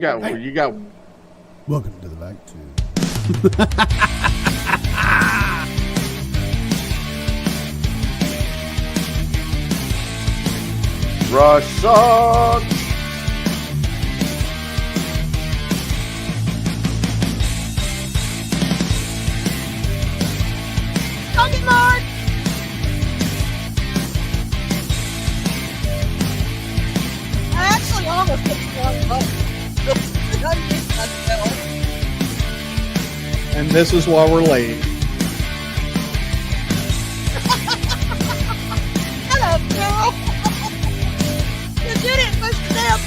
You got. Welcome to the back to. Rush sucks. Talking Mark. I actually almost hit the wrong button. And this is why we're late. Hello, girl. You didn't push the damn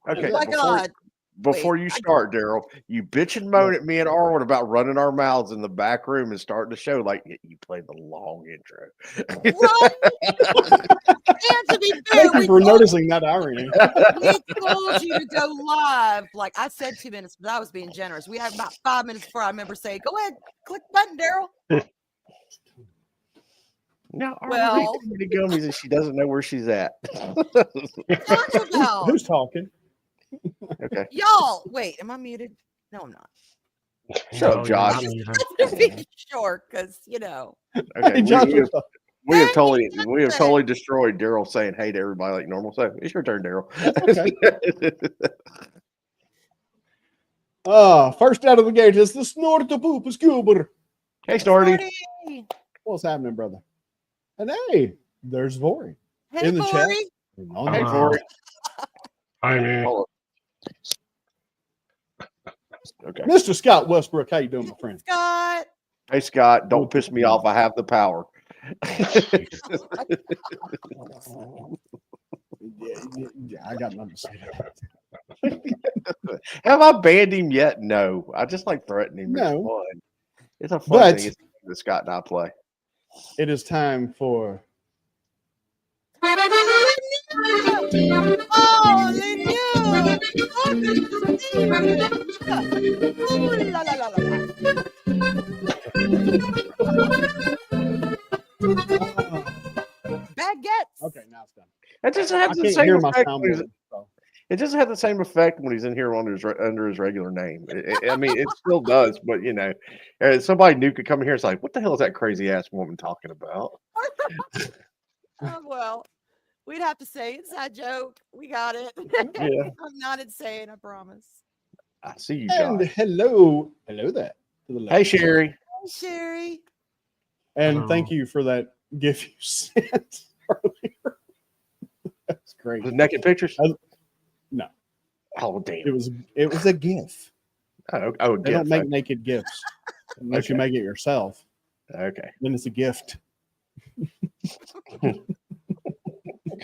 Okay. Oh my God. Before you start, Daryl, you bitch and moan at me and Arwen about running our mouths in the back room and starting the show like you played the long intro. Right? And to be fair, Thank you for noticing that irony. we told you to go live. Like I said 2 minutes, but I was being generous. We had about 5 minutes before I remember saying, go ahead, click the button, Daryl. No, Well- Arwen too many gummies and she doesn't know where she's at. Talk about Who's talking? Okay. y'all. Wait, am I muted? No, I'm not. Shut up, Josh. To be sure, because Okay. Hey, Josh, We have totally destroyed Daryl saying hey to everybody like normal. So it's your turn, Daryl. okay. First out of the gate is the Snortapoopa Scuba. Hey, Snorty. Hey, What's happening, brother? And hey, there's Vori in the chat. Corey. Hey, Corey. Hi, man. Hold on. Okay. Mr. Scott Westbrook, how you doing, my friend? Scott. Hey, Scott, don't piss me off. I have the power. Yeah, I got nothing to say to that. Have I banned him yet? No. I just like threatening him. No. It's a fun But- thing. It's that Scott and I play. It is time for Oh, the news. Good to see you. Ooh, la, la, la, la, la. Baguettes. okay. Now it's done. It just I has the can't same hear my effect. soundboard. So. It doesn't have the same effect when he's in here under his regular name. I mean, it still does, but somebody new could come in here and say, "What the hell is that crazy ass woman talking about?" Oh, well, we'd have to say inside joke. We got it. Yeah. I'm not insane, I promise. I see you, And Josh. hello there. To the left. Hey, Sherry. Hey, Sherry. And thank you for that gift you sent earlier. That's great. The naked pictures. No. Oh damn. It was a gift. Oh, They don't make naked gifts unless you Okay. make it yourself. Okay. Then it's a gift.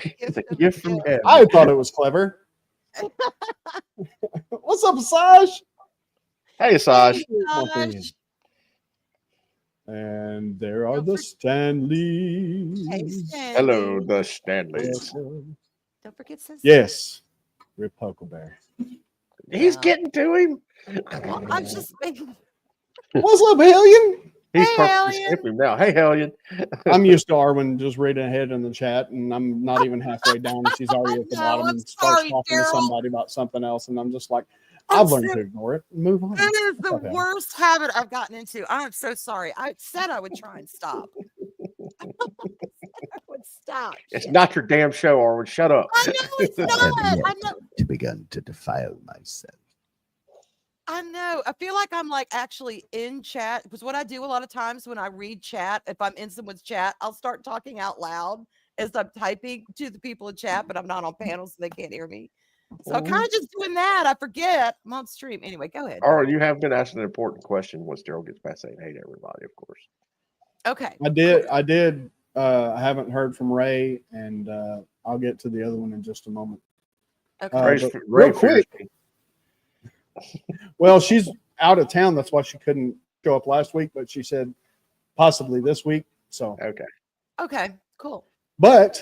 It's a gift from heaven. I thought it was clever. What's up, Asaj? Hey, Asaj. Gosh. And there are Don't the Hey, Stanleys. Hello, Stanley. the Stanleys. Don't forget Sis. Yes. Rip Huckleberry. He's Yeah. getting to him. Well, I'm just making. What's up, Hellion? He's Hey, purposely Hellion. skipping now. Hey, Hellion. I'm used to Arwen just reading ahead in the chat, and I'm not even halfway down, and she's already I at the know, bottom I'm and starts sorry, talking to Daryl. somebody about something else, and I'm just like, I'm I've learned so- to ignore it and move on. It is the Okay. worst habit I've gotten into. I'm so sorry. I said I would try and stop. I would stop. It's Shit. not your damn show, Arwen. Shut up. I know it's I not. have I yet know. to begin to defile myself. I know. I feel like I'm like actually in chat because what I do a lot of times when I read chat, if I'm in someone's chat, I'll start talking out loud as I'm typing to the people in chat, but I'm not on panel so they can't hear me. So I'm kind of just doing that. I forget. I'm on stream. Anyway, go ahead. Arwen, you have been asked an important question once Daryl gets past saying hey to everybody, of course. Okay. I did. I haven't heard from Ray, and I'll get to the other one in just a moment. Okay. Ray but Ray real quick, fears me. well, she's out of town. That's why she couldn't show up last week, but she said possibly this week. So, Okay. Okay. Cool. but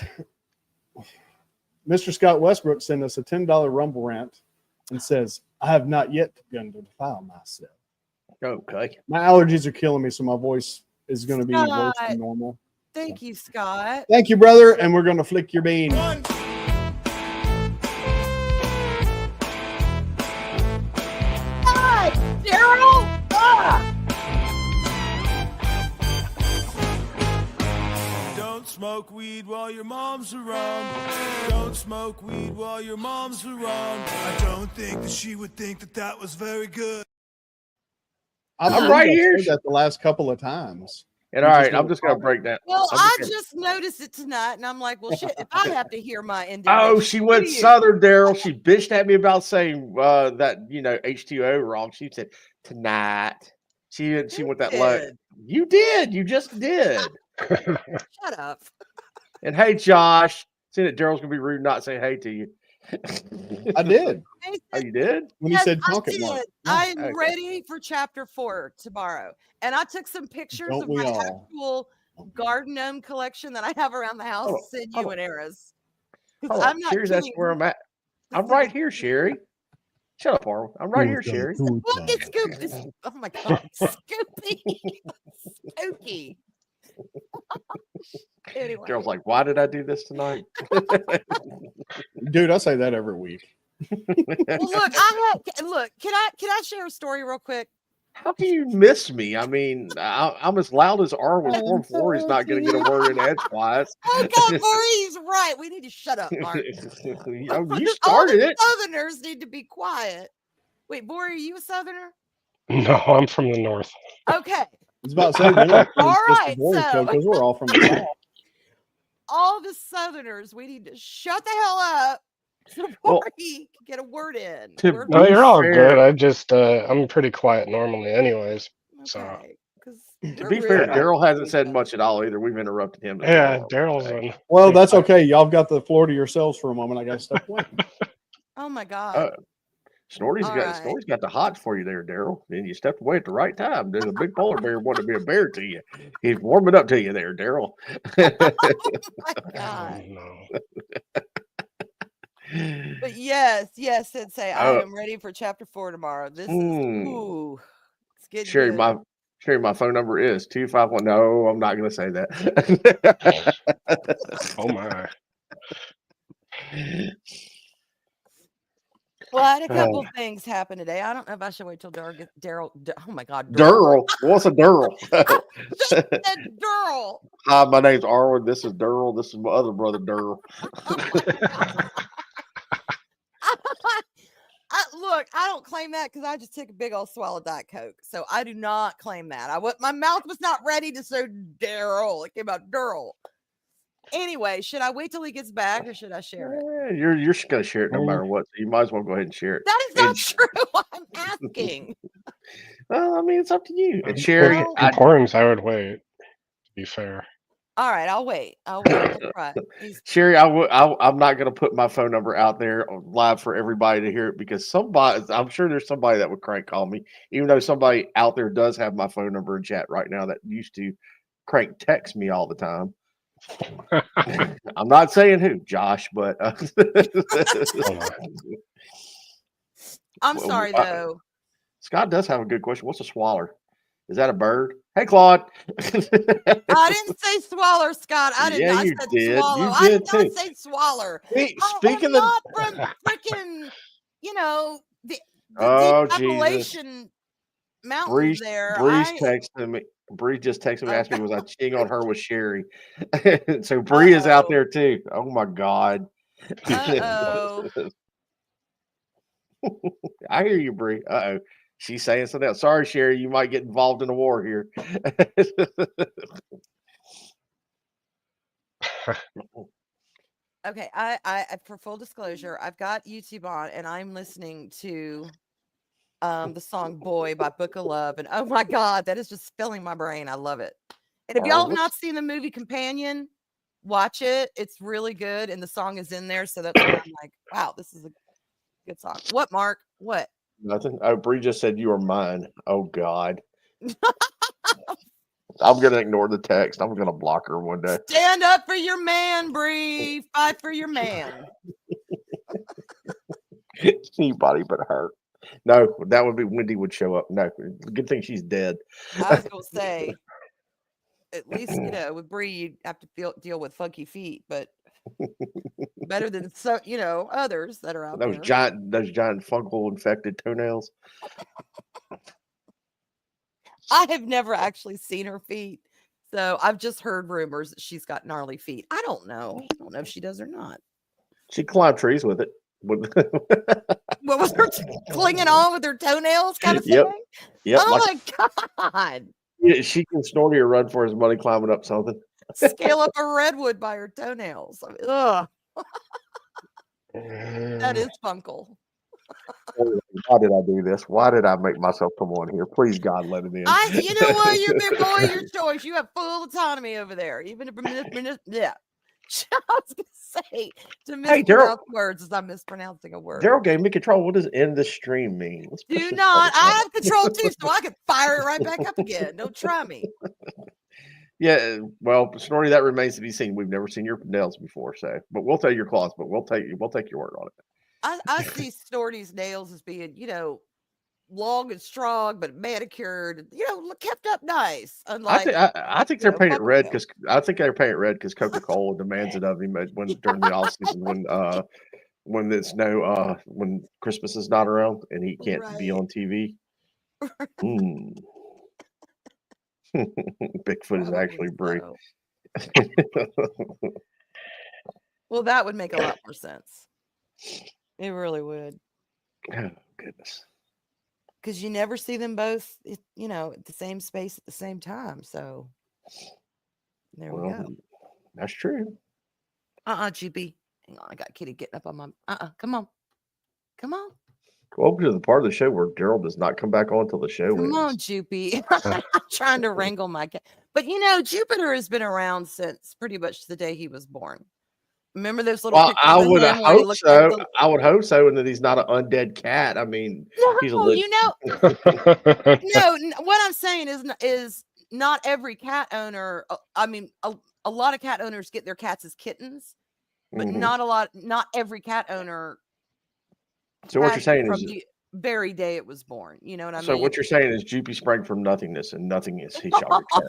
Mr. Scott Westbrook sent us a $10 Rumble rant and says, I have not yet begun to defile myself. Okay. My allergies are killing me, so my voice is going to be worse Scott. than normal. Thank you, Scott. Thank you, brother, and we're going to flick your bean. God, Daryl. Ah! Don't smoke weed while your mom's around. Don't smoke weed while your mom's around. I don't think that she would think that that was very good. I I'm believe right I've here. said that the last couple of times. And You all just right, I'm don't just gonna follow. break down. Well, I'm I just gonna- just noticed it tonight, and I'm like, well, shit. If I have to hear my indignation, Oh, she went you. Southern, Daryl. She bitched at me about saying that H2O wrong. She said tonight. She Who went that low. did? You did. You just did. Shut up. And hey, Josh, seeing that Daryl's gonna be rude, not saying hey to you. I did Oh, you did? when Yes, he said I Tonkin did. Mark. I'm Okay. ready for chapter 4 tomorrow, and I took some pictures Don't of we my all? actual garden gnome collection that I have around the house. Hold To send hold you on. and Eras. 'Cause Hold on. I'm not Sherry's kidding. asking where I'm at. This I'm is right a- here, Sherry. Shut up, Arlen. I'm right here, Sherry. Look at Scoop. Oh my God, Scoopy, Spooky. Anyway, Daryl's like, why did I do this tonight? Dude, I say that every week. well, look, Can I share a story real quick? How can you miss me? I mean, I'm as loud as Arwen. Poor Florey's not going to get a word in edgewise. Oh God, Murray's right. We need to shut up, Mark. You All started the it. Southerners need to be quiet. Wait, Bory, are you a Southerner? No, I'm from the north. Okay. I was about to say, we're not All just right, the boys so- because we're all from the South. All the Southerners, we need to shut the hell up so Well, Bory can get a word in. to We're- No, Be you're all fair- good. I just I'm pretty quiet normally, anyways. So okay. 'Cause To we're be fair, really- Daryl hasn't said much at all either. We've interrupted him. as yeah, well. Daryl's Okay. in. Well, that's okay. Y'all got the floor to yourselves for a moment. I got to step away. Oh my God. Snorty's All got right. Snorty's got the hots for you there, Daryl. And you stepped away at the right time. There's a big polar bear wanting to be a bear to you. He's warming up to you there, Daryl. Oh my God. No. But yes, Sensei, I Oh. am ready for chapter 4 tomorrow. This is Mm. it's getting Sherry, good. my phone number is 251. No, I'm not going to say that. Oh my. Well, I had a couple things happen today. I don't know if I should wait till Daryl. Oh my God, Daryl, what's a Daryl? Said Daryl. Hi, my name's Arwen. This is Daryl. This is my other brother, Daryl. Look, I don't claim that because I just took a big old swallow of Diet Coke, so I do not claim that. My mouth was not ready to say Daryl. It came out Daryl. Anyway, should I wait till he gets back or should I share it? You're just going to share it no matter what. So you might as well go ahead and share it. That is not And- true. I'm asking. Well, I mean, it's up to you. And Sherry, Well- Importance, I would wait. To be fair. All right, I'll wait. I'll wait. I'll try. Sherry, I'm not going to put my phone number out there live for everybody to hear it because I'm sure there's somebody that would crank call me, even though somebody out there does have my phone number in chat right now that used to crank text me all the time. I'm not saying who, Josh, but I'm sorry though. Scott does have a good question. What's a swaller? Is that a bird? Hey, Claude. I didn't say swaller, Scott. I did not. I said swallow. You I did too. not say swaller. Speaking I'm of not from freaking, the oh, deep Appalachian mountains Breeze, there. Breeze texted me. Bree just texted me, asked me, was I cheating on her with Sherry? So Bree is out there too. Oh my God. Uh-oh. I hear you, Bree. Uh-oh. She's saying something else. Sorry, Sherry, you might get involved in a war here. Okay, I for full disclosure, I've got YouTube on and I'm listening to the song Boy by Book of Love, and oh my God, that is just filling my brain. I love it. And if y'all have not seen the movie Companion, watch it. It's really good, and the song is in there, so that's why I'm like, wow, this is a good song. What, Mark? What? Nothing. Oh, Bree just said you are mine. Oh God. I'm gonna ignore the text. I'm gonna block her one day. Stand up for your man, Bree. Fight for your man. Anybody but her. No, that would be Wendy would show up. No, good thing she's dead. I was gonna say, at least with Bree, you'd have to deal with funky feet, but better than others that are out there. Those giant fungal infected toenails. I have never actually seen her feet, so I've just heard rumors that she's got gnarly feet. I don't know. I don't know if she does or not. She climbed trees with it. What was her clinging on with her toenails kind of thing? Yep. Oh my God. Yeah, she can snort or run for his money climbing up something. Scale up a redwood by her toenails. I mean, ugh. That is funkle. Why did I do this? Why did I make myself come on here? Please, God, let it in. You know what? You're big boy, your choice. You have full autonomy over there. Even if yeah. I was gonna say to mispronounce words as I'm mispronouncing a word. Daryl gave me control. What does end the stream mean? Do not. I have control too, so I can fire it right back up again. Don't try me. Yeah, well, Snorty, that remains to be seen. We've never seen your nails before, so but we'll tell your claws, but we'll take your word on it. I see Snorty's nails as being, long and strong, but manicured, kept up nice. Unlike I think they're painted red because Coca-Cola demands it of him during the off season when it's when Christmas is not around and he can't be on TV. Bigfoot is actually Bree. Well, that would make a lot more sense. It really would. Oh goodness. Because you never see them both, at the same space at the same time. So there we go. That's true. GB. Hang on, I got Kitty getting up on my. Come on. Welcome to the part of the show where Daryl does not come back on until the show ends. Come on, Jupy. I'm trying to wrangle my cat. But Jupiter has been around since pretty much the day he was born. Remember those little pictures I would hope so. Like I would hope so, and that he's not an undead cat. I mean, he's a no. What I'm saying is not every cat owner. I mean, a lot of cat owners get their cats as kittens, but not every cat owner. So what you're saying from is the very day it was born. You know what I mean? So what you're saying is Jupy sprang from nothingness, and nothingness he shall return.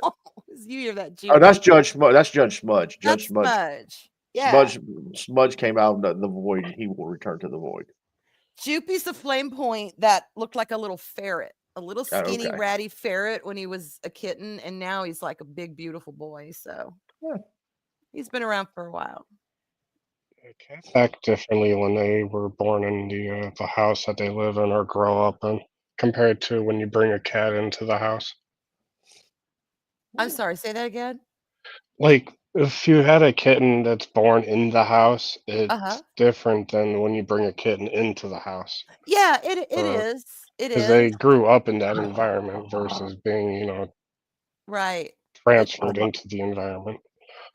You hear that, Jupy? Oh, that's Judge Smudge. That's Judge Smudge. Smudge. Yeah. Smudge came out of the void, and he will return to the void. Jupy's a flame point that looked like a little ferret, a little skinny, ratty ferret when he was a kitten, and now he's like a big, beautiful boy. So he's been around for a while. Cats act differently when they were born in the house that they live in or grow up in, compared to when you bring a cat into the house. I'm sorry, say that again. Like, if you had a kitten that's born in the house, it's different than when you bring a kitten into the house. Yeah, it is. It is. Because they grew up in that environment versus being, right, transferred into the environment.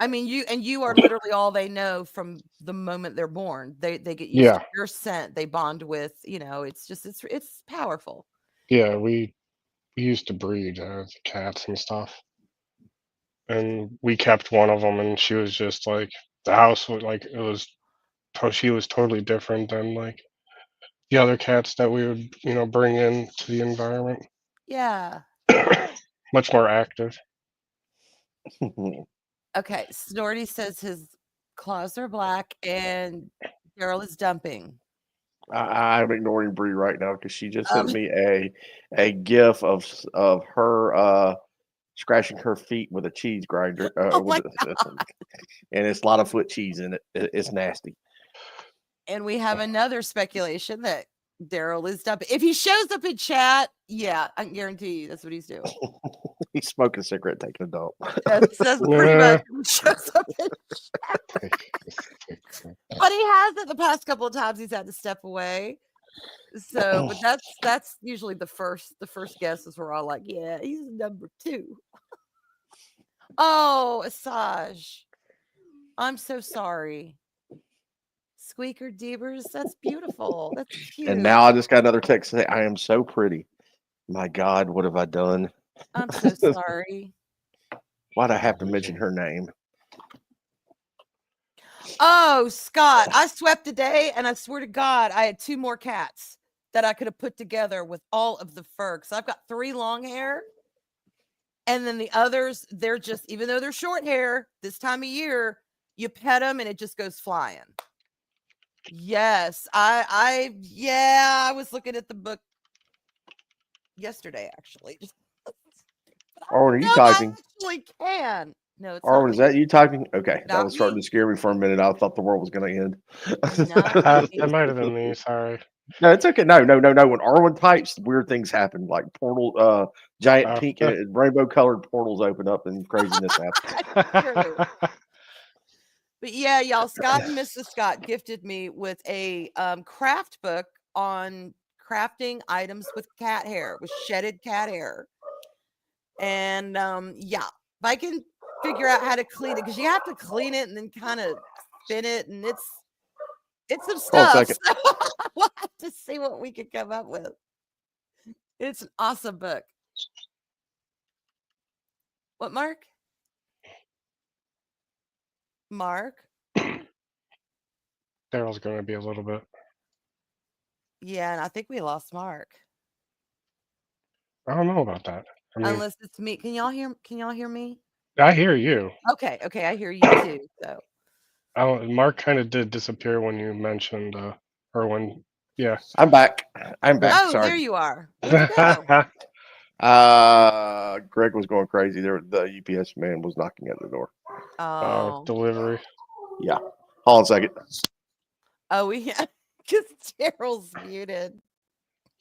I mean, you are literally all they know from the moment they're born. They get used Yeah. to your scent. They bond with, it's powerful. Yeah, we used to breed cats and stuff, and we kept one of them, and she was just like the house was like it was. She was totally different than like the other cats that we would bring into the environment. Yeah. Much more active. Okay. Snorty says his claws are black and Daryl is dumping. I'm ignoring Bree right now because she just sent Um, me a gif of her scratching her feet with a cheese grinder, oh my and it's a lot of foot cheese in it. It's nasty. And we have another speculation that Daryl is dumping. If he shows up in chat, yeah, I can guarantee you that's what he's doing. He's smoking a cigarette, taking a dump. That's pretty much what he shows up in chat. But he hasn't the past couple of times he's had to step away. So, but that's usually the first guess is we're all like, yeah, he's number 2. Oh, Asajj. I'm so sorry. Squeaker Deebers, that's beautiful. That's cute. And now I just got another text saying, I am so pretty. My God, what have I done? I'm so sorry. Why'd I have to mention her name? Oh, Scott, I swept today, and I swear to God, I had 2 more cats that I could have put together with all of the fur. Because I've got 3 long hair, and then the others, they're just, even though they're short hair, this time of year, you pet them and it just goes flying. Yes, I was looking at the book yesterday, actually. Arwen, are you No, typing? I actually can. No, it's Arwen, not is me. that you typing? Okay, that Not was starting me. to scare me for a minute. I thought the world was going to end. Not me. That might have been me. Sorry. No, it's okay. No. When Arwen types, weird things happen. Like giant pink rainbow colored portals open up and craziness happens. But yeah, y'all, Scott and Mrs. Scott gifted me with a craft book on crafting items with cat hair, with shedded cat hair. And yeah, if I can figure out how to clean it, because you have to clean it and then kind of spin it, and it's some stuff. So we'll have to see what we can come up with. It's an awesome book. What, Mark? Daryl's going to be a little bit. Yeah, and I think we lost Mark. I don't know about that. I mean, unless it's me. Can y'all hear me? I hear you. Okay, I hear you too. So Mark kind of did disappear when you mentioned or when I'm back. oh, Sorry. there you are. Where'd you go? Greg was going crazy. The UPS man was knocking at the door. Oh, delivery. Yeah. Hold on a second. oh, because Daryl's muted.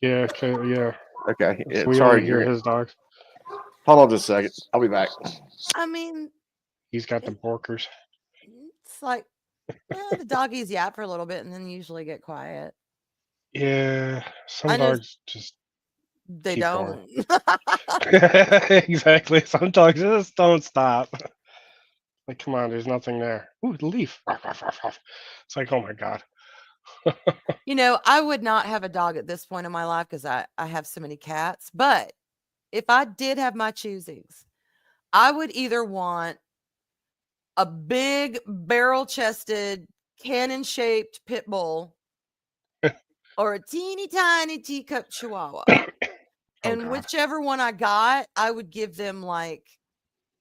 Yeah, yeah. Okay. We Sorry, only hear his dogs. Hold on just a second. I'll be back. I mean, He's got the borkers. it's like the doggies yap for a little bit and then usually get quiet. Yeah, some dogs just They keep don't. Exactly. Some dogs just don't stop. Like, come on, there's nothing there. Ooh, the leaf. It's like, oh my God. I would not have a dog at this point in my life because I have so many cats. But if I did have my choosings, I would either want a big barrel-chested, cannon-shaped pit bull or a teeny tiny teacup chihuahua. And whichever one I got, I would give them like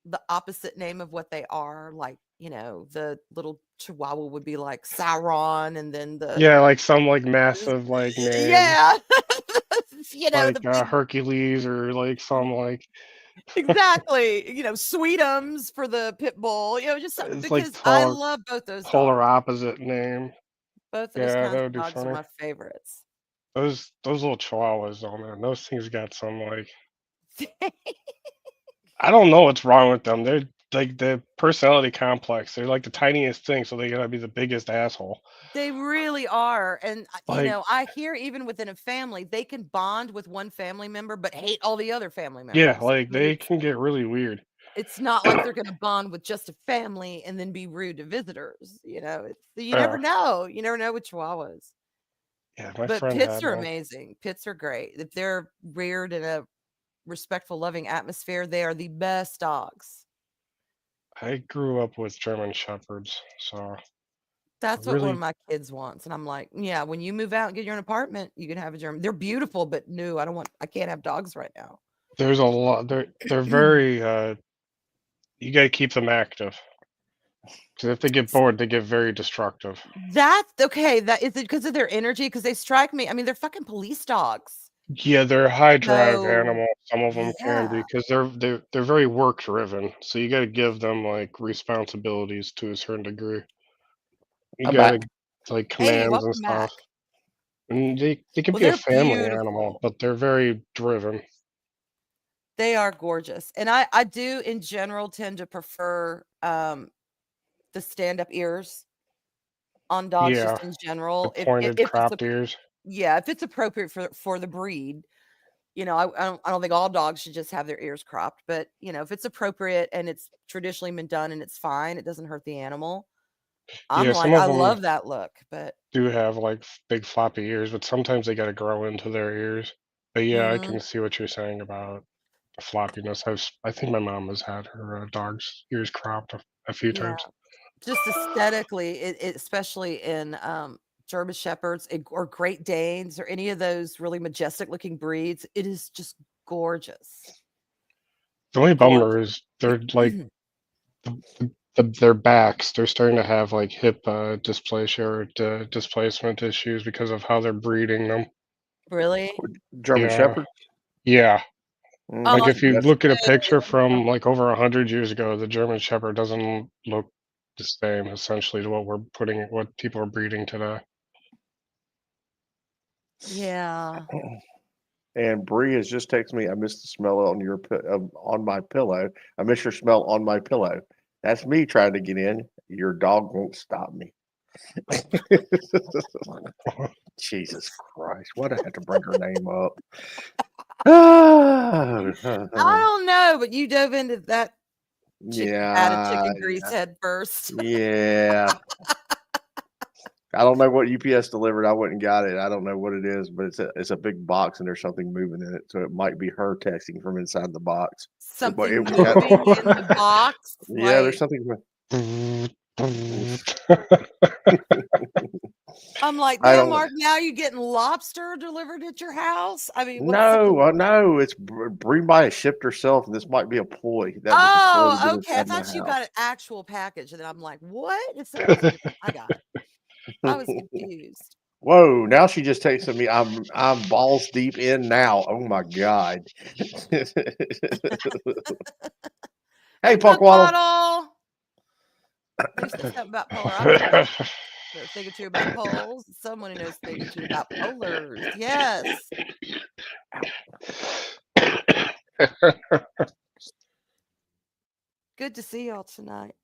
the opposite name of what they are. Like, the little chihuahua would be like Sauron, and then like some like massive like name. Yeah. Like the big, Hercules or like some like exactly. Sweetums for the pit bull. Just something, it's because like I love both those polar dogs. opposite name. Both of those Yeah, kinds that of would be dogs are funny. my favorites. Those little chihuahuas, oh man, those things got some like I don't know what's wrong with them. They're like the personality complex. They're like the tiniest thing, so they gotta be the biggest asshole. They really are. And Like, I hear even within a family, they can bond with one family member but hate all the other family members. yeah, like they can get really weird. It's not like they're going to bond with just a family and then be rude to visitors. You know, you never know. You never know with Chihuahuas. Yeah, my But friend pits had are one. amazing. Pits are great. If they're reared in a respectful, loving atmosphere, they are the best dogs. I grew up with German Shepherds, so That's what one really of my kids wants. And I'm like, yeah, when you move out and get your own apartment, you can have a German. They're beautiful, but no, I can't have dogs right now. there's a lot. They're very. You got to keep them active because if they get bored, they get very destructive. That's okay. That is it because of their energy? Because they strike me. I mean, they're fucking police dogs. Yeah, they're a high drive So animal. Some of them can be yeah. because they're very work driven. So you got to give them like responsibilities to a certain degree. You I'm got back. to like Hey, commands and welcome back. stuff. And they can Well, be a they're family animal, beautiful. but they're very driven. They are gorgeous. And I do in general tend to prefer the stand-up ears on dogs Yeah, just in the general. pointed If it's cropped ears. if it's appropriate for the breed, you know, I don't think all dogs should just have their ears cropped, but you know, if it's appropriate and it's traditionally been done and it's fine, it doesn't hurt the animal. I'm Yeah, some like, of I them love that look, but do have like big floppy ears, but sometimes they got to grow into their ears. But yeah, I mhm, can see what you're saying about the floppiness. I think my mom has had her dog's ears cropped a few yeah, times. just aesthetically, especially in German Shepherds or Great Danes or any of those really majestic looking breeds, it is just gorgeous. The only bummer Gorgeous. is they're like their backs. They're starting to have like hip dysplasia or displacement issues because of how they're breeding them. Really? German Yeah, Shepherd. yeah. Like Oh, if you That's look at a picture yeah. from like over 100 years ago, the German Shepherd doesn't look the same essentially to what people are breeding today. Yeah. and Bree has just texted me. I miss the smell on on my pillow. I miss your smell on my pillow. That's me trying to get in. Your dog won't stop me. Jesus Christ! Why'd I have to bring her name up? I don't know, but you dove into that vat of Yeah, chicken grease head first. yeah. I don't know what UPS delivered. I went and got it. I don't know what it is, but it's a big box and there's something moving in it. So it might be her texting from inside the box. But Something yeah, moving in the box, yeah, there's like something. I'm like, I damn, don't. Mark, now you getting lobster delivered at your house? I mean, what's the No, no. It's Bree might have shipped herself, and this might be a ploy. That was a ploy to get Oh, okay. I inside my thought you got house. an actual package. And then I'm like, what? It sounds different. I got it. I was confused. Whoa! Now she just texted me. I'm balls deep in now. Oh my god. Hey, Hey, Puckwaddle. Puckwaddle. Who said something about polar opposites? Know a thing or two about poles. Someone who knows a thing or two about polars. Yes. Good to see y'all tonight.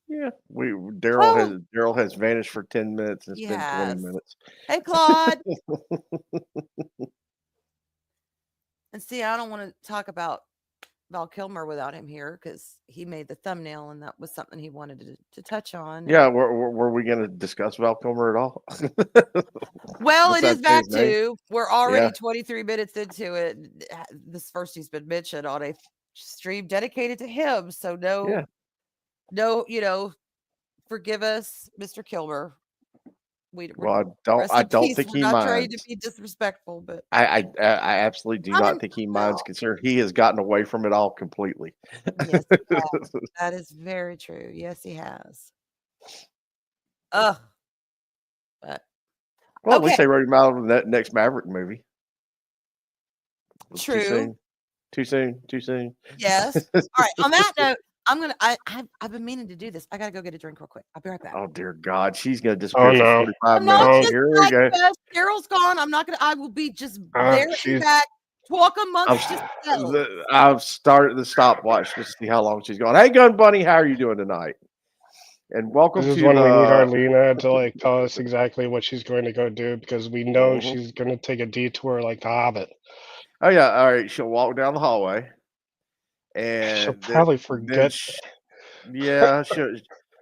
Yeah, Oh, Daryl has vanished for 10 minutes. It's been 20 yes. minutes. Hey, Claude. And see, I don't want to talk about Val Kilmer without him here because he made the thumbnail and that was something he wanted to touch on. Yeah, were we going to discuss Val Kilmer at all? Well, it is Besides say back his name? to we're already Yeah. 23 minutes into it. This first he's been mentioned on a stream dedicated to him. So Yeah. no, forgive us, Mr. Kilmer. Well, Rest I in don't peace. think We're he not trying to minds. be disrespectful, but I absolutely do not think he minds, well, considering he has gotten away from it all completely. yes, he has. That is very true. Yes, he has. Ugh. But Well, at least okay, they wrote him out of the next Maverick movie. Too true. soon. Too soon. Too soon. Yes. All right. On that note, I've been meaning to do this. I gotta go get a drink real quick. I'll be right back. Oh dear God, she's gonna Oh disappear for no. 45 I'm not minutes. just Here we like go. this. Carol's gone. I will be just there and She's back. Talk I've, amongst yourselves. I've started the stopwatch just to see how long she's gone. Hey, Gun Bunny, how are you doing tonight? And welcome This is to when we need Arlena to like tell us exactly what she's going to go do because we know Mhm. she's going to take a detour like the Hobbit. Oh yeah, all right. She'll walk down the hallway, She'll and probably then forget. yeah,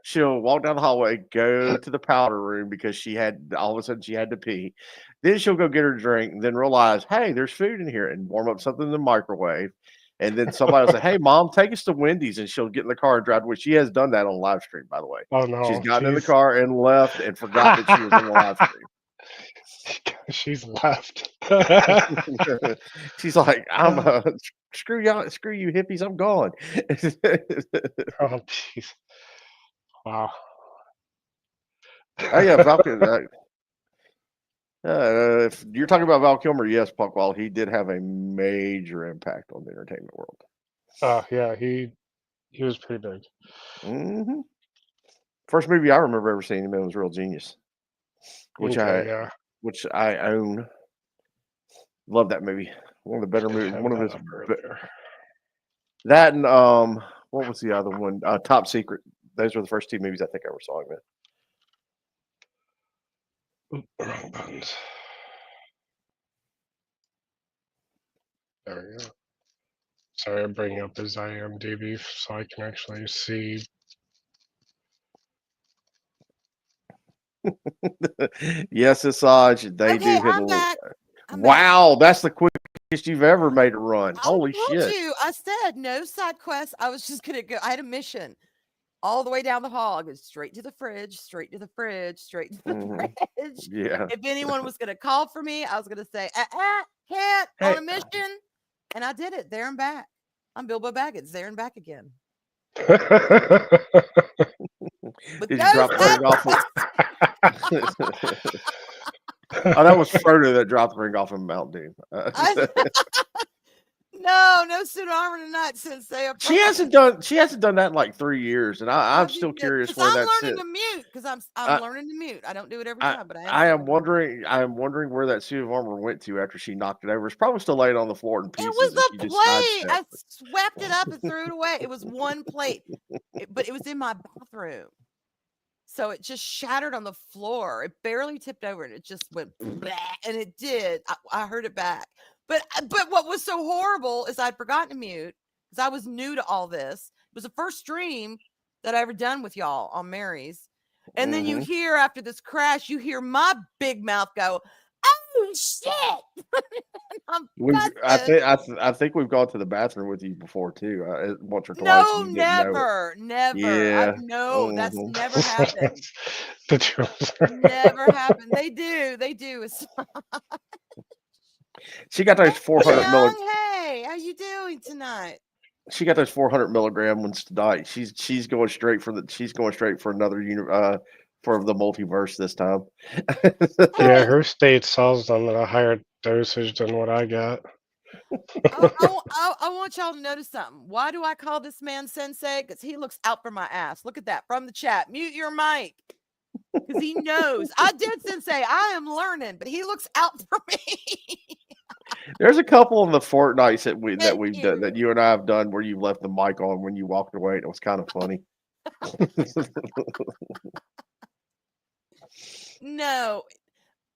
she'll walk down the hallway, go to the powder room because she had all of a sudden she had to pee. Then she'll go get her drink, and then realize, hey, there's food in here, and warm up something in the microwave. And then somebody will say, "Hey, mom, take us to Wendy's," and she'll get in the car and drive. Which she has done that on live stream, by the way. Oh She's no, gotten in the car and left and forgot that she was on the live stream. she's left. She's like, screw y'all, screw you hippies, I'm gone. Oh jeez. Wow. Oh yeah, Falcon. If you're talking about Val Kilmer, yes, Puckwall, he did have a major impact on the entertainment world. Yeah, he was pretty big. hmm First movie I remember ever seeing him in was Real Genius, which Okay, yeah. I own. Love that movie. One of the better Should movies. have One of that his up earlier. that and what was the other one? Top Secret. Those were the first two movies I think I ever saw him in. Oop, wrong buttons. There we go. Sorry, I'm bringing up his IMDb so I can actually see. Yes, Asajj. They Okay, do hit a I'm little. back. I'm back. Wow, that's the quickest you've ever made a run. Holy I told shit! you. I said no side quests. I was just gonna go. I had a mission all the way down the hall. I go straight to the fridge, straight to the fridge, straight to the Mhm. fridge. Yeah. If anyone was gonna call for me, I was gonna say, can't Hey. on a mission. And I did it there and back. I'm Bilbo Baggins, there and back again. With Did no you drop the side ring off? Oh, that was Frodo that dropped the ring off of Mount Doom. No suit armor tonight, Sensei. She hasn't done that in like 3 years, and I'm She still did, curious 'cause where I'm that's learning it. to mute because I'm I- learning to mute. I don't do it every I, time, but I am learning. wondering where that suit of armor went to after she knocked it over. It's probably still laying on the floor in It pieces. was and the she just plate. I sidestepped it. swept it up and threw it away. It was one plate, but it was in my bathroom. So it just shattered on the floor. It barely tipped over and it just went blah, and it did. I heard it back. But what was so horrible is I'd forgotten to mute because I was new to all this. It was the first stream that I ever done with y'all on Mary's. And then you hear after this crash, you hear my big mouth go, "Oh shit!" I'm busted. I think we've gone to the bathroom with you before too, once or twice. No, And you didn't know it. never. Yeah. No, that's Mhm. never happened. The truth. Never happened. They do. It's She got those Hey, 400 Young, hey, how you doing tonight? She got those 400 milligram ones tonight. She's going straight for another for the multiverse this time. Yeah, her state sells them at a higher dosage than what I got. I want y'all to notice something. Why do I call this man Sensei? Because he looks out for my ass. Look at that from the chat. Mute your mic. Because he knows. I did Sensei. I am learning, but he looks out for me. There's a couple of the Fortnites Thank that you and I have done where you left the mic on when you walked away. And it was kind of funny. No.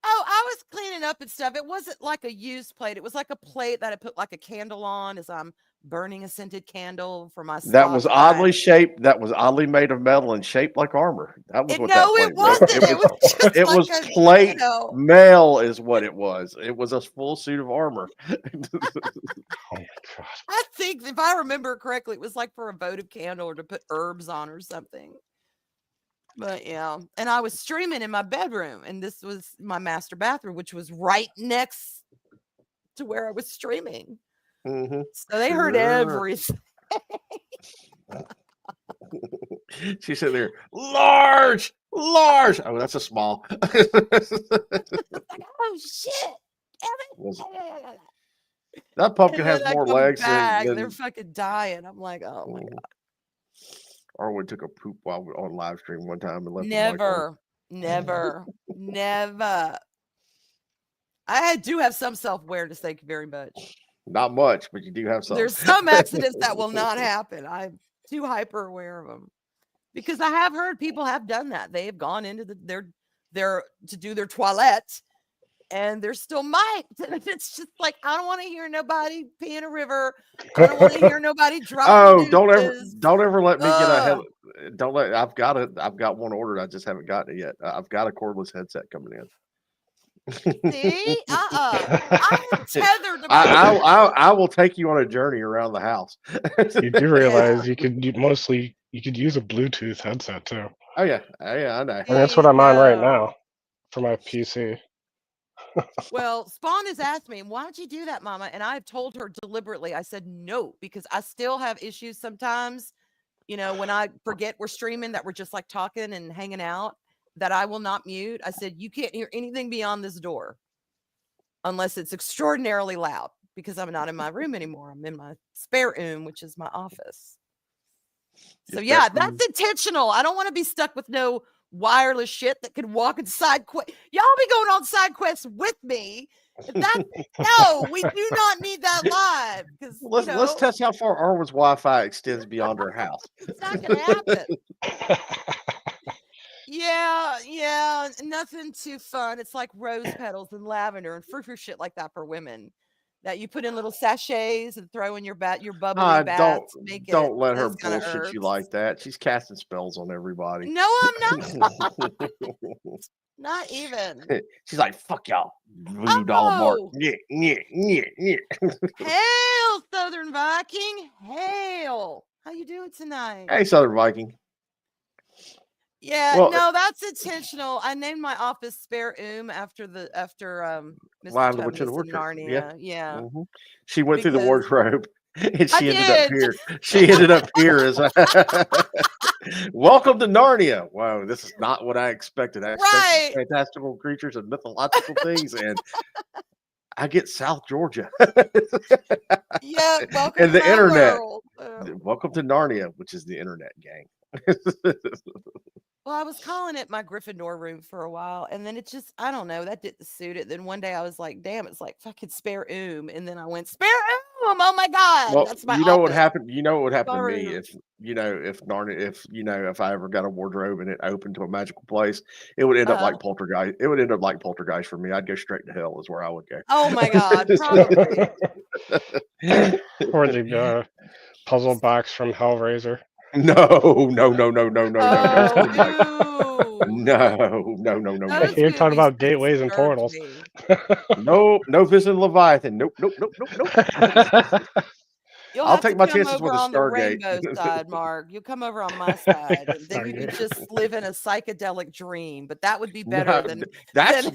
Oh, I was cleaning up and stuff. It wasn't like a used plate. It was like a plate that I put like a candle on as I'm burning a scented candle for my That was slot oddly time. shaped. That was oddly made of metal and shaped like armor. That was what that No, plate it was. wasn't. It was just It like was a, plate know. mail is what it was. It was a full suit of armor. Oh my god. I think if I remember correctly, it was like for a votive candle or to put herbs on or something. But yeah, and I was streaming in my bedroom, and this was my master bathroom, which was right next to where I was streaming. Mhm. So they heard everything. She's sitting there, large. Oh, that's a small. Like, oh shit! Damn it. That pumpkin And has then I more come legs back, than they're fucking dying. I'm like, oh my god. Arwen took a poop while we on live stream one time and left the mic on. Never. I do have some self-awareness. Thank you very much. Not much, but you do have some. There's some accidents that will not happen. I'm too hyper aware of them because I have heard people have done that. They have gone into their to do their toilet and they're still mic'd. And it's just like, I don't want to hear nobody pee in a river. I don't want to hear nobody dropping Oh, don't deuces. ever let me get a head. Ugh. Don't let. I've got one ordered. I just haven't gotten it yet. I've got a cordless headset coming in. See? I am tethered to my I will take you on a journey around the house. You do realize you could use a Bluetooth headset too. Oh yeah, I know. And that's what I'm on right now for my PC. Well, Spawn has asked me, why don't you do that, Mama? And I've told her deliberately, I said no, because I still have issues sometimes, when I forget we're streaming, that we're just like talking and hanging out, that I will not mute. I said, you can't hear anything beyond this door unless it's extraordinarily loud, because I'm not in my room anymore. I'm in my spare room, which is my office. So yeah, that's intentional. I don't want to be stuck with no wireless shit that could walk in side quest. Y'all be going on side quests with me. No, we do not need that live. Because let's test how far Arwen's Wi-Fi extends beyond her house. It's not gonna happen. Yeah, nothing too fun. It's like rose petals and lavender and frou shit like that for women that you put in little sachets and throw in your bubbly baths. Don't let her bullshit you like that. She's casting spells on everybody. No, I'm not. Not even. She's like, fuck y'all. Voodoo doll mark. Yeah. Hail, Southern Viking. Hail. How you doing tonight? Hey, Southern Viking. Yeah, Well, no, that's intentional. I named my office Spare after Mr. Lion, the Witch, and the Tumnus in Wardrobe. Narnia. Yeah. Mm-hmm. She went through the Because wardrobe and she I ended up did. here. She ended up here as welcome to Narnia. Wow, this is not what I expected. I expected fantastical creatures and mythological things, and I get South Georgia. Yeah, welcome and to the my internet. world. Welcome to Narnia, which is the internet gang. Well, I was calling it my Gryffindor room for a while, and then it just, I don't know, that didn't suit it. Then one day I was like, damn, it's like fucking Spare and then I went, Spare oh my God, Well, that's my you know office. what happened? You know what would happen to Sorry. me if Narnia, if I ever got a wardrobe and it opened to a magical place, it would end up like Poltergeist. It would end up like Poltergeist for me. I'd go straight to hell is where I would go. Oh my God, probably. Or the puzzle box from Hellraiser. No. Oh, No. You're talking about gateways and portals. No visiting Leviathan. Nope. I'll take my chances with a on the Stargate. rainbow side, Mark. You'll come over on my side, and then you could just live in a psychedelic dream. But that would be better than that's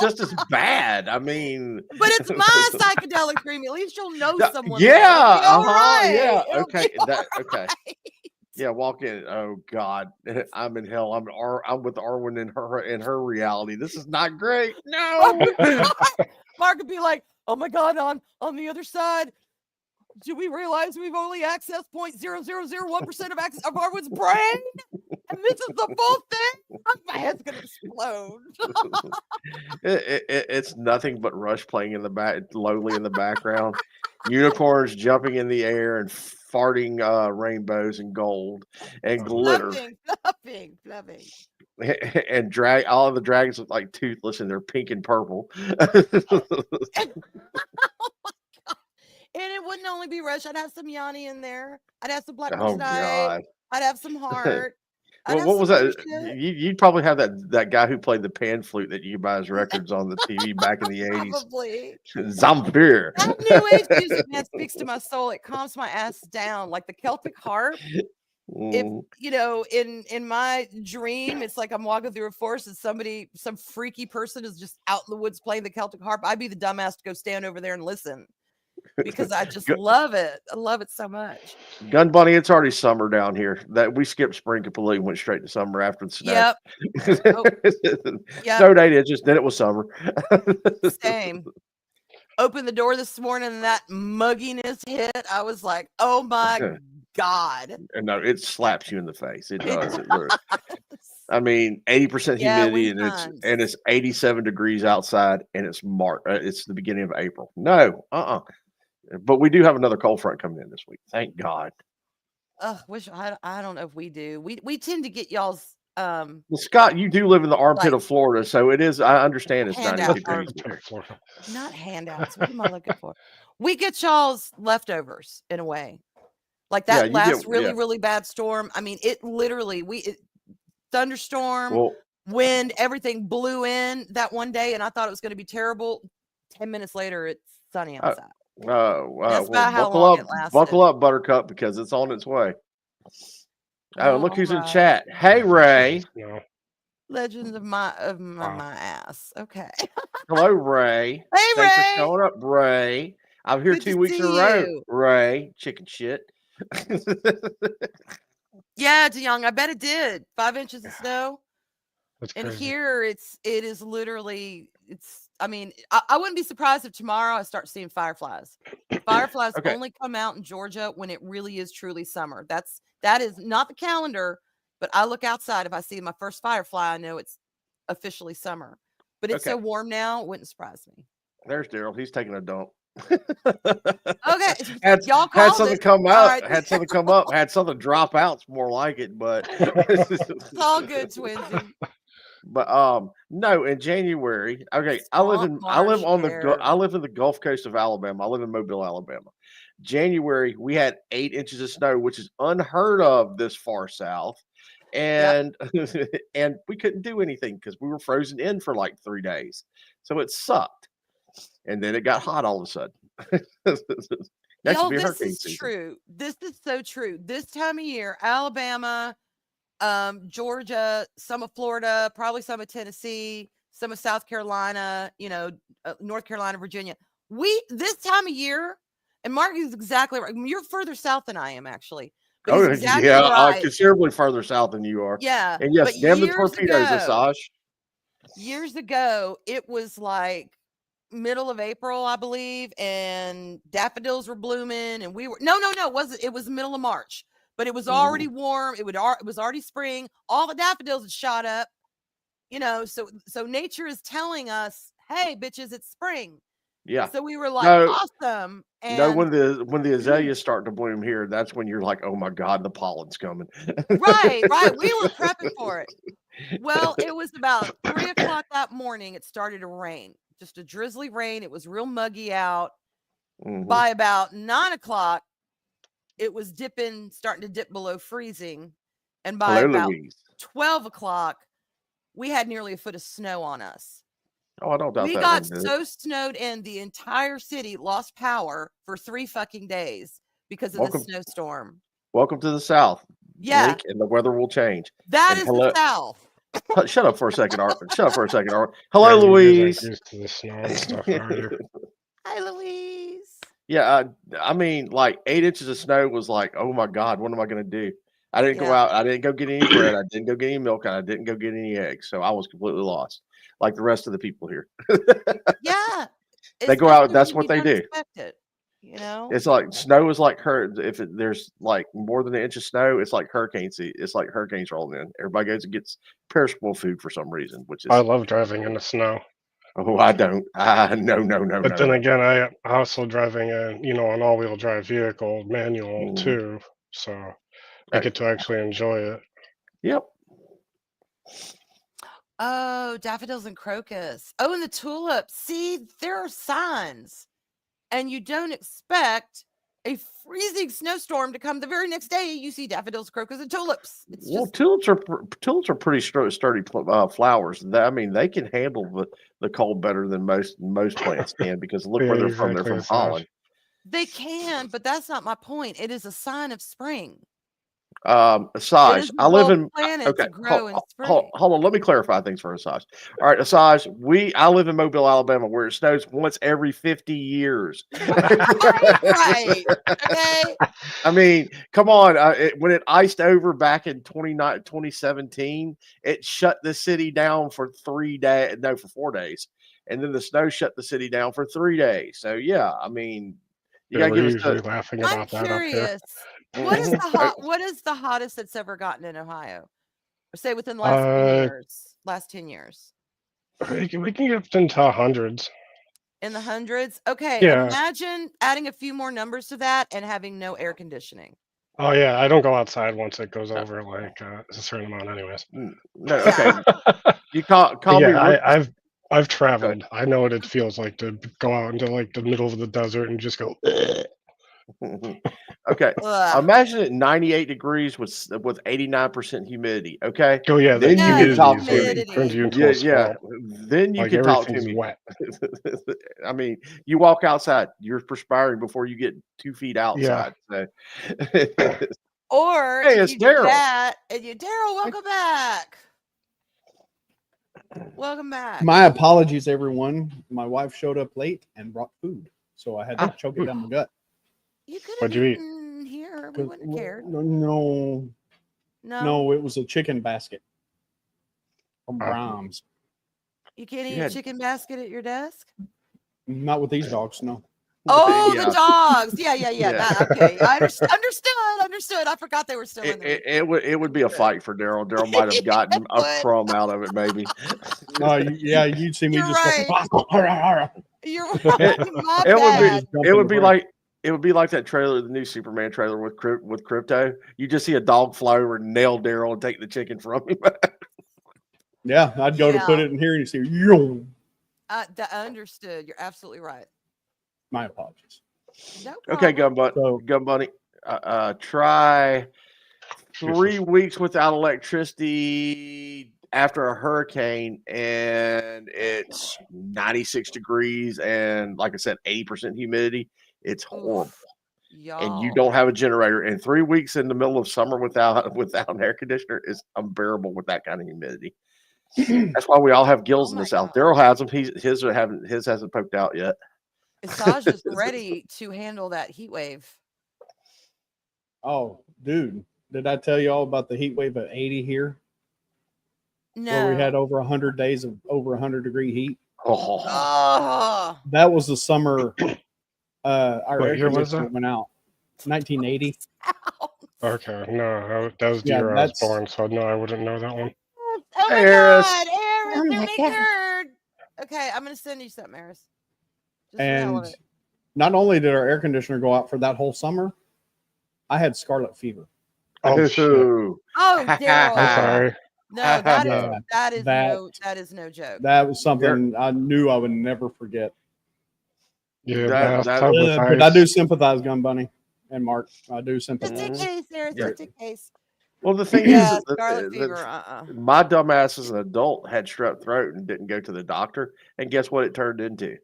just as bad. I mean, but it's my psychedelic dream. At least you'll know someone. Yeah. Right. Yeah. It'll Okay. Okay. Right. Yeah. Walk in. Oh God, I'm in hell. I'm with Arwen in her reality. This is not great. No. Mark would be like, oh my God, on the other side. Do we realize we've only accessed 0.0001% of Arwen's brain? And this is the full thing? My head's going to explode. It's nothing but Rush playing in the back, lowly in the background. Unicorns jumping in the air and farting rainbows and gold and glitter. Fluffing. And all of the dragons look like toothless and they're pink and purple. And it wouldn't only be Rush. I'd have some Yanni in there. I'd have some Black God. I'd have some Heart. Well, what was that? You'd probably have that guy who played the pan flute that you buy his records on the TV back in the 80s. Probably. Zamfir. That new age music, man, speaks to my soul. It calms my ass down. Like the Celtic harp. If in my dream, it's like I'm walking through a forest and some freaky person is just out in the woods playing the Celtic harp. I'd be the dumbass to go stand over there and listen. Because I just love it. I love it so much. Gun Bunny, it's already summer down here. That we skipped spring completely, went straight to summer after the snow. Yep. Snow day did then it was summer. Same. Opened the door this morning and that mugginess hit. I was like, oh my God. And no, it slaps you in the face. It does. It really, I mean, 80% humidity and it's 87 degrees outside and it's March. It's the beginning of April. No, But we do have another cold front coming in this week. Thank God. I don't know if we do. We tend to get y'all's Like Well, Scott, you do live in the armpit Like- of Florida, so it is. I understand it's Handout 92 or- degrees there. not handouts. What am I looking for? We get y'all's leftovers in a way. Like Yeah, that you last get- really, yeah. really bad storm. I mean, it literally thunderstorm, Well, wind, everything blew in that one day, and I thought it was going to be terrible. 10 minutes later, it's sunny outside. That's about how buckle long up, it lasted. buckle up, Buttercup, because it's on its way. Oh, look who's in Alright. chat. Hey, Ray. No. Legends of my Wow. my ass. Okay. Hello, Ray. Hey, Thanks Ray. for showing up, Ray. I'm here Good to 2 weeks in a see row, you. Ray. Chicken shit. Yeah, DeYoung, I bet it did. 5 inches of snow. That's And crazy. here it is literally I mean, I wouldn't be surprised if tomorrow I start seeing fireflies. The fireflies Okay. only come out in Georgia when it really is truly summer. That is not the calendar, but I look outside. If I see my first firefly, I know it's officially summer. But it's so Okay. warm now, it wouldn't surprise me. There's Daryl. He's taking a dump. Okay, had, y'all had called something it. come All out. right. Had something come up. Had something drop out. It's more like it, but It's all good, Twinsy. But no, in January. Okay, I live in the Gulf Coast of Alabama. I live in Mobile, Alabama. January, we had 8 inches of snow, which is unheard of this far south. And and we couldn't do anything because we were frozen in for like 3 days. So it sucked. And then it got hot all of a sudden. Next Yo, will be this hurricane is season. true. This is so true. This time of year, Alabama, Georgia, some of Florida, probably some of Tennessee, some of South Carolina, North Carolina, Virginia. This time of year, and Mark is exactly right. You're further south than I am, actually. But he's exactly right. Considerably farther south than you are. Yeah. And yes, but damn the years torpedoes, ago- Asajj. Years ago, it was like middle of April, I believe, and daffodils were blooming, and we were it was middle of March, but it was already warm. It was already spring. All the daffodils had shot up, so nature is telling us, hey, bitches, it's spring. Yeah. So we were like, No. awesome. And No, when the azaleas start to bloom here, that's when you're like, oh my God, the pollen's coming. right. We were prepping for it. Well, it was about 3:00 that morning. It started to rain, just a drizzly rain. It was real muggy out. Mhm. By about 9:00, it was starting to dip below freezing. And by Hello, about Louise. 12:00, we had nearly a foot of snow on us. Oh, I don't doubt We that. got one bit. so snowed in, the entire city lost power for 3 fucking days because of Welcome- the snowstorm. Welcome to the South. Yeah. Link, and the weather will change. That And is hello- the South. Shut up for a second, Art. Shut up for a second, Art. Yeah, Hello, you guys aren't Louise. used to the snow and stuff, are you? Hi, Louise. Yeah, I mean, like 8 inches of snow was like, oh my God, what am I going to do? I didn't go Yeah. out. I didn't go get any bread. I didn't go get any milk. And I didn't go get any eggs. So I was completely lost, like the rest of the people here. Yeah. They go out, Especially that's when what you they don't do. expect it, It's like snow is like there's like more than an inch of snow, it's like hurricane season. It's like hurricanes rolling in. Everybody goes and gets perishable food for some reason, which is I love driving in the snow. I don't. No. But then again, I also driving an all-wheel drive vehicle, manual Mhm. too. So I Okay. get to actually enjoy it. Yep. Oh, daffodils and crocus. Oh, and the tulips. See, there are signs. And you don't expect a freezing snowstorm to come the very next day. You see daffodils, crocus, and tulips. It's Well, just tulips are pretty sturdy flowers. I mean, they can handle the cold better than most plants can because look where Yeah, they're from. They're exactly, from it's nice. Holland. they can, but that's not my point. It is a sign of spring. It Asajj, is I live the in planet okay. to grow in spring. Hold on. Let me clarify things for Asajj. All right, Asajj, I live in Mobile, Alabama, where it snows once every 50 years. right. Okay. I mean, come on. When it iced over back in 2017, it shut the city down for 3 days. No, for 4 days. And then the snow shut the city down for 3 days. So, yeah, I mean, you Yeah, got to we're give us usually the. laughing I'm about that up here. curious. What is the hottest that's ever gotten in Ohio? Or say within the last 10 years. Last 10 years. We can get into hundreds. In the hundreds? Okay. Yeah. Imagine adding a few more numbers to that and having no air conditioning. Oh yeah, I don't go outside once it goes over like a certain amount, anyways. No, okay. You call me. Yeah, I've Okay. traveled. I know what it feels like to go out into like the middle of the desert and just go. Okay. Ugh. Imagine it 98 degrees with 89% humidity. Okay. Oh yeah, the Then you can humidity talk is to me. like turns you into Yeah, a yeah. swamp. Then you Like can talk to everything's me. wet. I mean, you walk outside, you're perspiring before you get 2 feet outside. So. Or Hey, if it's you do Daryl. that, and Daryl, welcome back. Welcome back. My apologies, everyone. My wife showed up late and brought food, so I had to choke it food. down my gut. You could have What'd you eat? eaten here. We wouldn't have cared. No, it was a chicken basket from Brahms. You can't eat Yeah. a chicken basket at your desk? Not with these dogs, no. Oh, Yeah. the dogs. Yeah. Yeah. That, okay. I understood. I forgot they were still in there. It would be a fight for Daryl. Daryl might have gotten a would. crumb out of it, maybe. Yeah, you'd see me You're just right. go. You're right. My It would bad. It would be like that trailer, the new Superman trailer with Crypto. You just see a dog fly over and nail Daryl and take the chicken from him. Yeah, I'd go to put it in here and you see, yo. I understood. You're absolutely right. My apologies. No Okay, problem. Gun Bunny. Try 3 weeks without electricity after a hurricane, and it's 96 degrees, and like I said, 80% humidity. It's horrible. And you don't have a generator. And 3 weeks in the middle of summer without an air conditioner is unbearable with that kind of humidity. That's why we all have gills in the South. Daryl has them. His hasn't poked out yet. Saj is ready to handle that heat wave. Oh, dude, did I tell you all about the heat wave at 80 here? No. Where we had over 100 days of over 100-degree heat. Oh. That was the summer our What air year was conditioner that? went out. 1980. Okay, no, that was the year I was born, so no, I wouldn't know that one. Oh my Eris. God, Eris, Oh you my make God. her. Okay, I'm gonna send you something, Eris. Just for the hell of And it. not only did our air conditioner go out for that whole summer, I had scarlet fever. Oh shit! Ooh. Oh, Daryl. I'm sorry. No, that is Yeah, that is no joke. That was something I knew I would never forget. Yeah, That- bathtub with But I ice. do sympathize, Gun Bunny and Mark. I do Just in sympathize. case, Eris, Yeah. just in case. Well, the thing Yeah, is, scarlet fever. my dumbass as an adult had strep throat and didn't go to the doctor. And guess what it turned into?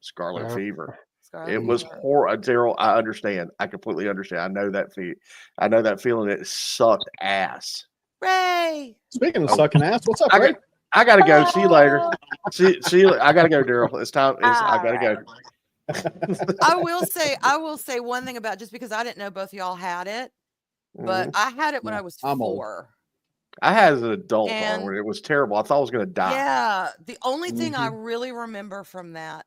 Scarlet Yeah. fever. Scarlet It was fever. horrible. Daryl, I understand. I completely understand. I know that feeling. It sucked ass. Ray. Speaking of Oh. sucking ass, what's up, I Ray? got, I gotta go. See you later. See you. I gotta go, Daryl. It's time. I gotta go. I will say one thing about, just because I didn't know both of y'all had it, but Mhm. I had it when Yeah, I was I'm old. 4. I had as an adult, And- Arwen. It was terrible. I thought I was gonna die. Yeah. The only thing I Mm-hmm. really remember from that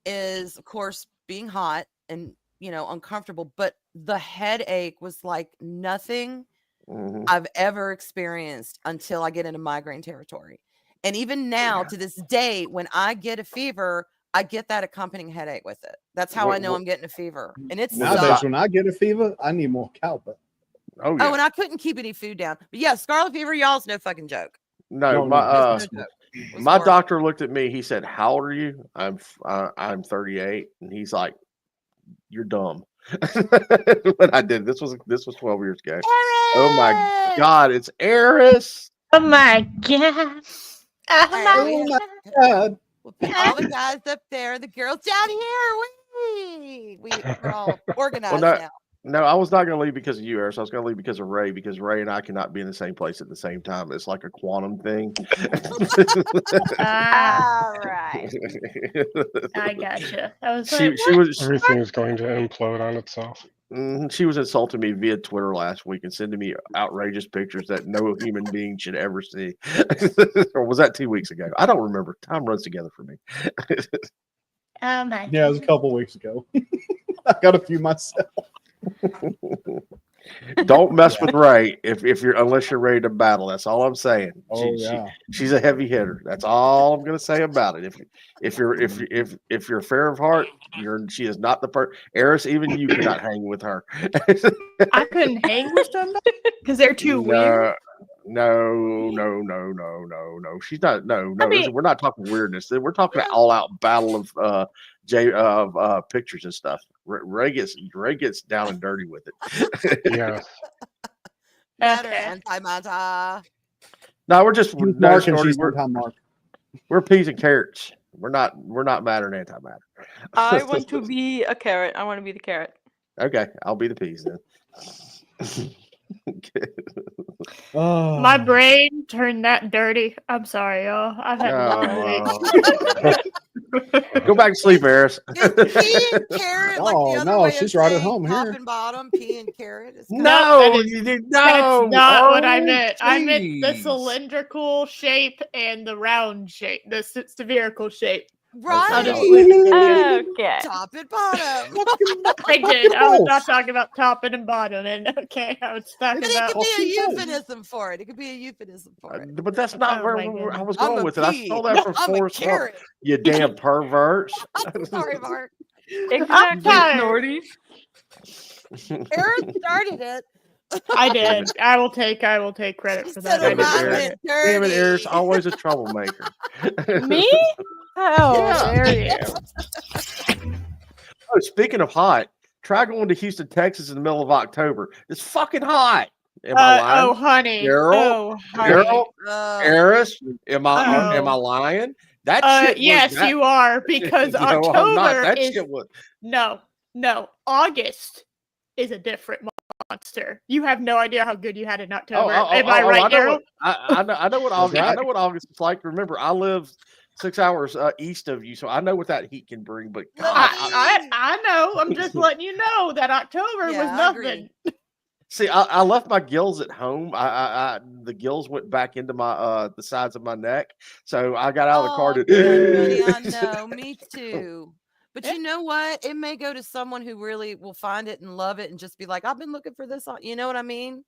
is, of course, being hot and, uncomfortable, but the headache was like nothing Mhm. I've ever experienced until I get into migraine territory. And even now, to this day, when I get a fever, I get that accompanying headache with it. That's how I know I'm getting a fever. And it's Nowadays, when I get a fever, I need more cowbell. Oh yeah. Oh, and I couldn't keep any food down. But yeah, scarlet fever, y'all's no fucking joke. No, No, It's no joke. It was my horrible. doctor looked at me. He said, "How old are you?" I'm 38, and he's like, "You're dumb." When I did this was 12 years ago. Oh my God, it's Eris. Oh my God. Oh my God. We'll put all the guys up there, the girls down here. We're all organized now. No, I was not going to leave because of you, Eris. I was going to leave because of Ray, because Ray and I cannot be in the same place at the same time. It's like a quantum thing. All right. I gotcha. I was She like, was Everything is going to implode on itself. she was insulting me via Twitter last week and sending me outrageous pictures that no human being should ever see. Or was that 2 weeks ago? I don't remember. Time runs together for me. oh my Yeah, it was a couple weeks ago. I got a few myself. Don't mess with Ray if you're unless you're ready to battle. That's all I'm saying. Oh yeah. She's a heavy hitter. That's all I'm gonna say about it. If you're fair of heart, she is not the person. Eris, even you cannot hang with her. I couldn't hang with somebody because they're too weird. No. She's not. No. mean- We're not talking weirdness. We're talking all out battle of pictures and stuff. Ray gets down and dirty with it. Yeah. Matter, Okay. antimatter. No, we're just She's Mark and Shorty, she's anti-Mark. we're peas and carrots. We're not matter and antimatter. I want to be a carrot. I want to be the carrot. Okay, I'll be the peas then. Oh. My brain turned that dirty. I'm sorry, y'all. I've had a long week. Go back to sleep, Eris. Is pea and carrot like Oh, the other no, way she's of right at saying home top here. and bottom? Pea and carrot. Is No, No, that is- you did That's not what I meant. I meant the jeez. cylindrical shape and the round shape, the spherical shape. right. I'll just leave it there. Okay. Top and bottom. I did. I was not talking about top and bottom. And okay, I was talking But it about. could be a keep going. euphemism for it. It could be a euphemism for it. But that's not Oh where my I was I'm going a with it. I pea. stole that from I'm a Forrest Gump. carrot. You damn perverts. I'm sorry, Mark. Exactly, tired. Snorty. Aaron started it. I did. I will take credit He for said that. I her Damn it, mouth Aaron. went Damn it, Eris, dirty. always a troublemaker. Me? Oh, Yeah. there you go. Oh, speaking of hot, try going to Houston, Texas in the middle of October. It's fucking hot. Am I lying? Oh, honey. Daryl? Oh, honey. Daryl, Eris, am I Oh. lying? That shit was Yes, that, you are, because No, I'm not. October That is shit was no. August is a different monster. You have no idea how good you had in October. Am I right, I know Daryl? what, I know what August. I right. know what August is like. Remember, I live 6 hours east of you, so I know what that heat can bring. But God, I know. I'm just letting you know that October Yeah, was I nothing. agree. see, I left my gills at home. The gills went back into my the sides of my neck, so I got out of the car to. Buddy, I know. Me too. But you know what? It may go to someone who really will find it and love it and just be like, I've been looking for this. You know what I mean?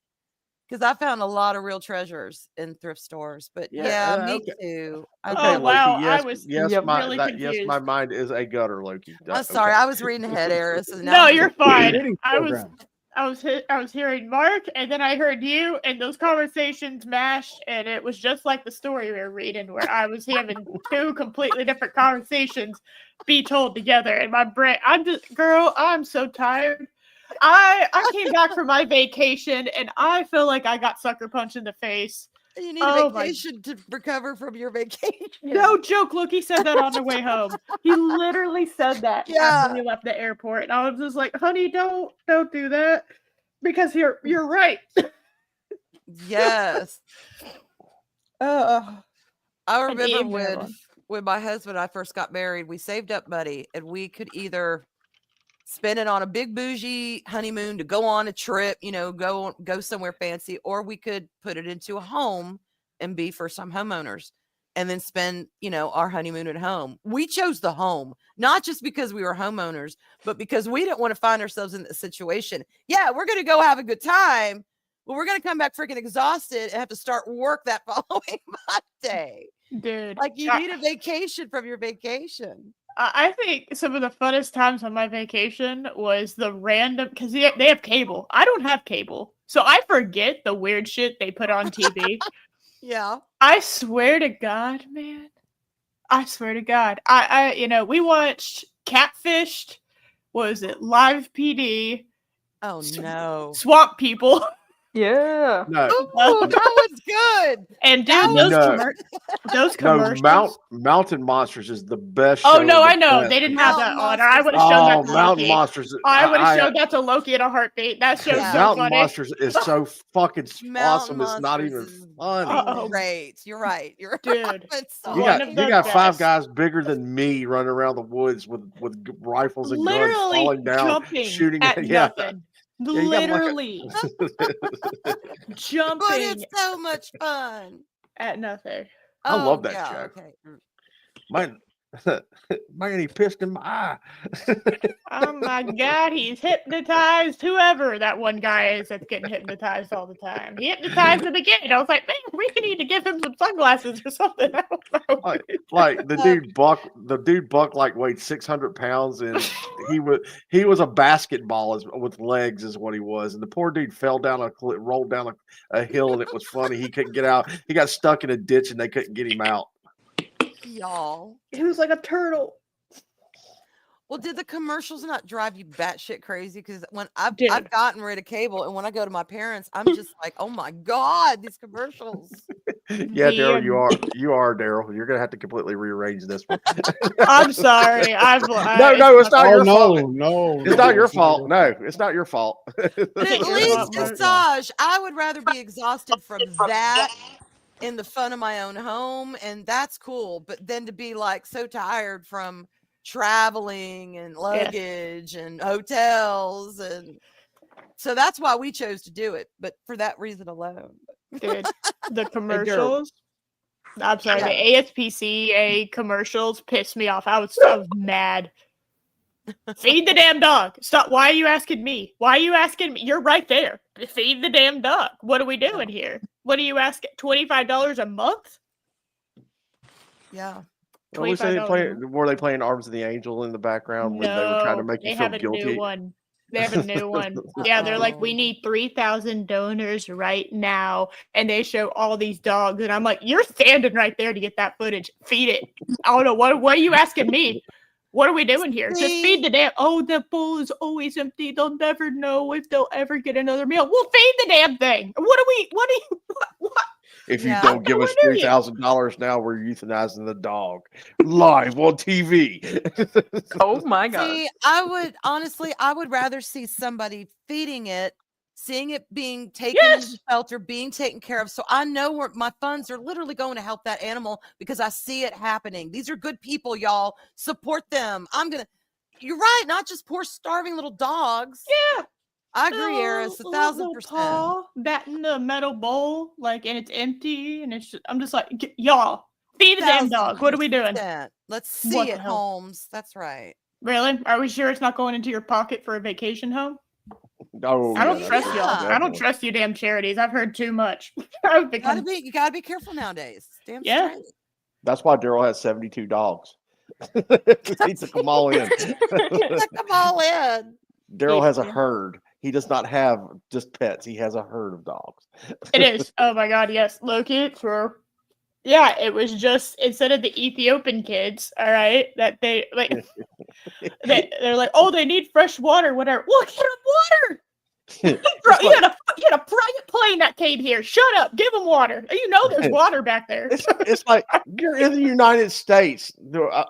Because I found a lot of real treasures in thrift stores. But yeah, me okay. too. Oh, Okay, wow, Loki. I Yes, was yes, Yep. my really yes, confused. my mind is a gutter, Loki. I'm sorry. Okay. I was reading ahead, Eris. and now No, I'm you're just- fine. Reading program. I was hearing Mark, and then I heard you, and those conversations mashed, and it was just like the story we were reading, where I was having two completely different conversations be told together. And my brain, I'm so tired. I came back from my vacation, and I feel like I got sucker punched in the face. You need Oh a my- vacation to recover from your vacation. No joke, Loki said that on the way home. He literally said that Yeah. after we left the airport, and I was just like, "Honey, don't do that," because you're right. Yes. I An remember evening when one. when my husband and I first got married, we saved up money and we could either spend it on a big bougie honeymoon to go on a trip, go somewhere fancy, or we could put it into a home and be first time homeowners and then spend, our honeymoon at home. We chose the home, not just because we were homeowners, but because we didn't want to find ourselves in the situation. Yeah, we're going to go have a good time, but we're going to come back freaking exhausted and have to start work that following Monday. Dude, Like you need a vacation from your vacation. I think some of the funnest times on my vacation was the random, because they have cable. I don't have cable, so I forget the weird shit they put on TV. Yeah. I swear to God, man. I swear to God. We watched Catfished. What was it? Live PD. Oh no. Swamp People. Yeah. No, Ooh, that was good. And That dude, was- those no, commercials. Mountain Monsters is the best. Oh show no, of I the know. best. They didn't have that Mountain on. Or I would have shown Oh, that to Mountain Loki. Monsters. I would have showed that to Loki in a heartbeat. That show's Yeah. so Mountain funny. Monsters is so fucking Mountain awesome. It's not even Monsters is funny. Uh-oh. Great. You're right. You're Dude. It's so You One got of you the got five best. guys bigger than me running around the woods with rifles and guns Literally falling down, jumping shooting at yeah. nothing. Yeah, you got like a- Literally but jumping it's so much fun. at nothing. I love that yeah, show. Okay. My Man, he pissed in my eye. Oh my God, he's hypnotized whoever that one guy is that's getting hypnotized all the time. He hypnotized him again. I was like, man, we need to give him some sunglasses or something. I don't know. Like the dude Buck like weighed 600 pounds, and he was a basketball with legs is what he was, and the poor dude fell down rolled down a hill, and it was funny. He couldn't get out. He got stuck in a ditch, and they couldn't get him out. Y'all. He was like a turtle. Well, did the commercials not drive you batshit crazy? Because when I've Dude. gotten rid of cable, and when I go to my parents, I'm just like, oh my God, these commercials. Yeah, Daryl, you are Daryl. You're gonna have to completely rearrange this one. I'm sorry. No, it's not your fault. No, It's not your fault. No, it's not your fault. But at your least fault, Mark. massage. I would rather be exhausted from that in the fun of my own home, and that's cool. But then to be like so tired from traveling and luggage and hotels, and so that's why we chose to do it. But for that reason alone, Dude, the commercials. I'm sorry, the ASPCA commercials pissed me off. I was mad. Feed the damn dog. Stop. Why are you asking me? Why are you asking me? You're right there. Feed the damn dog. What are we doing here? What are you asking? $25 a month? yeah. Well, we say were they playing Arms of the Angel in the background when they were trying to make you feel guilty? They have a new one. They have a new one. Yeah, they're like, we need 3,000 donors right now. And they show all these dogs. And I'm like, you're standing right there to get that footage. Feed it. I don't know. What are you asking me? What are we doing here? Just feed the damn. Oh, the bowl is always empty. They'll never know if they'll ever get another meal. We'll feed the damn thing. What? If you don't give us $3,000 now, we're euthanizing the dog live on TV. Oh my God. See, I would rather see somebody feeding it, seeing it being taken into shelter, being taken care of. So I know where my funds are literally going to help that animal because I see it happening. These are good people, y'all. Support them. You're right, not just poor starving little dogs. Yeah. I agree, Eris, 1,000%. That in the metal bowl, like, and it's empty, and it's just, I'm just like, y'all, feed the damn dog. What are we doing? Let's see it, Holmes. That's right. Really? Are we sure it's not going into your pocket for a vacation home? No, I don't trust y'all. I don't trust you, damn charities. I've heard too much. You gotta be careful nowadays. Damn straight. That's why Daryl has 72 dogs. He took them all in. Daryl has a herd. He does not have just pets. He has a herd of dogs. It is. Oh my God, yes. Loki, true. Yeah, it was just instead of the Ethiopian kids, all right, that they like they're like, oh, they need fresh water, whatever. Well, get them water. You had a private plane that came here. Shut up. Give them water. You know there's water back there. It's like you're in the United States.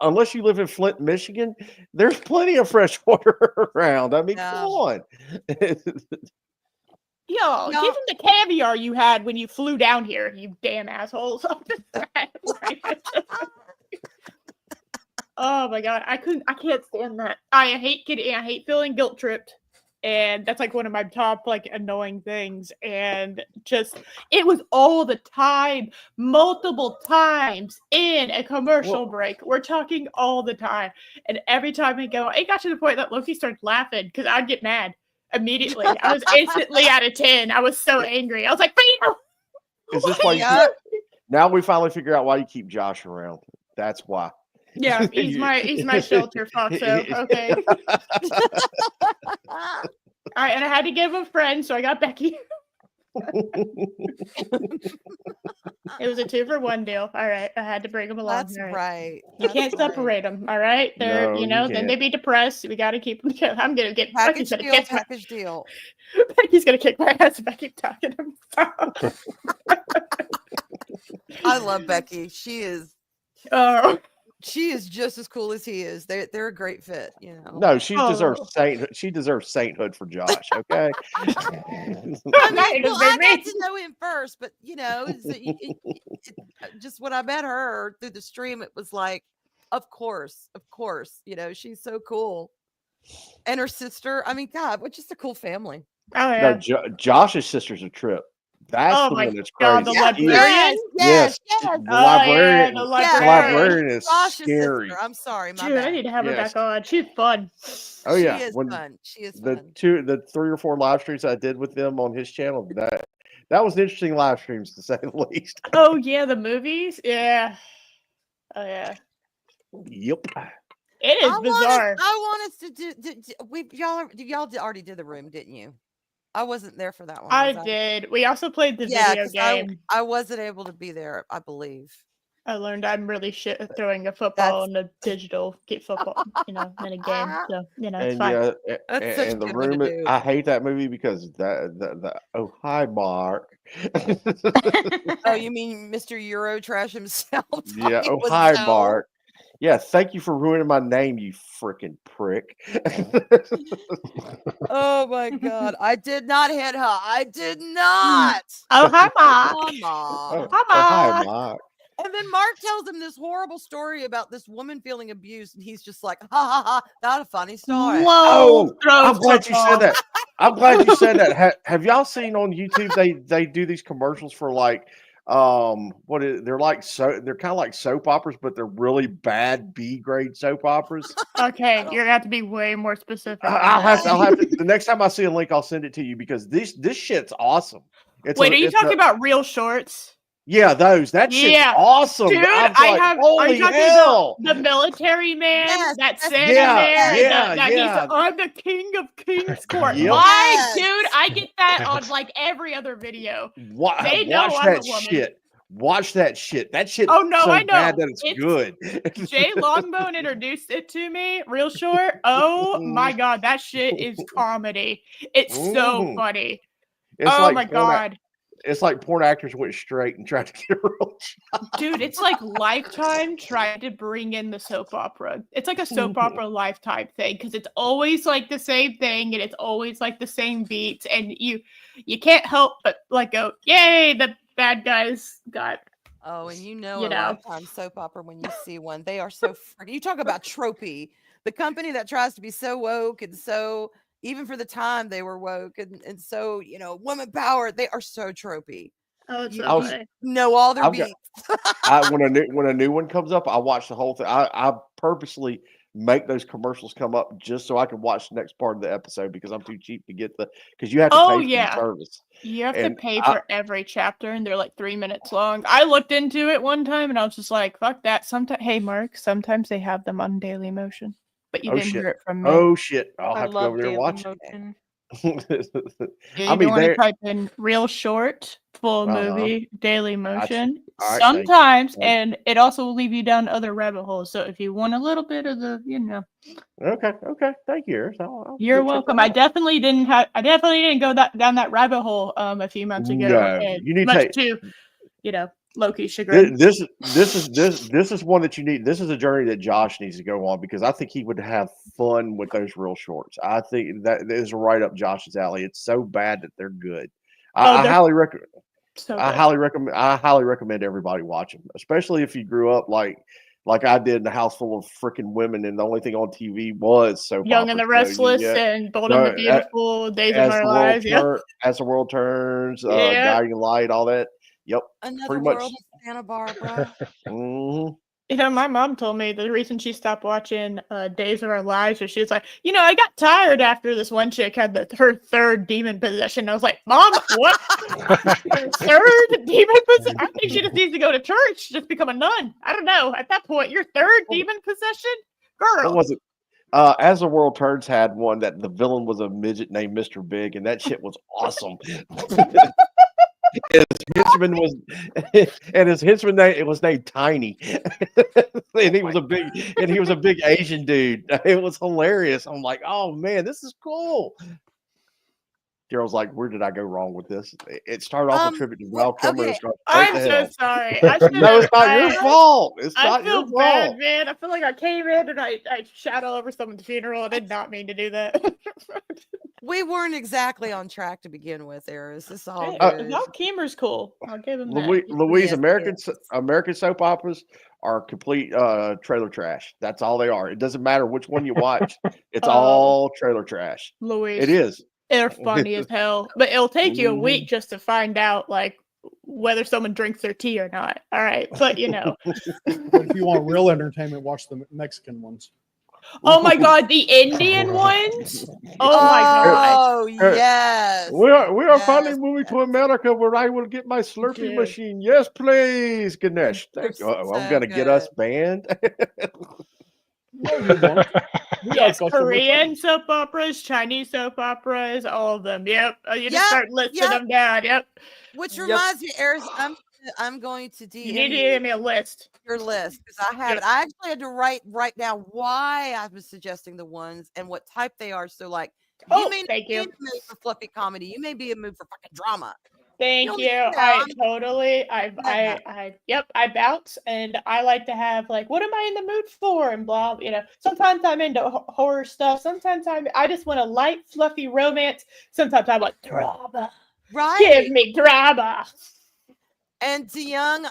Unless you live in Flint, Michigan, there's plenty of fresh water around. I mean, come on. Yo, give them the caviar you had when you flew down here, you damn assholes. Oh my God. I can't stand that. I hate feeling guilt tripped. And that's like one of my top like annoying things. And just it was all the time, multiple times in a commercial break. We're talking all the time. And every time we go, it got to the point that Loki started laughing because I'd get mad immediately. I was instantly out of 10. I was so angry. I was like, Peter! Is this why now we finally figure out why you keep Josh around? That's why. Yeah, he's my shelter foxo. Okay. All right, and I had to give him a friend, so I got Becky. It was a 2-for-1 deal. All right, I had to bring them along. That's right. You can't separate them. All right, they're then they'd be depressed. We got to keep them together. I'm gonna get package deal. Becky's gonna kick my ass if I keep talking to him. I love Becky. She is. She is just as cool as he is. They're a great fit, you know. No, she deserves sainthood for Josh. Okay. I got to know him first, but you know, just when I met her through the stream, it was like, of course, you know, she's so cool, and her sister. I mean, God, what just a cool family. Oh yeah. No, Josh's sister's a trip. That's Oh the my one that's God, crazy. the librarian? Yes. The Oh, librarian. yeah, the The librarian. librarian is Josh's scary. sister. I'm sorry, my Dude, I bad. need to have her Yes. back on. She's fun. Oh She yeah, is when fun. She is the fun. 3 or 4 live streams I did with them on his channel, that was interesting live streams to say the least. Oh yeah, the movies. Yeah. Oh yeah. Yep. It is bizarre. I want us to y'all already did the room, didn't you? I wasn't there for that one. I was I? did. We also played the Yeah, video 'cause game. I wasn't able to be there, I believe. I learned I'm really shit at throwing a football in a digital football, in a game. So it's And fine. yeah, That's such a and the good one to room. do. I hate that movie because the oh hi Mark. Oh, you mean Mr. Eurotrash himself? Yeah. talking Oh with hi Zoe? Mark. Yeah. Thank you for ruining my name, you freaking prick. Oh my God. I did not hit her. I did not. Oh hi Mark. Come on. Oh hi Mark. And then Mark tells him this horrible story about this woman feeling abused, and he's just like, ha ha ha, that's a funny story. Oh, I'm glad you said that. I'm glad you said that. Have y'all seen on YouTube they do these commercials for like they're like they're kind of like soap operas, but they're really bad B grade soap operas. Okay, you're gonna have to be way more specific. I'll have to the next time I see a link, I'll send it to you because this shit's awesome. Wait, are you talking about Real Shorts? Yeah, those. That shit's awesome. Dude, I'm I like, have. Are holy you talking hell. about the military man that's sitting yeah, there? yeah, that yeah. He's, I'm the king of King's Court. Yep. My dude, I get that on like every other video. Watch They know I'm a that woman. shit. Watch that shit. That shit's Oh no, so I know. bad that it's good. Jay Longbone introduced it to me, Real Short. Oh my God, that shit is comedy. It's so funny. It's oh like my God. It's like porn actors went straight and tried to get a real job. Dude, it's like Lifetime tried to bring in the soap opera. It's like a soap opera Lifetime thing because it's always like the same thing and it's always like the same beats and you can't help but like go, yay, the bad guys got. Oh, and you know Lifetime soap opera when you see one. They are so freaking. You talk about tropey. The company that tries to be so woke and so even for the time they were woke and so woman power. They are so tropey. Oh, it's know all their beats. When a new one comes up, I watch the whole thing. I purposely make those commercials come up just so I can watch the next part of the episode because I'm too cheap to get because you have to pay for the service. You have to pay for every chapter and they're like 3 minutes long. I looked into it one time and I was just like, fuck that. Hey Mark, sometimes they have them on Daily Motion. But you didn't hear it from me. Oh shit. I'll have to go over there and watch it. You want to type in Real Short, full movie, Daily Motion. Right, sometimes, and it also will leave you down other rabbit holes. So if you want a little bit of the, Okay. Thank you. You're welcome. I definitely didn't go down that rabbit hole a few months ago. No, you need to Loki chagrin. This is one that you need. This is a journey that Josh needs to go on because I think he would have fun with those Real Shorts. I think that is right up Josh's alley. It's so bad that they're good. I highly recommend. I highly recommend everybody watch them, especially if you grew up like I did in a house full of freaking women, and the only thing on TV was soap Young operas. and the Restless and Bold and the Beautiful, Days of Our Lives. As the World Turns, Guiding Light, all that. Yep. Another World of Santa Barbara. My mom told me the reason she stopped watching Days of Our Lives was she was like, I got tired after this one chick had her third demon possession. I was like, Mom, what? Third demon possession? I think she just needs to go to church, just become a nun. I don't know. At that point, your third demon possession? Girl. What was it? As the World Turns had one that the villain was a midget named Mr. Big, and that shit was awesome. His henchman was, and his henchman name was named Tiny, and he was a big Asian dude. It was hilarious. I'm like, oh man, this is cool. Daryl's like, where did I go wrong with this? It started off a tribute to Val Kilmer. Okay. I'm so sorry. No, it's not your fault. It's not your fault. Bad, man. I feel like I came in and I shat all over someone's funeral. I did not mean to do that. We weren't exactly on track to begin with, Eris. This all good. Val Kilmer's cool. I'll give him that. Louise, Yes, American soap operas are complete trailer trash. That's all they are. It doesn't matter which one you watch. It's all trailer trash. Louise. It is. They're funny as hell, but it'll take you a week just to find out like whether someone drinks their tea or not. All right, but you know. But if you want real entertainment, watch the Mexican ones. Oh my god, the Indian ones? Oh my god. Oh yes. We are Yes, finally moving to America where I will get my Slurpee Dude. machine. Yes, please, Ganesh. Thank you. They're I'm so gonna get us good. banned. No, you won't. We Yes, are customers. Korean soap operas, Chinese soap operas, all of them. Yep. You just Yep, start listing yep. them down. Yep. Which Yep. reminds me, Eris, I'm going to You need to DM give me a list. your list because I have it. I actually had to write down why I was suggesting the ones and what type they are. So like, Oh, you may not thank be you. in the mood for fluffy comedy. You may be in the mood for fucking drama. Thank You'll you. need to know. I totally, Yeah. yep, I bounce and I like to have like, what am I in the mood for? And blah, you know, sometimes I'm into horror stuff. Sometimes I just want a light, fluffy romance. Sometimes I want drama. Right. Give me drama. And DeYoung,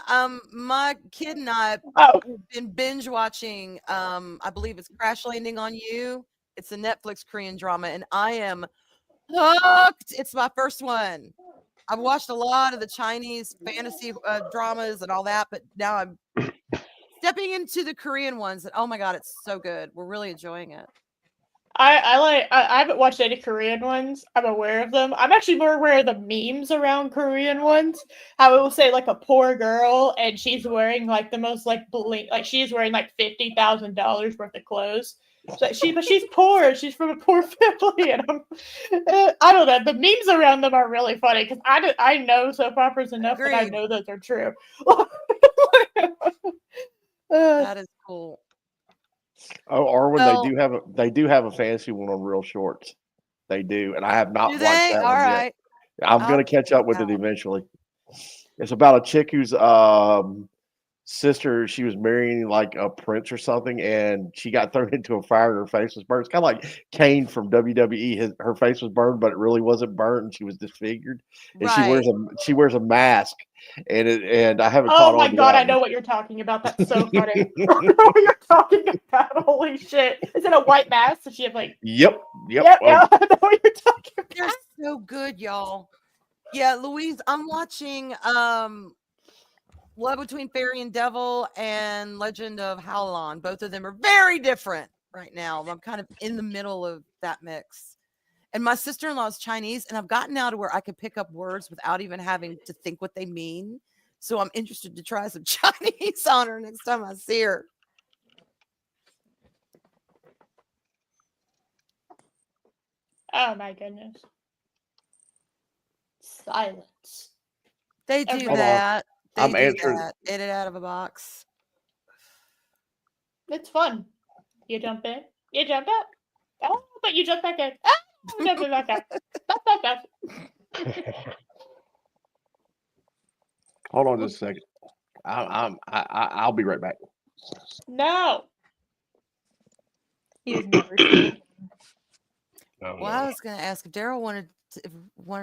my kid and I Oh, have been binge watching. I believe it's Crash Landing on You. It's a Netflix Korean drama, and I am hooked. It's my first one. I've watched a lot of the Chinese fantasy dramas and all that, but now I'm stepping into the Korean ones. And oh my god, it's so good. We're really enjoying it. I haven't watched any Korean ones. I'm aware of them. I'm actually more aware of the memes around Korean ones. How it will say like a poor girl and she's wearing like the most like she's wearing like $50,000 worth of clothes. So but she's poor. She's from a poor family, and I don't know. The memes around them are really funny because I know soap operas enough that I Agreed. know those are true. That is cool. Oh, or when Well- they do have a fantasy one on Real Shorts. They do, and I have not Do watched they? that All one right. yet. I'm I'll gonna catch up with check it it out. eventually. It's about a chick whose sister, she was marrying like a prince or something, and she got thrown into a fire and her face was burned. It's kind of like Kane from WWE. Her face was burned, but it really wasn't burnt, and she was disfigured. And Right. she wears a mask, and I haven't Oh caught my on to god, that I know one. what you're talking about. That's so funny. I know what you're talking about. Holy shit. Is it a white mask? Does she have like Yep. yeah, I know what you're talking about. They're so good, y'all. Yeah, Louise, I'm watching Love Between Fairy and Devil and Legend of Howlon. Both of them are very different right now. I'm kind of in the middle of that mix. And my sister-in-law is Chinese, and I've gotten now to where I can pick up words without even having to think what they mean. So I'm interested to try some Chinese on her next time I see her. Oh my goodness. Silence. They do Hold on. that. They I'm do answering- that. Edit out of a box. It's fun. You jump in, you jump out. Oh, but you jump back in. Oh, you jump back out. Back out. Hold on just a second. I'll be right back. No. He was never speaking. Oh, Well, I no. was going to ask if Daryl wanted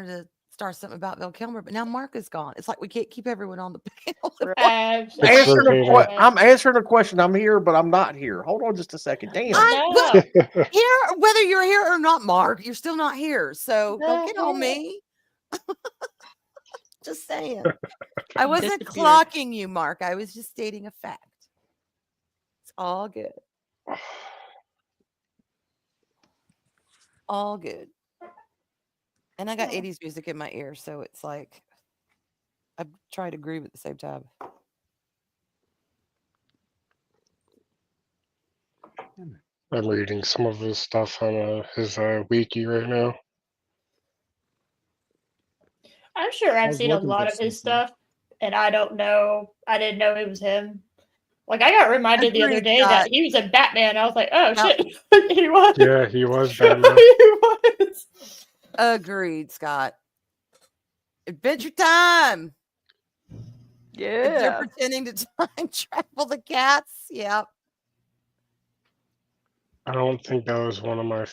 to start something about Bill Kilmer, but now Mark is gone. It's like we can't keep everyone on the panel. Absolutely. I'm answering a question. I'm here, but I'm not here. Hold on just a second. Damn. No. Here, whether you're here or not, Mark, you're still not here. So don't get on No. me. Just saying. I wasn't Disappeared. clocking you, Mark. I was just stating a fact. It's all good. All good. And I got 80s music in my ear, so it's like I try to groove at the same time. I'm reading some of his stuff on his wiki right now. I'm sure I've was seen a looking lot for of his something. stuff, and I don't know. I didn't know it was him. Like I got reminded the other Agreed, day Scott. that he was in Batman. I was like, oh Yep. shit, he was. Yeah, he was Batman. he was. Agreed, Scott. Adventure time. If they're Yeah. pretending to time travel the cats. Yep. I don't think that was one of my.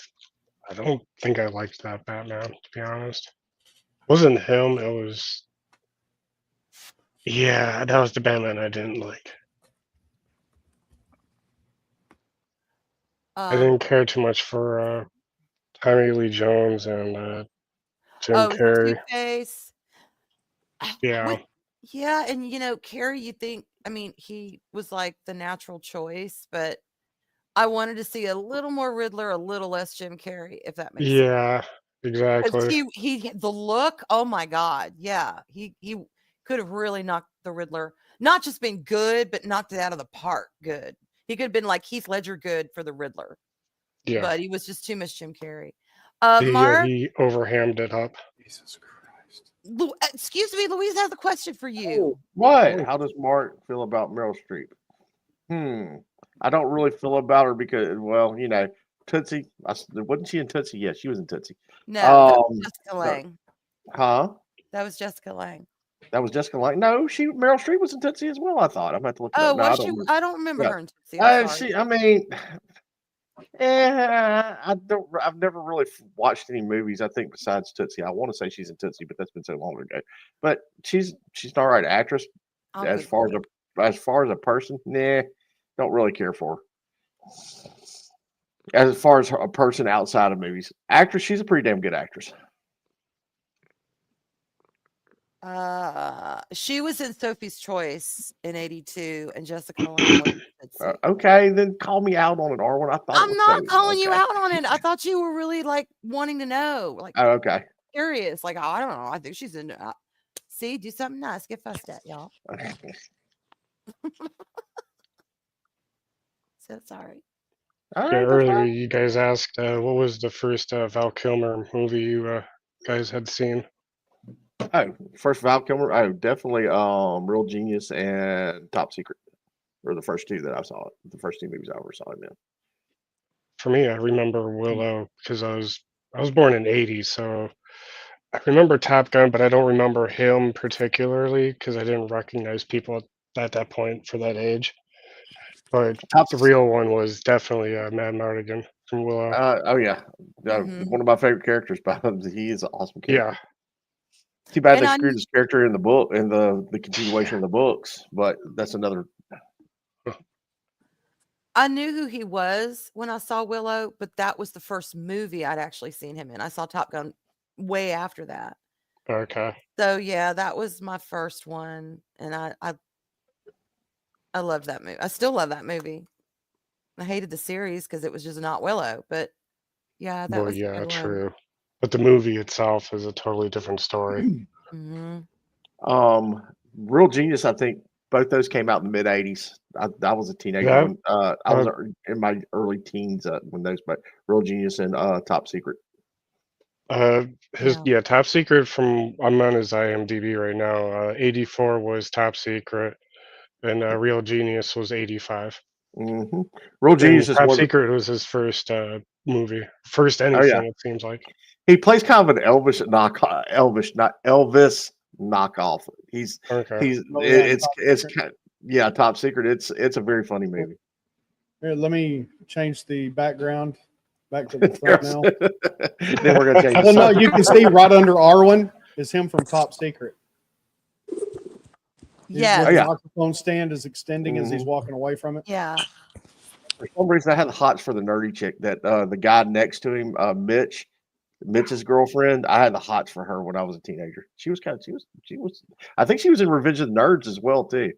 I don't think I liked that Batman, to be honest. It wasn't him. It was. Yeah, that was the Batman I didn't like. I didn't care too much for Tommy Lee Jones and Jim Carrey. Two-Face. Yeah. Yeah, and Carrey, you think, he was like the natural choice, but I wanted to see a little more Riddler, a little less Jim Carrey, if that makes sense. Yeah, exactly. He the look, oh my God. Yeah. He could have really knocked the Riddler, not just been good, but knocked it out of the park good. He could have been like Heath Ledger good for the Riddler. Yeah. But he was just too much Jim Carrey. Yeah, Mark, he overhammed it up. Jesus Christ. excuse me, Louise has a question for you. What? How does Mark feel about Meryl Streep? I don't really feel about her because, well, Tootsie. Wasn't she in Tootsie? Yeah, she was in Tootsie. No, that was Um, Jessica Lange. Huh? That was Jessica Lange. That was Jessica Lange. No, Meryl Streep was in Tootsie as well. I thought I'm gonna have to look. It Oh, up. No, I was don't she? remember. I don't remember Yeah. her in Tootsie. I'm sorry. I don't. I've never really watched any movies. I think besides Tootsie, I want to say she's in Tootsie, but that's been so long ago. But she's an all right actress. I'll As Google far as a person, nah, don't really care for her. As far as a person outside of movies, actress, she's a pretty damn good actress. She was in Sophie's Choice in '82, and Jessica Lange was in Tootsie. Okay, then call me out on it, Arwen. I thought it I'm was not so- calling you okay. out on it. I thought you were really like wanting to know, like Oh, okay. curious. Like, I don't know. I think she's in. See, do something nice. Get fussed at, y'all. So sorry. All Yeah, right, that's earlier fine. you guys asked what was the first Val Kilmer movie you guys had seen. Oh, first Val Kilmer. Oh, definitely. Real Genius and Top Secret were the first two that I saw. The first two movies I ever saw him in. For me, I remember Willow because I was born in '80, so I remember Top Gun, but I don't remember him particularly because I didn't recognize people at that point for that age. But the real one was definitely Mad Mardigan from Willow. Oh yeah, Mhm. one of my favorite characters. By him, he is an awesome character. Yeah, Too bad And they I screwed his character in the book in the continuation of the books, but that's another. I knew who he was when I saw Willow, but that was the first movie I'd actually seen him in. I saw Top Gun way after that. okay. So yeah, that was my first one, and I loved that movie. I still love that movie. I hated the series because it was just not Willow, but yeah, that Well, was a yeah, good one. true. But the movie itself is a totally different story. Hmm. Real Genius. I think both those came out in the mid '80s. I was a teenager. Yeah. When, I was in my early teens when those. But Real Genius and Top Secret. Top Secret I'm on his IMDb right now. '84 was Top Secret, and Real Genius was '85. Mm-hmm. Real Genius is Top one. Secret was his first movie, first anything. Oh, yeah. It seems like He plays kind of an Elvis knockoff. He's okay. Top Secret. It's a very funny movie. Here, let me change the background back to the front now. Then we're gonna change. Well, no, you can see right under Arwen is him from Top Secret. Yeah, The microphone stand is extending as he's walking away from it. yeah. For some reason, I had the hots for the nerdy chick that the guy next to him, Mitch's girlfriend. I had the hots for her when I was a teenager. She was. I think she was in Revenge of the Nerds as well too.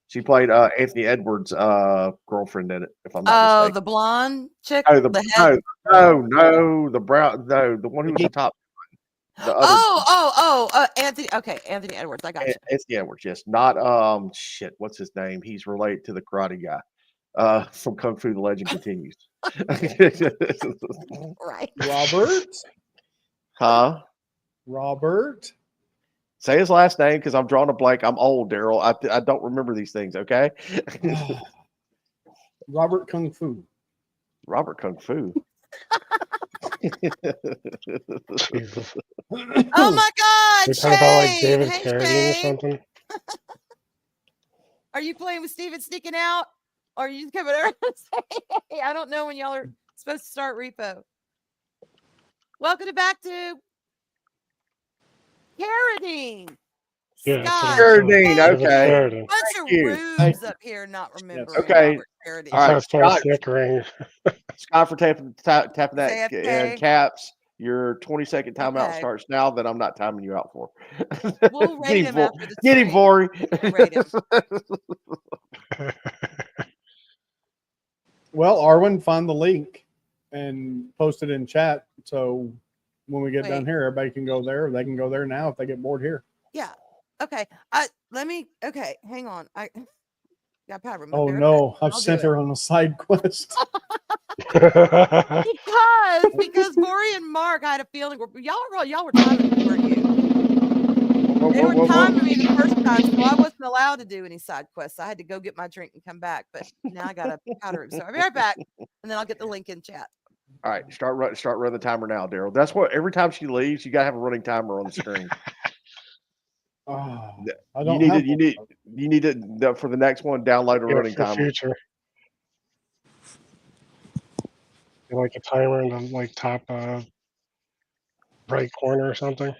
She played Anthony Edwards' girlfriend in it. If I'm not Oh, mistaken. the blonde chick. Oh, the head. no, the brown, no, the one who was the top. The other, Anthony. Okay, Anthony Edwards. I got you. Anthony Edwards, yes, not shit. What's his name? He's related to the karate guy from Kung Fu: The Legend Continues. Right. Robert. Huh? Robert. Say his last name because I'm drawing a blank. I'm old, Daryl. I don't remember these things. Okay. Robert Kung Fu. Robert Kung Fu. Jesus. Oh my God! You're talking about like Shane! David Hey, Carradine or Shane. something. Are you playing with Steven sneaking out? Or are you just coming over and saying, hey, I don't know when y'all are supposed to start repo. Welcome to back to Carradine. Yeah, Scott. Carradine, David okay. Carradine. Bunch of you. rubes up here not remembering Okay. Robert Carradine. All right, I started Scott. snickering. Scott for tapping that JFK. in caps. Your 20-second timeout Okay. starts now that I'm not timing you out for. We'll Get rate him, him Vor- after the Get him, stream. Vori. We'll rate him. Well, Arwen, find the link and post it in chat. So when we get done Wait. here, everybody can go there. They can go there now if they get bored here. Yeah. Okay. Okay. Hang on. I got powder. Oh no, I've I'll do sent it. her on a side quest. Because Vori and Mark, I had a feeling y'all were timing me, weren't you? They were timing me the first time, so I wasn't allowed to do any side quests. I had to go get my drink and come back. But now I got a powder room, so I'll be right back, and then I'll get the link in chat. All right, start running the timer now, Daryl. That's what every time she leaves, you gotta have a running timer on the screen. Oh, I You don't need have to, you need to for the next one, download a Yeah, running for timer. future. Like a timer in the like top right corner or something,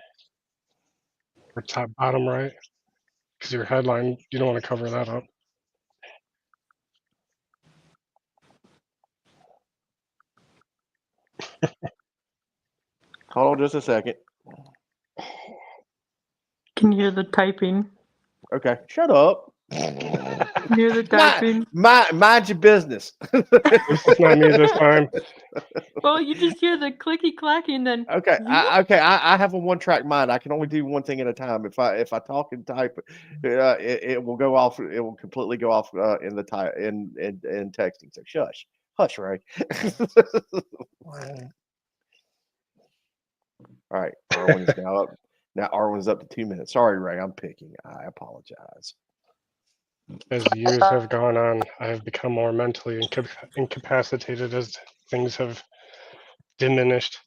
or top bottom right, because your headline, you don't want to cover that up. Hold on just a second. Can you hear the typing? Okay, shut up. Can you hear the typing? Mind your business. It's not me this time. Well, you just hear the clicky clacky and then. Okay, I have a one-track mind. I can only do one thing at a time. If I talk and type, it will go off. It will completely go off in the in texting. So shush, hush, Ray. All right, Arwen's now up. Now Arwen's up to 2 minutes. Sorry, Ray, I'm picking. I apologize. As the years have gone on, I have become more mentally incapacitated as things have diminished.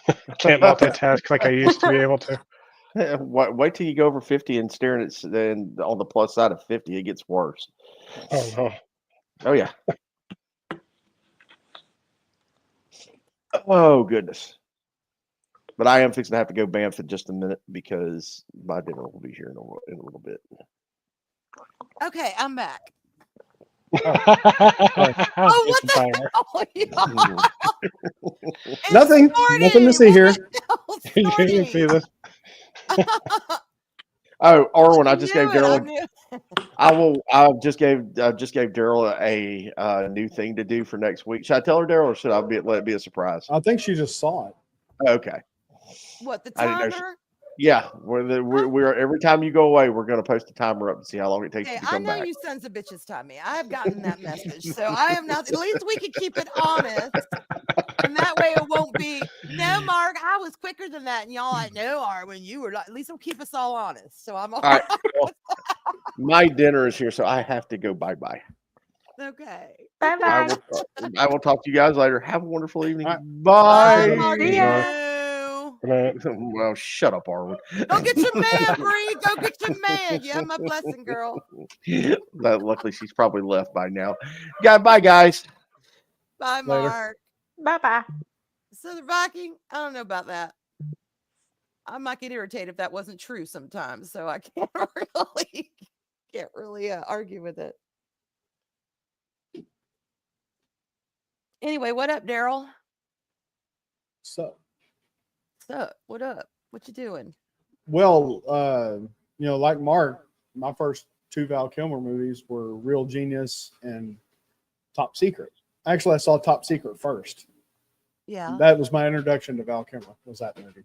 I can't multitask like I used to be able to. Wait till you go over 50 and staring at then on the plus side of 50, it gets worse. Oh no. Oh yeah. Oh goodness. But I am fixing to have to go Banff in just a minute because my dinner will be here in a little bit. Okay, I'm back. Oh, what the hell? Nothing to see here. You didn't see this. Oh, Arwen, I just gave knew it, I Daryl. knew I just gave Daryl a new thing to do for next week. Should I tell her, Daryl, or should I let it be a surprise? I think she just saw it. Okay. What, the I didn't know timer? Yeah, we're every time you go away, we're going to post a timer up to see how long it takes you Okay, to I come know back. you sons of bitches time me. I have gotten that message, so I am not. At least we can keep it honest, and that way it won't be. No, Mark, I was quicker than that, and y'all like, no, Arwen, you were. At least it'll keep us all honest. So I'm all All right. Well, my dinner is here, so I have to go. Bye. Okay. Bye bye. I will talk to you guys later. Have a wonderful evening. All right. Bye. Bye, Mark. See ya. Good night. Well, shut up, Arwen. Go get your man, Bree. Go get your man. You have my blessing, girl. Luckily, she's probably left by now. Yeah, bye, guys. Bye, Later. Mark. Bye bye. So the Viking, I don't know about that. I might get irritated if that wasn't true sometimes, so I can't really argue with it. Anyway, what up, Daryl? So, What up? What you doing? well, like Mark, my first two Val Kilmer movies were Real Genius and Top Secret. Actually, I saw Top Secret first. Yeah. That was my introduction to Val Kilmer, was that movie.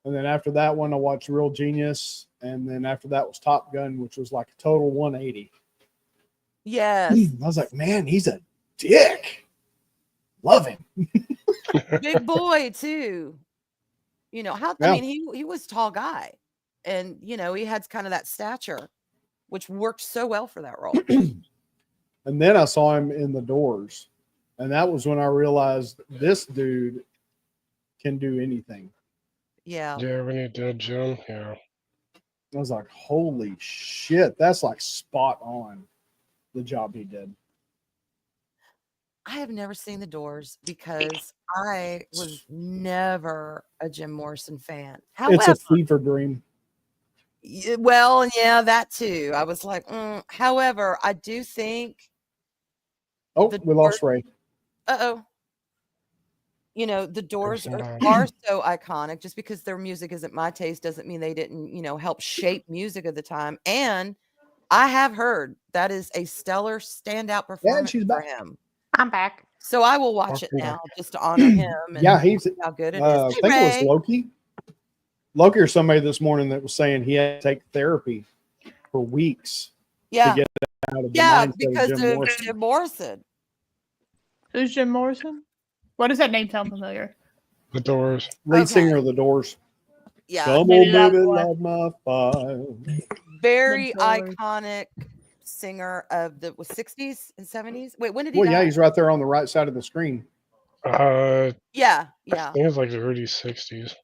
And then after that one, I watched Real Genius. And then after that was Top Gun, which was like a total 180. Yes. I was like, man, he's a dick. Love him. Big boy too. I Yeah. mean, he was a tall guy, and he had kind of that stature, which worked so well for that role. And then I saw him in The Doors. And that was when I realized this dude can do anything. Yeah. Yeah, when you did, Jim. Yeah. I was like, holy shit, that's like spot on the job he did. I have never seen The Doors because I was never a Jim Morrison fan. It's However, a fever dream. well, yeah, that too. I was like, however, I do think. Oh, we lost Ray. Uh-oh. you know, the Doors Person down. are so iconic. Just because their music isn't my taste doesn't mean they didn't, you know, help shape music of the time. And I have heard that is a stellar standout performance she's for back. him. I'm back. So I will watch it Welcome now back. just to honor him. And Yeah, he's. see how good it is. I Hey, think it was Ray. Loki or somebody this morning that was saying he had to take therapy for weeks Yeah, to get out of the yeah, mindset because of of Jim Morrison. Jim Morrison. Who's Jim Morrison? What does that name sound familiar? The Doors. Lead Okay. singer of the Doors. Yeah, Come maybe on, that's baby, why. light my fire. very The Doors. iconic singer of the 60s and 70s. Wait, when did he Well, die? yeah, he's right there on the right side of the screen. I Yeah, think it's like the early 60s.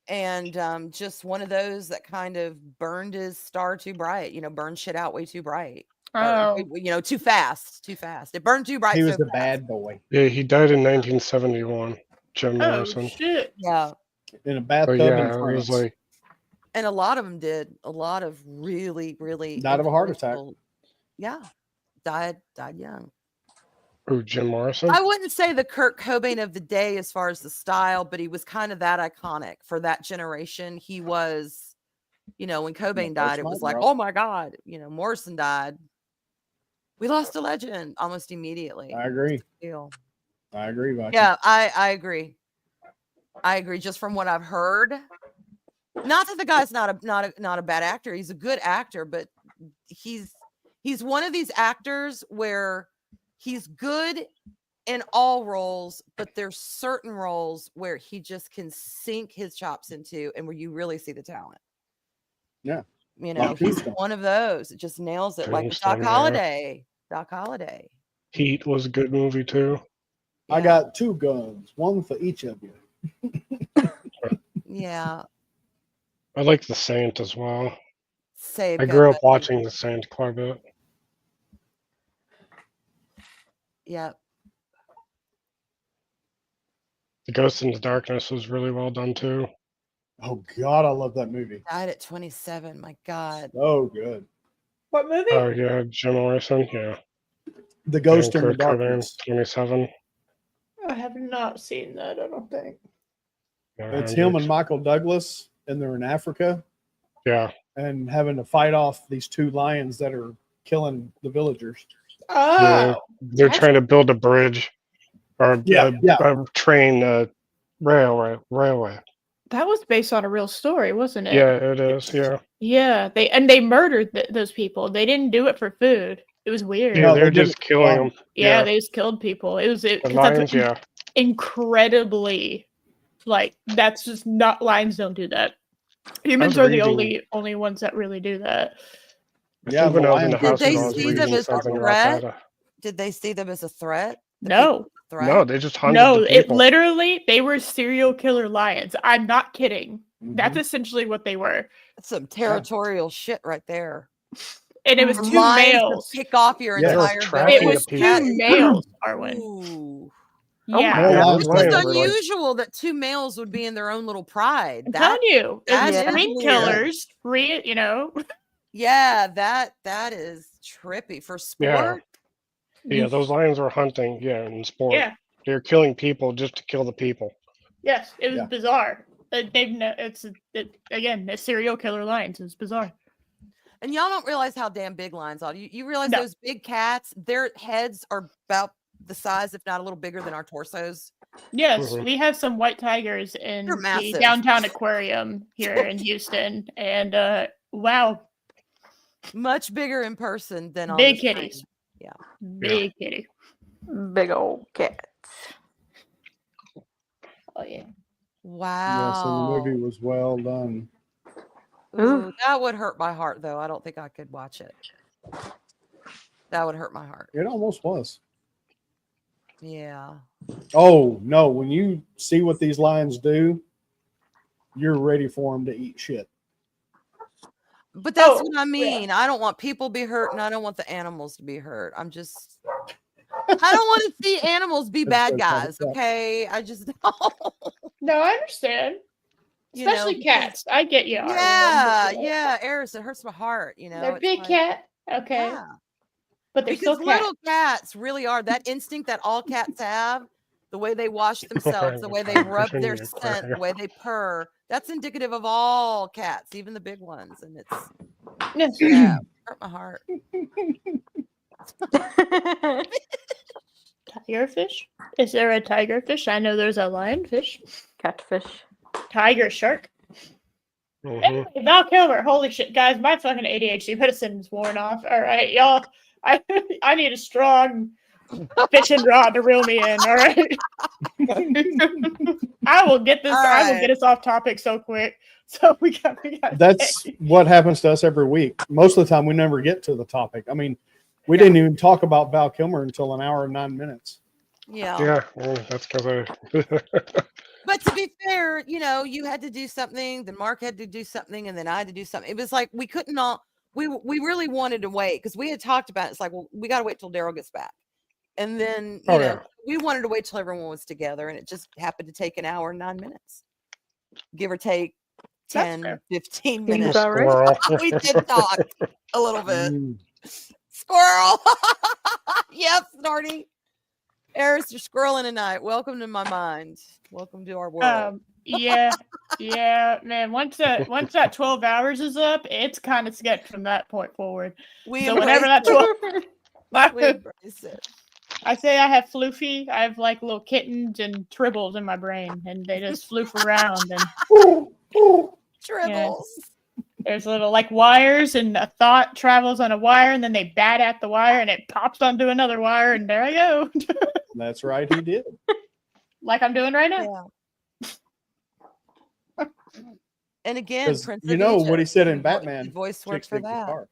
and just one of those that kind of burned his star too bright. You know, burned shit out way too bright. Or, Oh, you know, too fast. It burned too bright. He was so the fast. bad boy Yeah, he died in 1971. Jim oh Morrison. shit! Yeah, in a But bathtub yeah, in it France. was like and a lot of them did. A lot of really, really Died of a heart attack. influential- Yeah, died young. Jim Morrison. I wouldn't say the Kurt Cobain of the day as far as the style, but he was kind of that iconic for that generation. He was, you know, when Cobain died, it was like, oh my God, you know, Morrison died. We lost a legend almost immediately. I agree. Feel. I agree, Viking. Yeah, I agree. I agree. Just from what I've heard, not that the guy's not a bad actor. He's a good actor, but he's one of these actors where he's good in all roles, but there's certain roles where he just can sink his chops into, and where you really see the talent. Yeah. You know, Like he's Tombstone. one of those. It just nails it. Like Doc Tombstone, yeah. Holliday. Doc Holliday. Heat was a good movie too. I Yeah. got 2 guns, one for each of you. Yeah. I like The Saint as well. Same. I grew up watching The Saint quite a bit. Yeah. The Ghost in the Darkness was really well done too. Oh God, I love that movie. Died at 27. My God. So good. What movie? Oh yeah, Jim Morrison. Yeah. The Ghost And in the Kurt Cobain, Darkness. 27. I have not seen that. I don't think. Yeah, It's Hendrix. him and Michael Douglas, and they're in Africa Yeah. and having to fight off these 2 lions that are killing the villagers. Oh, Yeah. They're trying to build a bridge or Yeah, yeah. a train railway. that was based on a real story, wasn't it? Yeah, it is. Yeah. Yeah, they murdered those people. They didn't do it for food. It was weird. Yeah, No, they're they did just it for killing fun. them. Yeah, they just killed people. It was The 'cause lions, that's yeah. incredibly like that's just not lions don't do that. Humans was are the reading- only ones that really do that. I Yeah, think when the I was in the lions- house, Did they I was see them reading as a something threat? about that. Did they see them as a threat? The No. people as a threat? No, they just hunted No, the it people. literally they were serial killer lions. I'm not kidding. That's Mhm. essentially what they were. That's some territorial shit right there. And it was 2 Lions to males. pick off your Yeah. entire Tracking It village. was the 2 people. males, Arwen. Ooh. Yeah. No, Yeah, lions those This is lions were like, unusual that 2 males would be in their own little pride. I'm That telling you, that it's is screen weird. killers. You know. Yeah, that is trippy for sport. yeah, those lions were hunting, yeah, in sport. Yeah. They're killing people just to kill the people. Yes, it was Yeah. bizarre. Again, the serial killer lions. It was bizarre. And y'all don't realize how damn big lions are. You realize No. those big cats, their heads are about the size, if not a little bigger than our torsos. Yes, Mhm. we have some white tigers in They're the massive. downtown aquarium here in Houston, and wow, Much bigger in person than on big the screen. kitties. Yeah. Big kitty. Big old cats. Oh yeah. Wow. Yeah, so the movie was well done. Ooh, that would hurt my heart, though. I don't think I could watch it. That would hurt my heart. It almost was. Yeah. Oh no! When you see what these lions do, you're ready for them to eat shit. But that's Oh, what I mean. I don't want people to be hurt, and I don't want the animals to be hurt. I don't want to see animals be That's bad so funny. guys. Okay, I just don't. No, I understand. You know, Especially because- cats. I get you. Arwen. Yeah, Eris, it hurts my heart. You know, They're it's big like- cat. Okay. Yeah. But they're Because still cats. little cats really are that instinct that all cats have. the way they wash themselves, the way they rub their scent, the way they purr. That's indicative of all cats, even the big ones. And it's yeah, hurt my heart. Tigerfish? Is there a tigerfish? I know there's a lionfish. Catfish. Tiger shark. Anyway, Val Kilmer, holy shit, guys, my fucking ADHD medicine's worn off. All right, y'all. I need a strong fishing rod to reel me in. All right. I will get this. All I will right. get us off topic so quick. So we got. That's what happens to us every week. Most of the time, we never get to the topic. I mean, we didn't even talk about Val Kilmer until an hour and 9 minutes. Yeah. Yeah, well, that's because But to be fair, you know, you had to do something, then Mark had to do something, and then I had to do something. It was like we couldn't all. We really wanted to wait because we had talked about it. It's like, well, we got to wait till Daryl gets back, and then you know we wanted to wait till everyone was together, and it just happened to take an hour and 9 minutes, give or take 10, 15 minutes. We did talk a little bit. Squirrel. Yep, Snorty. Eris, you're squirreling tonight. Welcome to my mind. Welcome to our world. Yeah, man. Once that 12 hours is up, it's kind of sketch from that point forward. So whenever that 12, we embrace it. I say I have floofy. I have like little kittens and tribbles in my brain, and they just floof around and tribbles. Yeah. There's little like wires, and a thought travels on a wire, and then they bat at the wire, and it pops onto another wire, and there I go. That's right, he did. Like I'm doing right now. Yeah. And again, Prince you of know Egypt, what he said in Batman. Voice work for that.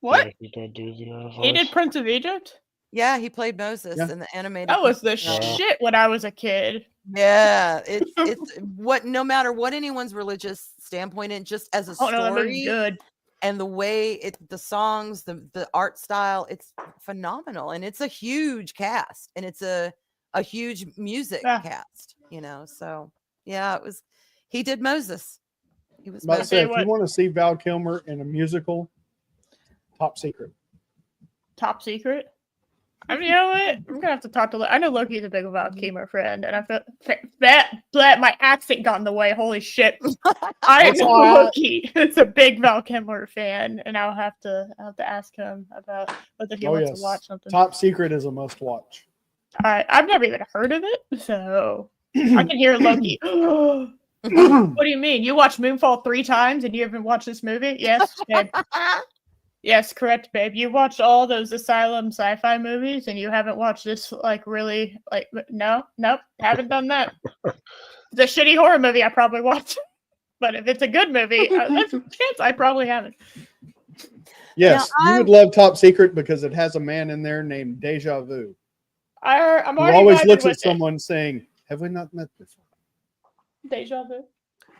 What? Yeah, he did do the He did Prince of Egypt? Yeah, he played Moses in the animated. That was the shit when I was a kid. Yeah, it's what no matter what anyone's religious standpoint in, just as a story, good. And the way the songs, the art style, it's phenomenal, and it's a huge cast, and it's a huge music cast, you know. So yeah, it was. He did Moses. He was. Moses. If you want to see Val Kilmer in a musical, Top Secret. Top Secret. I mean, you know what? I'm gonna have to talk to. I know Loki's a big Val Kilmer friend, and I feel that my accent got in the way. Holy shit! I know Loki is a big Val Kilmer fan, and I'll have to ask him about whether he wants to watch something. Top Secret is a must watch. All right, I've never even heard of it, so I can hear Loki. What do you mean? You watched Moonfall 3 times and you haven't watched this movie? Yes, babe. Yes, correct, babe. You watched all those Asylum sci-fi movies and you haven't watched this, like, really, like, nope, haven't done that. It's a shitty horror movie I probably watched. But if it's a good movie, there's a chance I probably haven't. Yes, you would love Top Secret because it has a man in there named Deja Vu. I'm who always looks at someone saying, have we not met before? Deja Vu.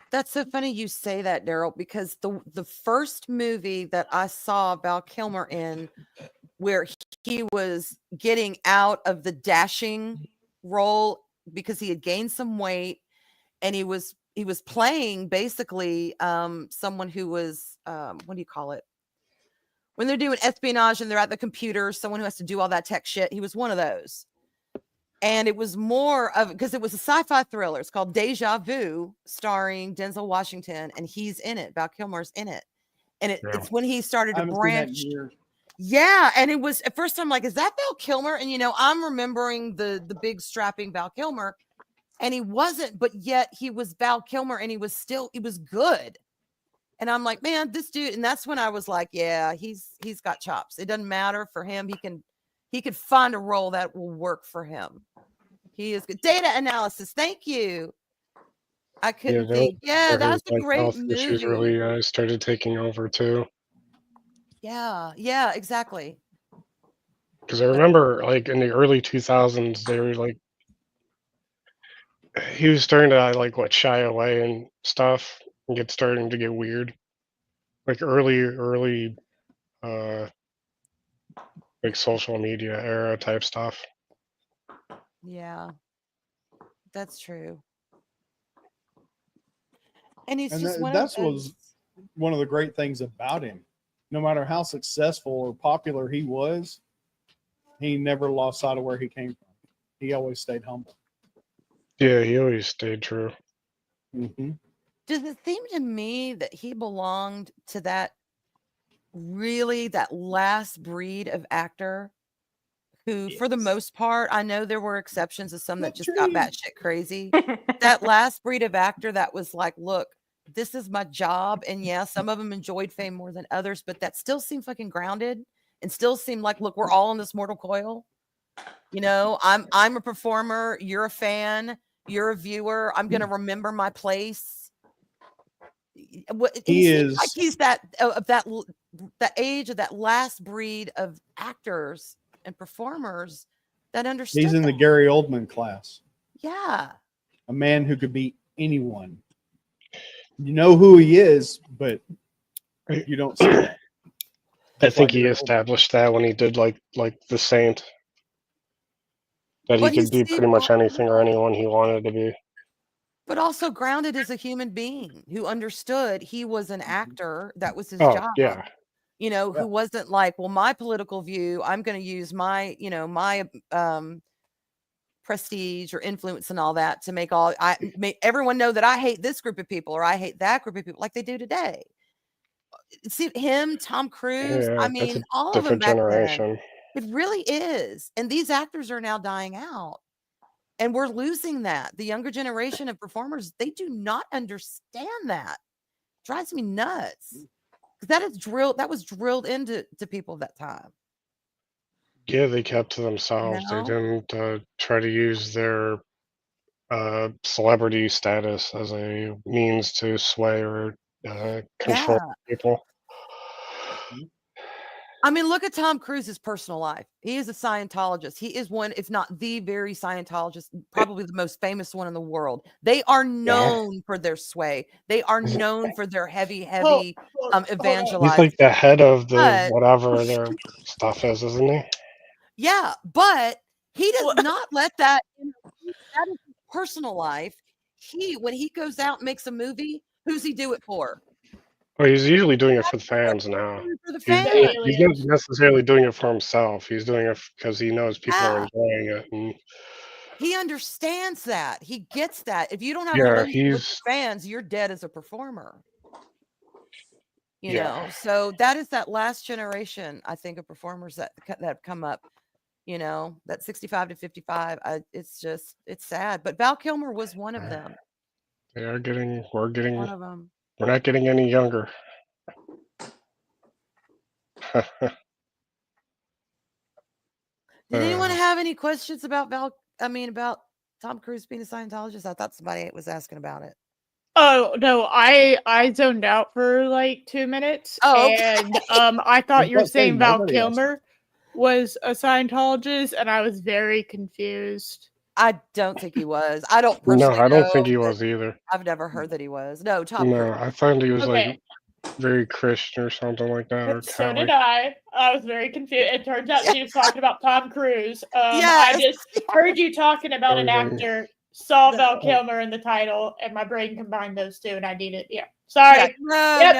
That's so funny you say that, Daryl, because the first movie that I saw Val Kilmer in, where he was getting out of the dashing role because he had gained some weight, and he was playing basically someone who was what do you call it? When they're doing espionage and they're at the computer, someone who has to do all that tech shit. He was one of those. And it was more of, because it was a sci-fi thriller. It's called Deja Vu, starring Denzel Washington, and he's in it. Val Kilmer's in it. And it's when he started to branch. Yeah, and it was at first I'm like, is that Val Kilmer? And you know, I'm remembering the big strapping Val Kilmer, and he wasn't, but yet he was Val Kilmer, and he was good. And I'm like, man, this dude, and that's when I was like, yeah, he's got chops. It doesn't matter for him. He could find a role that will work for him. He is good. Data analysis. Thank you. I couldn't think. Yeah, that's a great movie. Issues really started taking over too. Yeah, exactly. Because I remember, like in the early 2000s, they were like, he was starting to shy away and stuff, and starting to get weird, like early, like social media era type stuff. Yeah, that's true. And that was one of the great things about him. No matter how successful or popular he was, he never lost sight of where he came from. he always stayed humble. Yeah, he always stayed true. Mm-hmm. Does it seem to me that he belonged to that last breed of actor who, for the most part, I know there were exceptions of some that just got batshit crazy. That last breed of actor that was like, look, this is my job. And yeah, some of them enjoyed fame more than others, but that still seemed fucking grounded and still seemed like, look, we're all in this mortal coil. You know, I'm a performer. You're a fan. You're a viewer. I'm going to remember my place. He seems like he's that age of that last breed of actors and performers that understood. He's in the Gary Oldman class. Yeah. A man who could beat anyone. You know who he is, but you don't see that. I think he established that when he did like The Saint. That he could be pretty much anything or anyone he wanted to be. But also grounded as a human being who understood he was an actor. That was his job. Yeah. You know, who wasn't like, well, my political view, I'm going to use my, you know, my prestige or influence and all that to make everyone know that I hate this group of people or I hate that group of people like they do today. See him, Tom Cruise. Yeah, I mean, all of them different back generation. then. It really is. And these actors are now dying out. And we're losing that. The younger generation of performers, they do not understand that. It drives me nuts. Because that was drilled into people that time. Yeah, they kept to themselves. They didn't try to use their celebrity status as a means to sway or control people. I mean, look at Tom Cruise's personal life. He is a Scientologist. He is one, if not the very Scientologist, probably the most famous one in the world. They are known for their sway. They are known for their heavy evangelizing. He's like the head of the whatever their stuff is, isn't he? Yeah, but he does not let that is his personal life. When he goes out and makes a movie, who's he do it for? Well, he's usually doing it for the fans now. For the He's not necessarily doing it for himself. He's doing it because he knows people are enjoying it. And he understands that. He gets that. If you don't have a relationship with fans, you're dead as a performer. You know, so that is that last generation, I think, of performers that have come up. You know, that 65 to 55. It's sad. But Val Kilmer was one of them. we're getting One of them. We're not getting any younger. Did anyone have any questions about about Tom Cruise being a Scientologist? I thought somebody was asking about it. Oh no, I zoned out for like 2 minutes. Oh, and I thought you were saying Val Kilmer was a Scientologist, and I was very confused. I don't think he was. I don't. No, I don't think he was either. I've never heard that he was. No, Tom. No, I thought he was like very Christian or something like that. Or so did I. I was very confused. It turns out she was talking about Tom Cruise. I just heard you talking about an actor, saw Val Kilmer in the title, and my brain combined those two, and I needed it. Yeah. Sorry.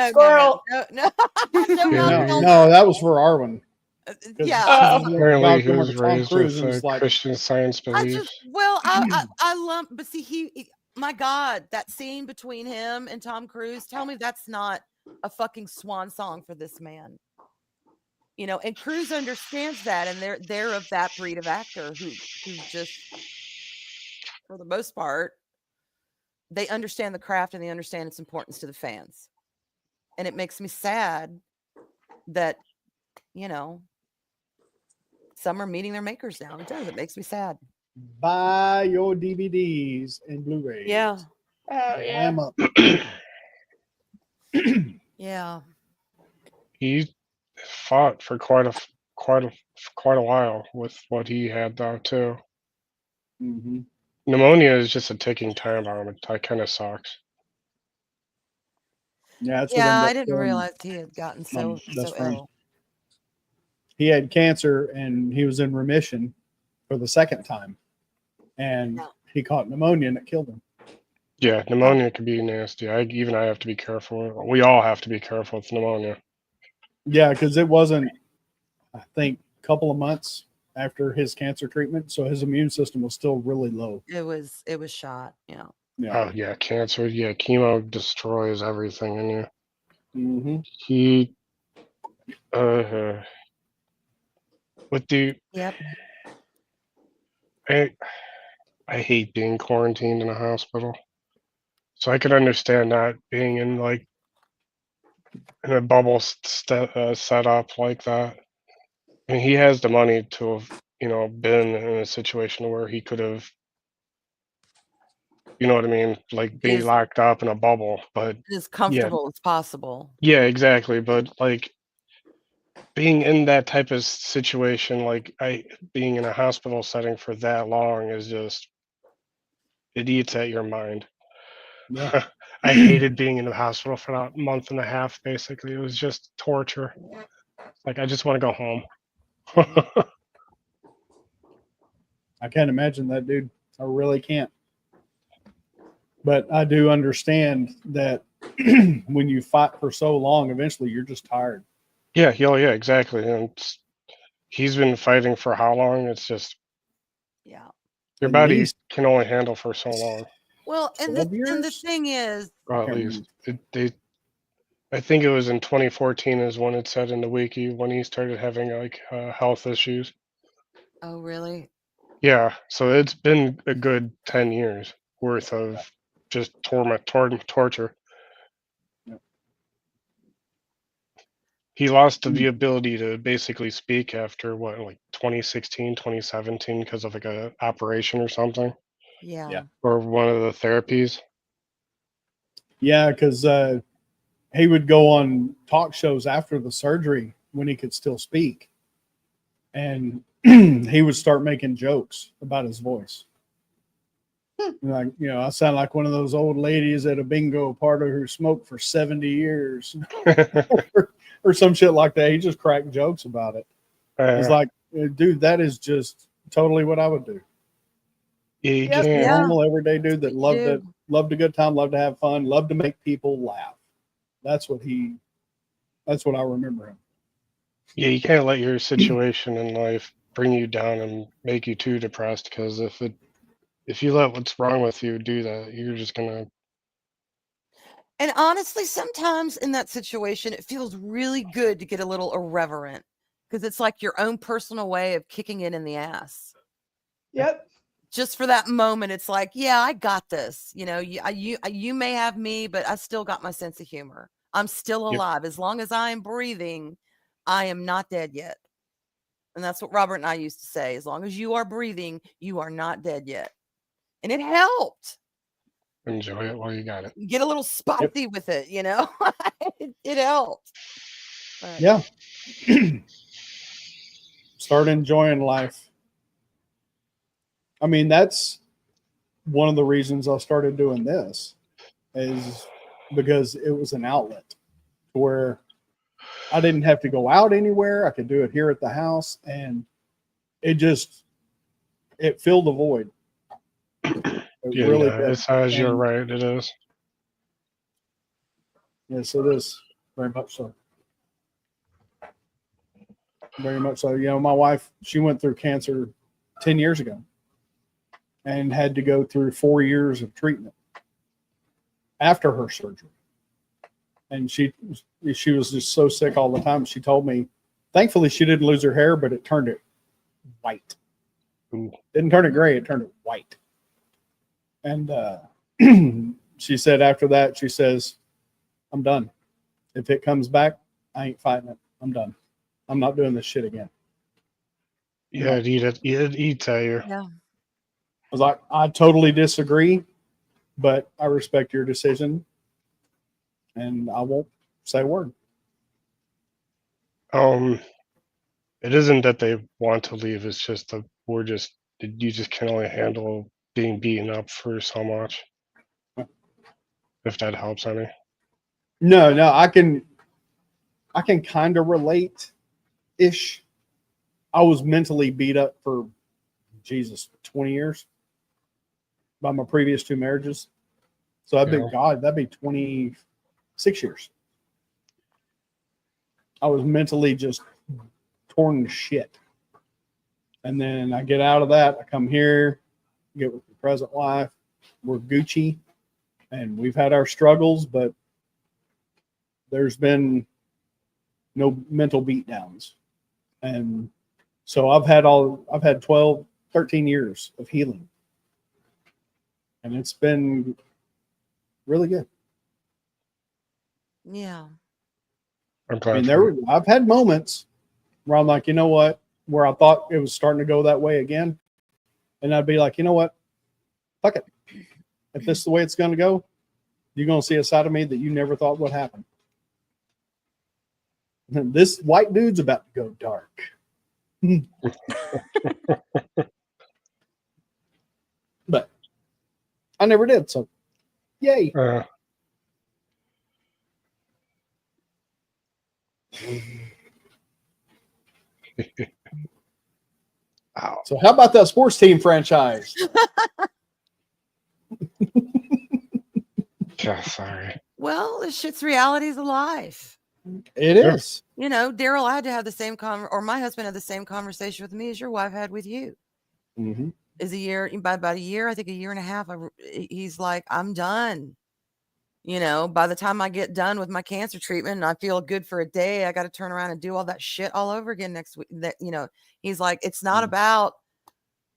Squirrel. No, that was for Arwen. Apparently he was raised with Christian Science beliefs. I lump, but see, my God, that scene between him and Tom Cruise, tell me that's not a fucking swan song for this man. You know, and Cruise understands that, and they're of that breed of actor who just, for the most part, they understand the craft and they understand its importance to the fans. And it makes me sad that, you know, some are meeting their makers now. It does. It makes me sad. Buy your DVDs and Blu-rays. Yeah. Oh yeah. I'm up. Yeah. He fought for quite a while with what he had though too. Mm-hmm. Pneumonia is just a ticking time bomb. It kind of sucks. Yeah, I didn't realize he had gotten so ill. He had cancer and he was in remission for the second time, and he caught pneumonia and it killed him. Yeah, pneumonia can be nasty. I have to be careful. We all have to be careful with pneumonia. Yeah, because it wasn't, I think, a couple of months after his cancer treatment, so his immune system was still really low. It was shot. Yeah. Yeah. Oh yeah, cancer. Yeah, chemo destroys everything in you. Mm-hmm. He, with the, Yep. I, I hate being quarantined in a hospital. So I could understand not being in like in a bubble set up like that. I mean, he has the money to have, been in a situation where he could have, you know what I mean, like Be being locked up in a bubble. But as yeah, comfortable as possible. yeah, exactly. But like being in that type of situation, like being in a hospital setting for that long is just, it eats at your mind. Yeah. I hated being in the hospital for that month and a half. Basically, it was just torture. Like I just want to go home. I can't imagine that, dude. I really can't. But I do understand that when you fight for so long, eventually you're just tired. Yeah, yeah, exactly. And he's been fighting for how long? It's just Yeah. your At body least can only handle for so long. Well, and 12 the years? thing is, Or at Can't least I think it was in 2014 is when it said in the wiki when he started having like health issues. oh really? Yeah, so it's been a good 10 years worth of just torture. Yeah. He lost the ability to basically speak after what, like 2016, 2017 because of like a operation or something, Yeah. or one of the therapies. Yeah, because he would go on talk shows after the surgery when he could still speak. And he would start making jokes about his voice. Like, I sound like one of those old ladies at a bingo party who smoked for 70 years or some shit like that. He just cracked jokes about it. It's like, dude, that is just totally what I would do. You Just a can't. normal everyday dude that loved do. loved a good time, loved to have fun, loved to make people laugh. That's what I remember him. Yeah, you can't let your situation in life bring you down and make you too depressed. Because if you let what's wrong with you do that, you're just gonna. And honestly, sometimes in that situation, it feels really good to get a little irreverent because it's like your own personal way of kicking it in the ass. Yep. Just for that moment, it's like, yeah, I got this. You may have me, but I still got my sense of humor. I'm still Yep. alive. As long as I am breathing, I am not dead yet. And that's what Robert and I used to say. As long as you are breathing, you are not dead yet. And it helped. Enjoy it while you got it. Get a little spicy with it, it helped. But Yeah. Start enjoying life. I mean, that's one of the reasons I started doing this is because it was an outlet where I didn't have to go out anywhere. I could do it here at the house, and it filled the void. It Yeah, really no, did. as far as you're And right, it is. yes, it is very much so. Very much so. My wife, she went through cancer 10 years ago and had to go through 4 years of treatment after her surgery. And she was just so sick all the time. She told me, thankfully, she didn't lose her hair, but it turned it white. Ooh. Didn't turn it gray, it turned it white. And she said after that, she says, I'm done. If it comes back, I ain't fighting it. I'm done. I'm not doing this shit again. Yeah, it eats at you. yeah. I was like, I totally disagree, but I respect your decision, and I won't say a word. It isn't that they want to leave. It's just that you just can only handle being beaten up for so much. If that helps any. No, I can kind of relate ish. I was mentally beat up for 20 years by my previous 2 marriages. So that'd be 26 years. I was mentally just torn to shit. And then I get out of that. I come here, get with the present wife. We're Gucci, and we've had our struggles, but there's been no mental beatdowns. And so I've had 12, 13 years of healing. And it's been really good. Yeah. I'm I glad. mean, I've had moments where I'm like, you know what, where I thought it was starting to go that way again. And I'd be like, you know what, fuck it. If this is the way it's going to go, you're going to see a side of me that you never thought would happen. And this white dude's about to go dark. But I never did. So, yay. So how about that sports team franchise? Yeah, sorry. Well, this shit's realities of life. It is. You know, Daryl, I had to have the same or my husband had the same conversation with me as your wife had with you. Mm-hmm. Is by about a year, I think a year and a half, he's like, I'm done. You know, by the time I get done with my cancer treatment and I feel good for a day, I got to turn around and do all that shit all over again next week. That, you know, he's like, it's not about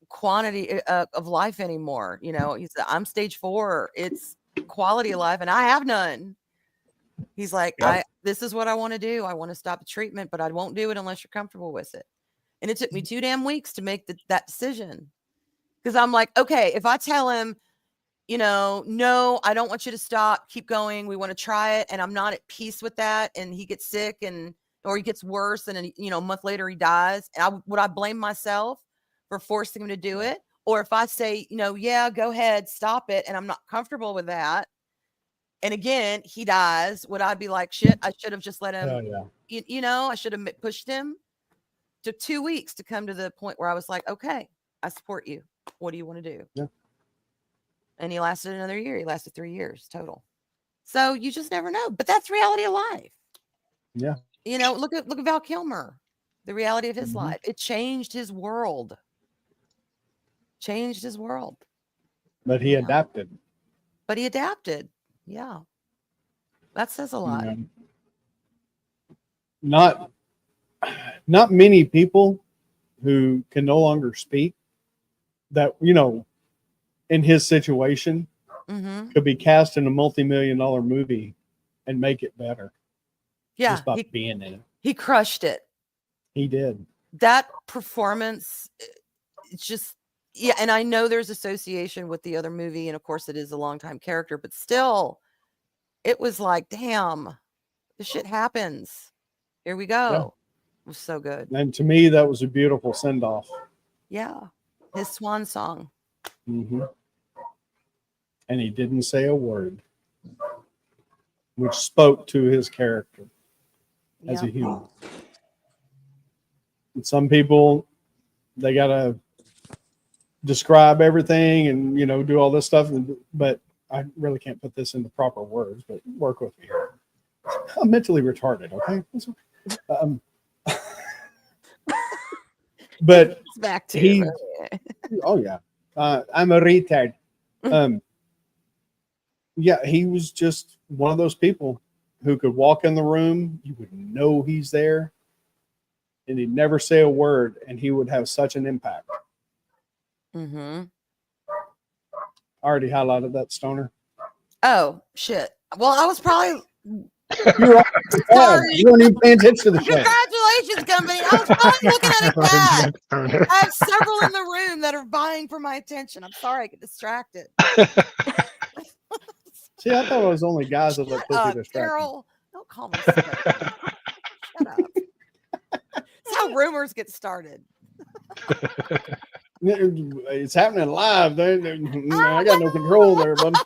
quantity of life anymore. You know, he said, I'm stage 4. It's quality of life, and I have none. He's like, this is what I want to do. I want to stop the treatment, but I won't do it unless you're comfortable with it. And it took me 2 damn weeks to make that decision. Because I'm like, okay, if I tell him, you know, no, I don't want you to stop, keep going, we want to try it, and I'm not at peace with that, and he gets sick or he gets worse, and then, you know, a month later he dies, and would I blame myself for forcing him to do it? Or if I say, you know, yeah, go ahead, stop it, and I'm not comfortable with that, and again he dies, would I be like, shit, I should have just let him, you know, I should have pushed him? Took 2 weeks to come to the point where I was like, okay, I support you. What do you want to do? Yeah. And he lasted another year. He lasted 3 years total. So you just never know. But that's reality of life. Yeah. You know, look at Val Kilmer, the reality of his life. It changed his world. But he adapted. Yeah. That says a lot. Not many people who can no longer speak that, you know, in his situation could be cast in a multi-million-dollar movie and make it better. Yeah. Just by being in it. He crushed it. He did. That performance, it's just, yeah. And I know there's association with the other movie. And of course it is a long-time character, but still it was like, damn, this shit happens. Here we go. Yeah. It was so good. And to me, that was a beautiful send-off. Yeah. His swan song. Mm-hmm. And he didn't say a word, which spoke to his character as a human. And some people, they got to describe everything and, you know, do all this stuff. But I really can't put this into proper words, but work with me here. I'm mentally retarded, okay? But it's back to you. Oh, yeah. I'm a retard. Yeah, he was just one of those people who could walk in the room, you would know he's there, and he'd never say a word, and he would have such an impact. Mm-hmm. I already highlighted that, Stoner. Oh, shit. Well, I was probably... You weren't even paying attention to the show. Congratulations, company. I was probably looking at a cat. I have several in the room that are vying for my attention. I'm sorry, I get distracted. See, I thought it was only guys that let pussy distract. Daryl, don't call me so. Shut up. That's how rumors get started. It's happening live. I got no control there, buddy.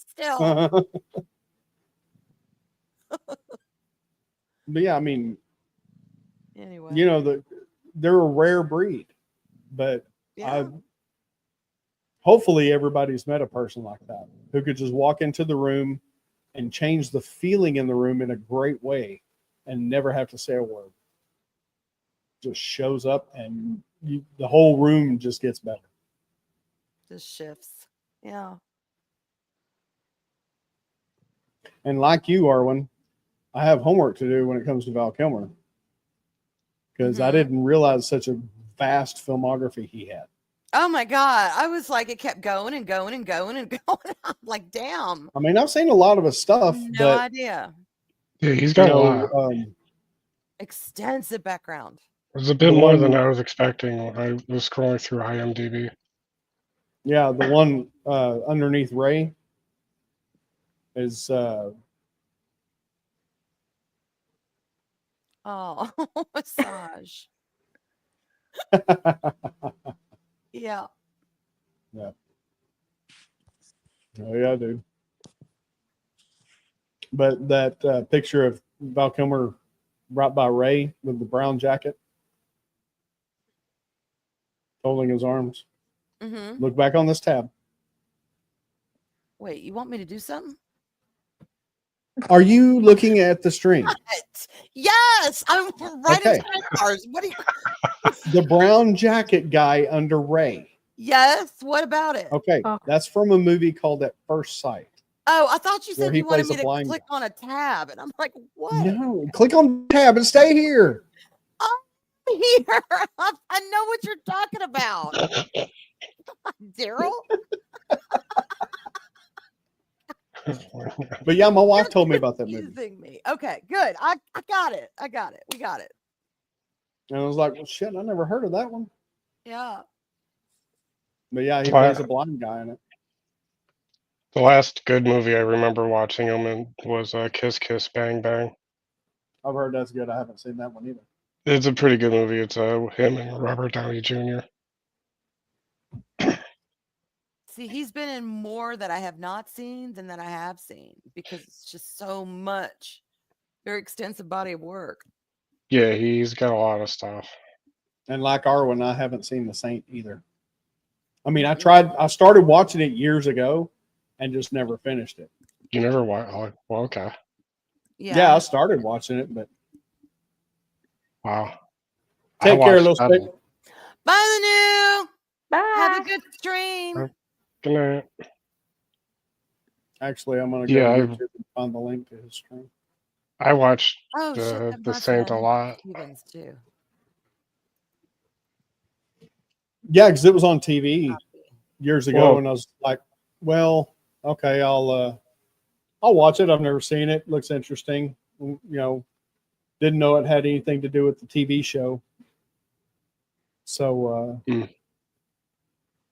Still. But yeah, I mean, anyway, you know, they're a rare breed, but hopefully everybody's met a person like that who could just walk into the room and change the feeling in the room in a great way and never have to say a word. just shows up, and the whole room just gets better. Just shifts. Yeah. And like you, Arwen, I have homework to do when it comes to Val Kilmer, because I Mhm. didn't realize such a vast filmography he had. Oh my God. I was like, it kept going and going and going and going. I'm like, damn. I mean, I've seen a lot of his stuff, No but idea. Yeah, he's you got a know, lot. Extensive background. It was a bit the more than one- I was expecting when I was scrolling through IMDb. yeah, the one underneath Ray is Oh, massage. Yeah. yeah. Oh yeah, dude. But that picture of Val Kilmer right by Ray with the brown jacket, holding his arms. Mm-hmm. Look back on this tab. Wait, you want me to do something? Are you looking at the stream? What? Yes, I'm right Okay. in ours. What do you? The brown jacket guy under Ray. Yes. What about it? Okay, Oh. that's from a movie called At First Sight. Oh, I thought you Where said he you wanted plays me a to blind click guy. on a tab, and I'm like, what? No, click on the tab and stay here. Here, I know what you're talking about, Daryl. But yeah, my wife told me about that movie. Confusing me. Okay, good. I got it. I got it. We got it. And I was like, well, shit, I never heard of that one. Yeah. But yeah, he Wow. plays a blind guy in it. The last good movie I remember watching him in was Kiss Kiss Bang Bang. I've heard that's good. I haven't seen that one either. It's a pretty good movie. It's him and Robert Downey Jr. See, he's been in more that I have not seen than that I have seen because it's just so much. Very extensive body of work. Yeah, he's got a lot of stuff. And like Arwen, I haven't seen The Saint either. I mean, I started watching it years ago and just never finished it. You never watch? Well, okay. Yeah, I started watching it, but Wow. take care, little that. stick. Bye, the new. Bye. Have a good stream. Good night. Actually, I'm going to go Yeah, to YouTube and find the link to his stream. I watched Oh shit! the I'm watching Saint a that lot. Stevens too. Yeah, because it was on TV years ago, Well- and I was like, "Well, okay, I'll watch it. I've never seen it. Looks interesting. You know, didn't know it had anything to do with the TV show." So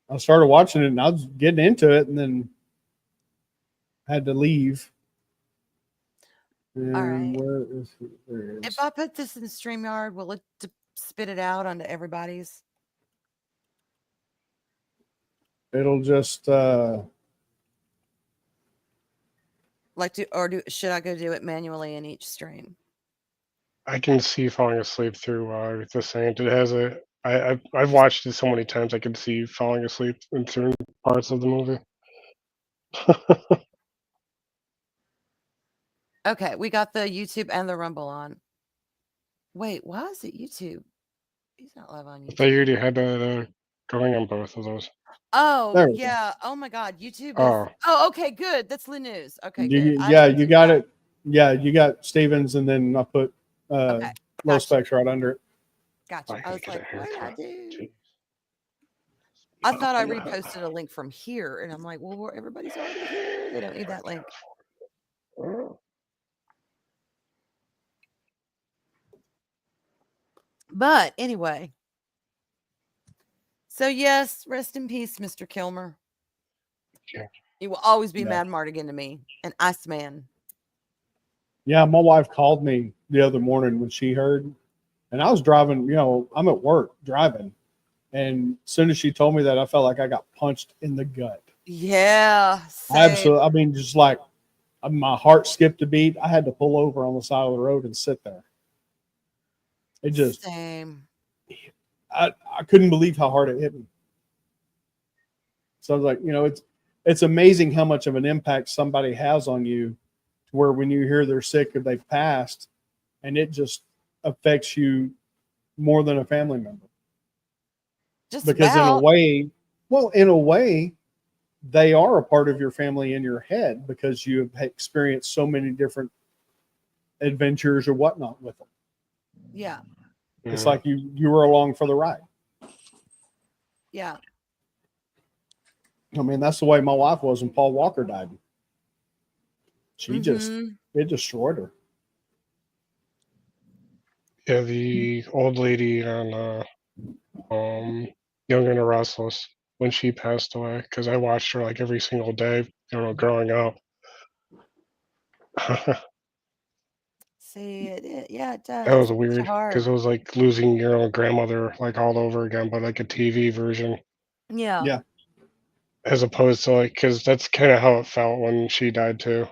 I started watching it, and I was getting into it, and then had to leave. And right. where is it? There it is. If I put this in StreamYard, will it spit it out onto everybody's? It'll just Should I go do it manually in each stream? I can see falling asleep through the Saint. It has I've watched it so many times. I can see falling asleep in certain parts of the movie. Okay, we got the YouTube and the Rumble on. Wait, why is it YouTube? He's not live on I YouTube. figured you had that going on both of those. Oh, There we go. yeah. Oh my God, YouTube is. Oh. Oh, okay, good. That's the news. Okay, good. you got it. Yeah, you got Stevens, and then I put Okay, low gotcha. specs right under it. Gotcha. I was like, what did I do? Jeez. I thought I reposted a link from here, and I'm like, well, everybody's already here. They don't need that link. But anyway, so yes, rest in peace, Mr. Kilmer. Yeah. You will always be Yeah. Mad Mardigan to me, an Iceman. Yeah, my wife called me the other morning when she heard, and I was driving. You know, I'm at work driving, and as soon as she told me that, I felt like I got punched in the gut. Yeah, same. Absolutely. I mean, just like my heart skipped a beat. I had to pull over on the side of the road and sit there. It just, Same. I couldn't believe how hard it hit me. So I was like, you know, it's amazing how much of an impact somebody has on you, to where when you hear they're sick or they've passed, and it just affects you more than a family member. Just Because in a about. way, they are a part of your family in your head because you have experienced so many different adventures or whatnot with them. Yeah. It's like you were along for the ride. Yeah. I mean, that's the way my wife was when Paul Walker died. She just, it destroyed her. Yeah, the old lady on Young and the Restless, when she passed away, because I watched her like every single day, growing up. See, yeah, it does. That was It's weird hard. because it was like losing your own grandmother like all over again, but like a TV version. Yeah. Yeah. As opposed to like, because that's kind of how it felt when she died too.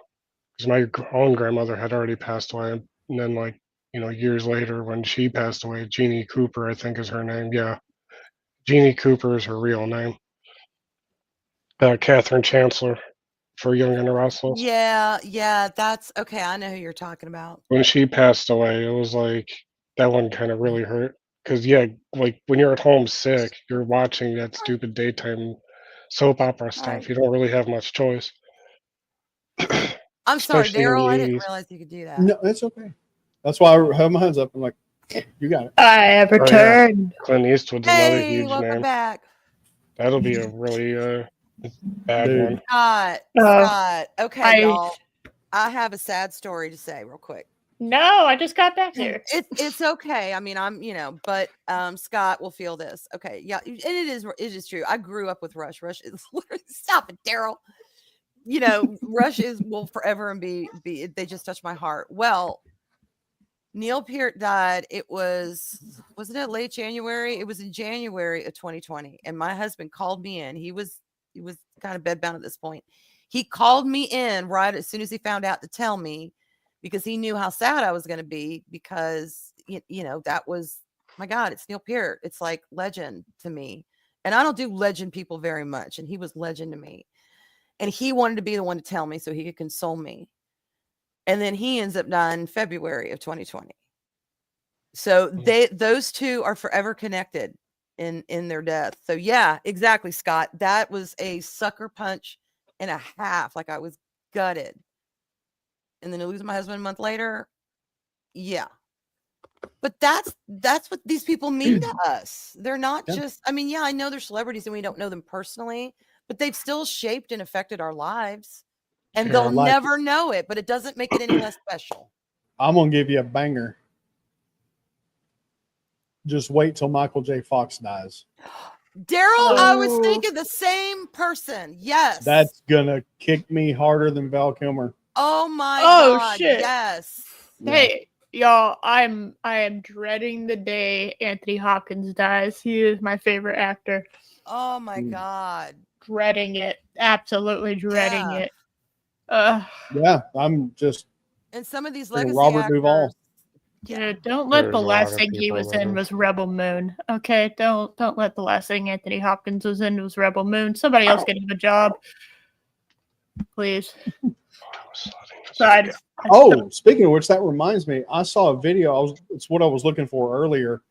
Because my own grandmother had already passed away, and then like years later when she passed away, Jeannie Cooper, I think is her name. Yeah, Jeannie Cooper is her real name. Catherine Chancellor for Young and the Restless. Yeah, that's okay. I know who you're talking about. When she passed away, it was like that one kind of really hurt. Because like when you're at home sick, you're watching that stupid daytime soap opera stuff. You don't really have much choice. I'm sorry, Especially in the Daryl. I didn't 80s. realize you could do that. No, it's okay. That's why I have my hands up. I'm like, you got it. I have Oh, yeah. returned. Clint Eastwood's another Hey, huge welcome name. back. That'll be a really bad Dude. one. Scott. Okay, I- y'all. I have a sad story to say real quick. No, I just got back here. It's okay. I mean, but Scott will feel this. Okay, yeah, and it is true. I grew up with Rush. Rush is stop it, Daryl. Rush will forever and be. They just touch my heart. Well, Neil Peart died. Wasn't it late January? It was in January of 2020, and my husband called me in. He was kind of bedbound at this point. He called me in right as soon as he found out to tell me, because he knew how sad I was going to be, because that was, my God, it's Neil Peart. It's like legend to me. And I don't do legend people very much. And he was legend to me. And he wanted to be the one to tell me so he could console me. And then he ends up dying in February of 2020. So those two are forever connected in their death. So yeah, exactly, Scott. That was a sucker punch and a half. Like, I was gutted. And then to lose my husband a month later. Yeah. But that's what these people mean to us. They're not just, I mean, yeah, I know they're celebrities and we don't know them personally, but they've still shaped and affected our lives. And they'll never know it, but it doesn't make it any less special. I'm going to give you a banger. Just wait till Michael J. Fox dies. Daryl, I was thinking the same person. Yes. That's going to kick me harder than Val Kilmer. Oh my God. Shit. Yes. Hey, y'all, I am dreading the day Anthony Hopkins dies. He is my favorite actor. Oh my God. Dreading it. Absolutely dreading it. Yeah, I'm just. And some of these legacy Robert actors. Duvall. Yeah, don't let There's the a lot last of thing he people was that in are- was Rebel Moon. Okay, don't let the last thing Anthony Hopkins was in was Rebel Moon. Somebody else get him a job, please. Speaking of which, that reminds me. I saw a video. It's what I was looking for earlier.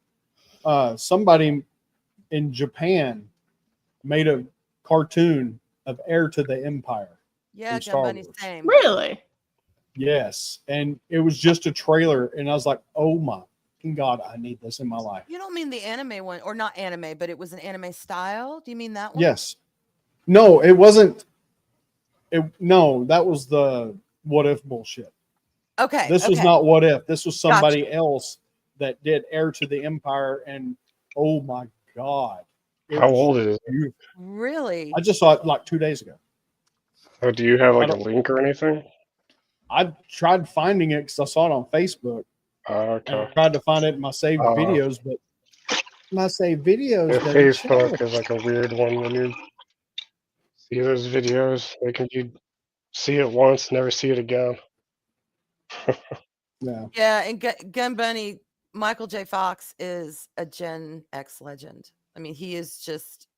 Somebody in Japan made a cartoon of Heir to the Empire. Yeah, Star Bunny's Wars. same. Really? Yes, and it was just a trailer, and I was like, "Oh my God, I need this in my life." You don't mean the anime one, or not anime, but it was an anime style? Do you mean that one? Yes. No, it wasn't. No, that was the What If bullshit. Okay. This was okay. not What If. This was somebody Gotcha. else that did Heir to the Empire, and oh my God. How old is it? Beautiful. Really? I just saw it like 2 days ago. Oh, do you have like a link or anything? I tried finding it because I saw it on Facebook. Okay. I tried to find it in my saved videos, but my saved videos. Yeah, doesn't Facebook show. is like a weird one when you see those videos. Like you see it once, never see it again. Yeah. Yeah, and Gun Bunny, Michael J. Fox is a Gen X legend. I mean, he is just.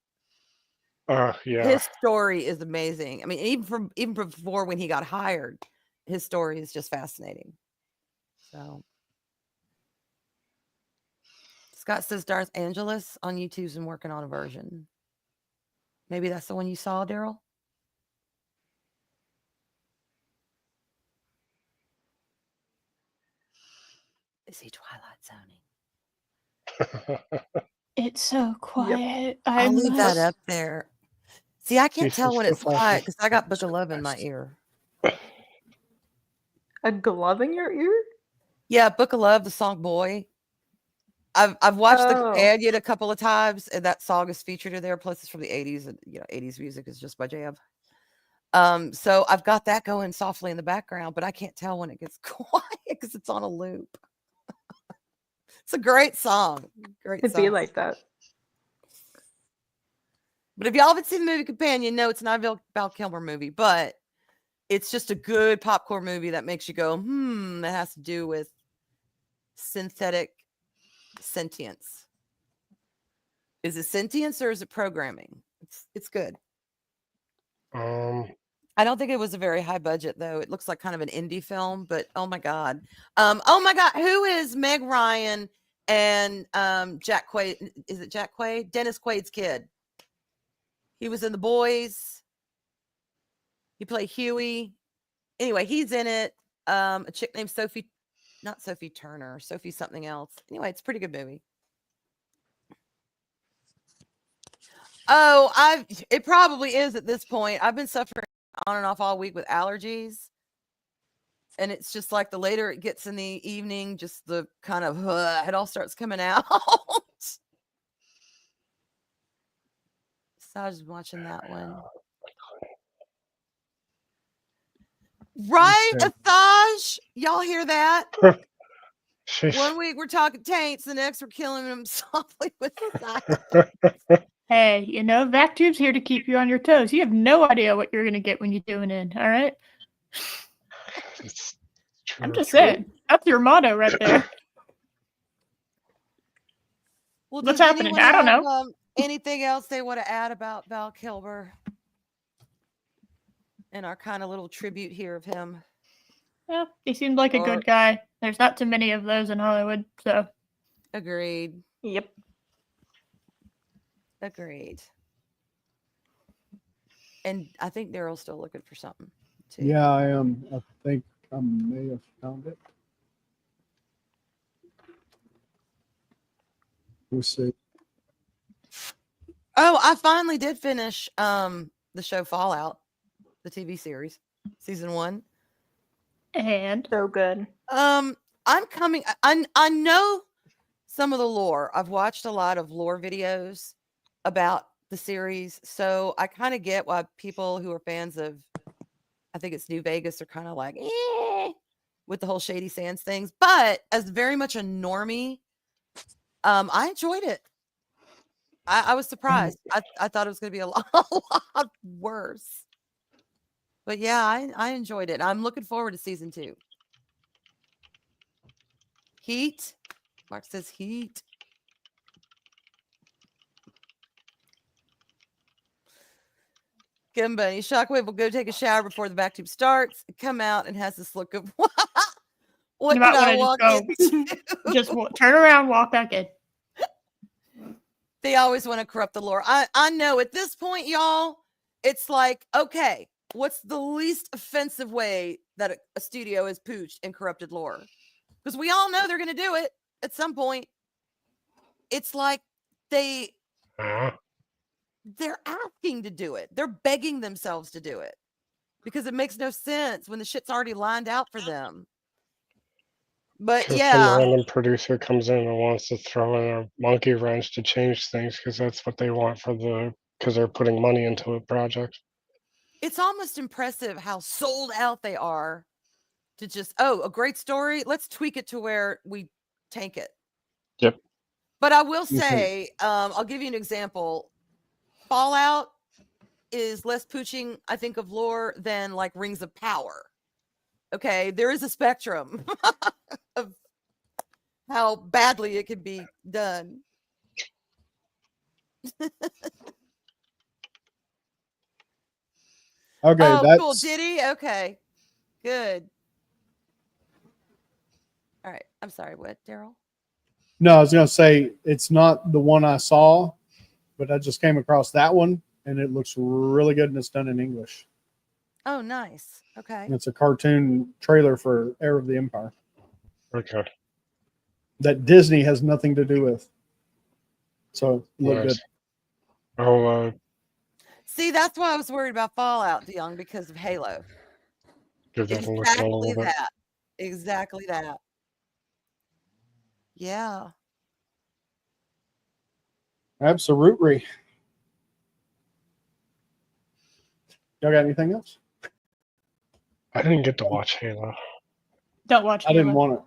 Yeah. His story is amazing. I mean, even before when he got hired, his story is just fascinating. So, Scott says Darth Angelus on YouTube's been working on a version. Maybe that's the one you saw, Daryl? Is he Twilight zoning? It's so quiet. I I'll leave that must. up there. See, I can't Jesus, tell when so it's far quiet from- because I got Book of Love in my ear. A glove in your ear? Yeah, Book of Love, the song Boy. I've watched the Oh. companion a couple of times, and that song is featured in there. Plus, it's from the 80s, and 80s music is just my jam. So I've got that going softly in the background, but I can't tell when it gets quiet because it's on a loop. It's a great song. Great It'd song. be like that. But if y'all haven't seen the movie Companion, no, it's not a Val Kilmer movie, but it's just a good popcorn movie that makes you go, that has to do with synthetic sentience. Is it sentience or is it programming? It's good. I don't think it was a very high budget though. It looks like kind of an indie film, but oh my god. Who is Meg Ryan and Jack Quaid? Is it Jack Quaid? Dennis Quaid's kid. He was in The Boys. He played Huey. Anyway, he's in it. A chick named Sophie, not Sophie Turner, Sophie something else. Anyway, it's a pretty good movie. Oh, it probably is at this point. I've been suffering on and off all week with allergies. And it's just like the later it gets in the evening, just the kind of it all starts coming out. So I was watching that one. Right, Okay. Athaj? Y'all hear that? Sheesh. One week we're talking taints, the next we're killing them softly with silence. Hey, VacTube's here to keep you on your toes. You have no idea what you're gonna get when you tune in. All right. It's I'm true. just saying. That's your motto right there. Well, What's does happening? anyone I don't have, know. Anything else they want to add about Val Kilmer and our kind of little tribute here of him? Yeah, he seemed like a Or- good guy. There's not too many of those in Hollywood, so Agreed. Yep. Agreed. And I think Daryl's still looking for something too. Yeah, I am. I think I may have found it. We'll see. Oh, I finally did finish the show Fallout, the TV series, season 1. and So good. I'm coming. I know some of the lore. I've watched a lot of lore videos about the series, so I kind of get why people who are fans of, I think it's New Vegas, are kind of like, with the whole Shady Sands things. But as very much a normie, I enjoyed it. I was surprised. I thought it was going to be a lot worse. But yeah, I enjoyed it. I'm looking forward to season 2. Heat. Mark says heat. Kimba, Shockwave will go take a shower before the back tube starts, come out and has this look of what you did might I want walk to into? just turn around, walk back in. They always want to corrupt the lore. I know at this point, y'all, it's like, okay, what's the least offensive way that a studio has pooched and corrupted lore? Because we all know they're going to do it at some point. It's like they're asking to do it. They're begging themselves to do it because it makes no sense when the shit's already lined out for them. But Some yeah, random producer comes in and wants to throw in a monkey wrench to change things because that's what they want because they're putting money into a project. it's almost impressive how sold out they are to just, a great story. Let's tweak it to where we tank it. Yep. But I will say, I'll give you an example. Fallout is less pooching, I think, of lore than like Rings of Power. Okay, there is a spectrum of how badly it can be done. Okay, Oh, that's cool. Did he? Okay, good. All right. I'm sorry. What, Daryl? No, I was going to say it's not the one I saw, but I just came across that one, and it looks really good, and it's done in English. Oh, nice. Okay. It's a cartoon trailer for Heir of the Empire Okay. that Disney has nothing to do with. So it looked Nice. good. I'll See, that's why I was worried about Fallout, DeYoung, because of Halo. give that a look in a Exactly little bit. that. Exactly that. Yeah. Absolutely. Y'all got anything else? I didn't get to watch Halo. Don't watch I didn't Halo. want it.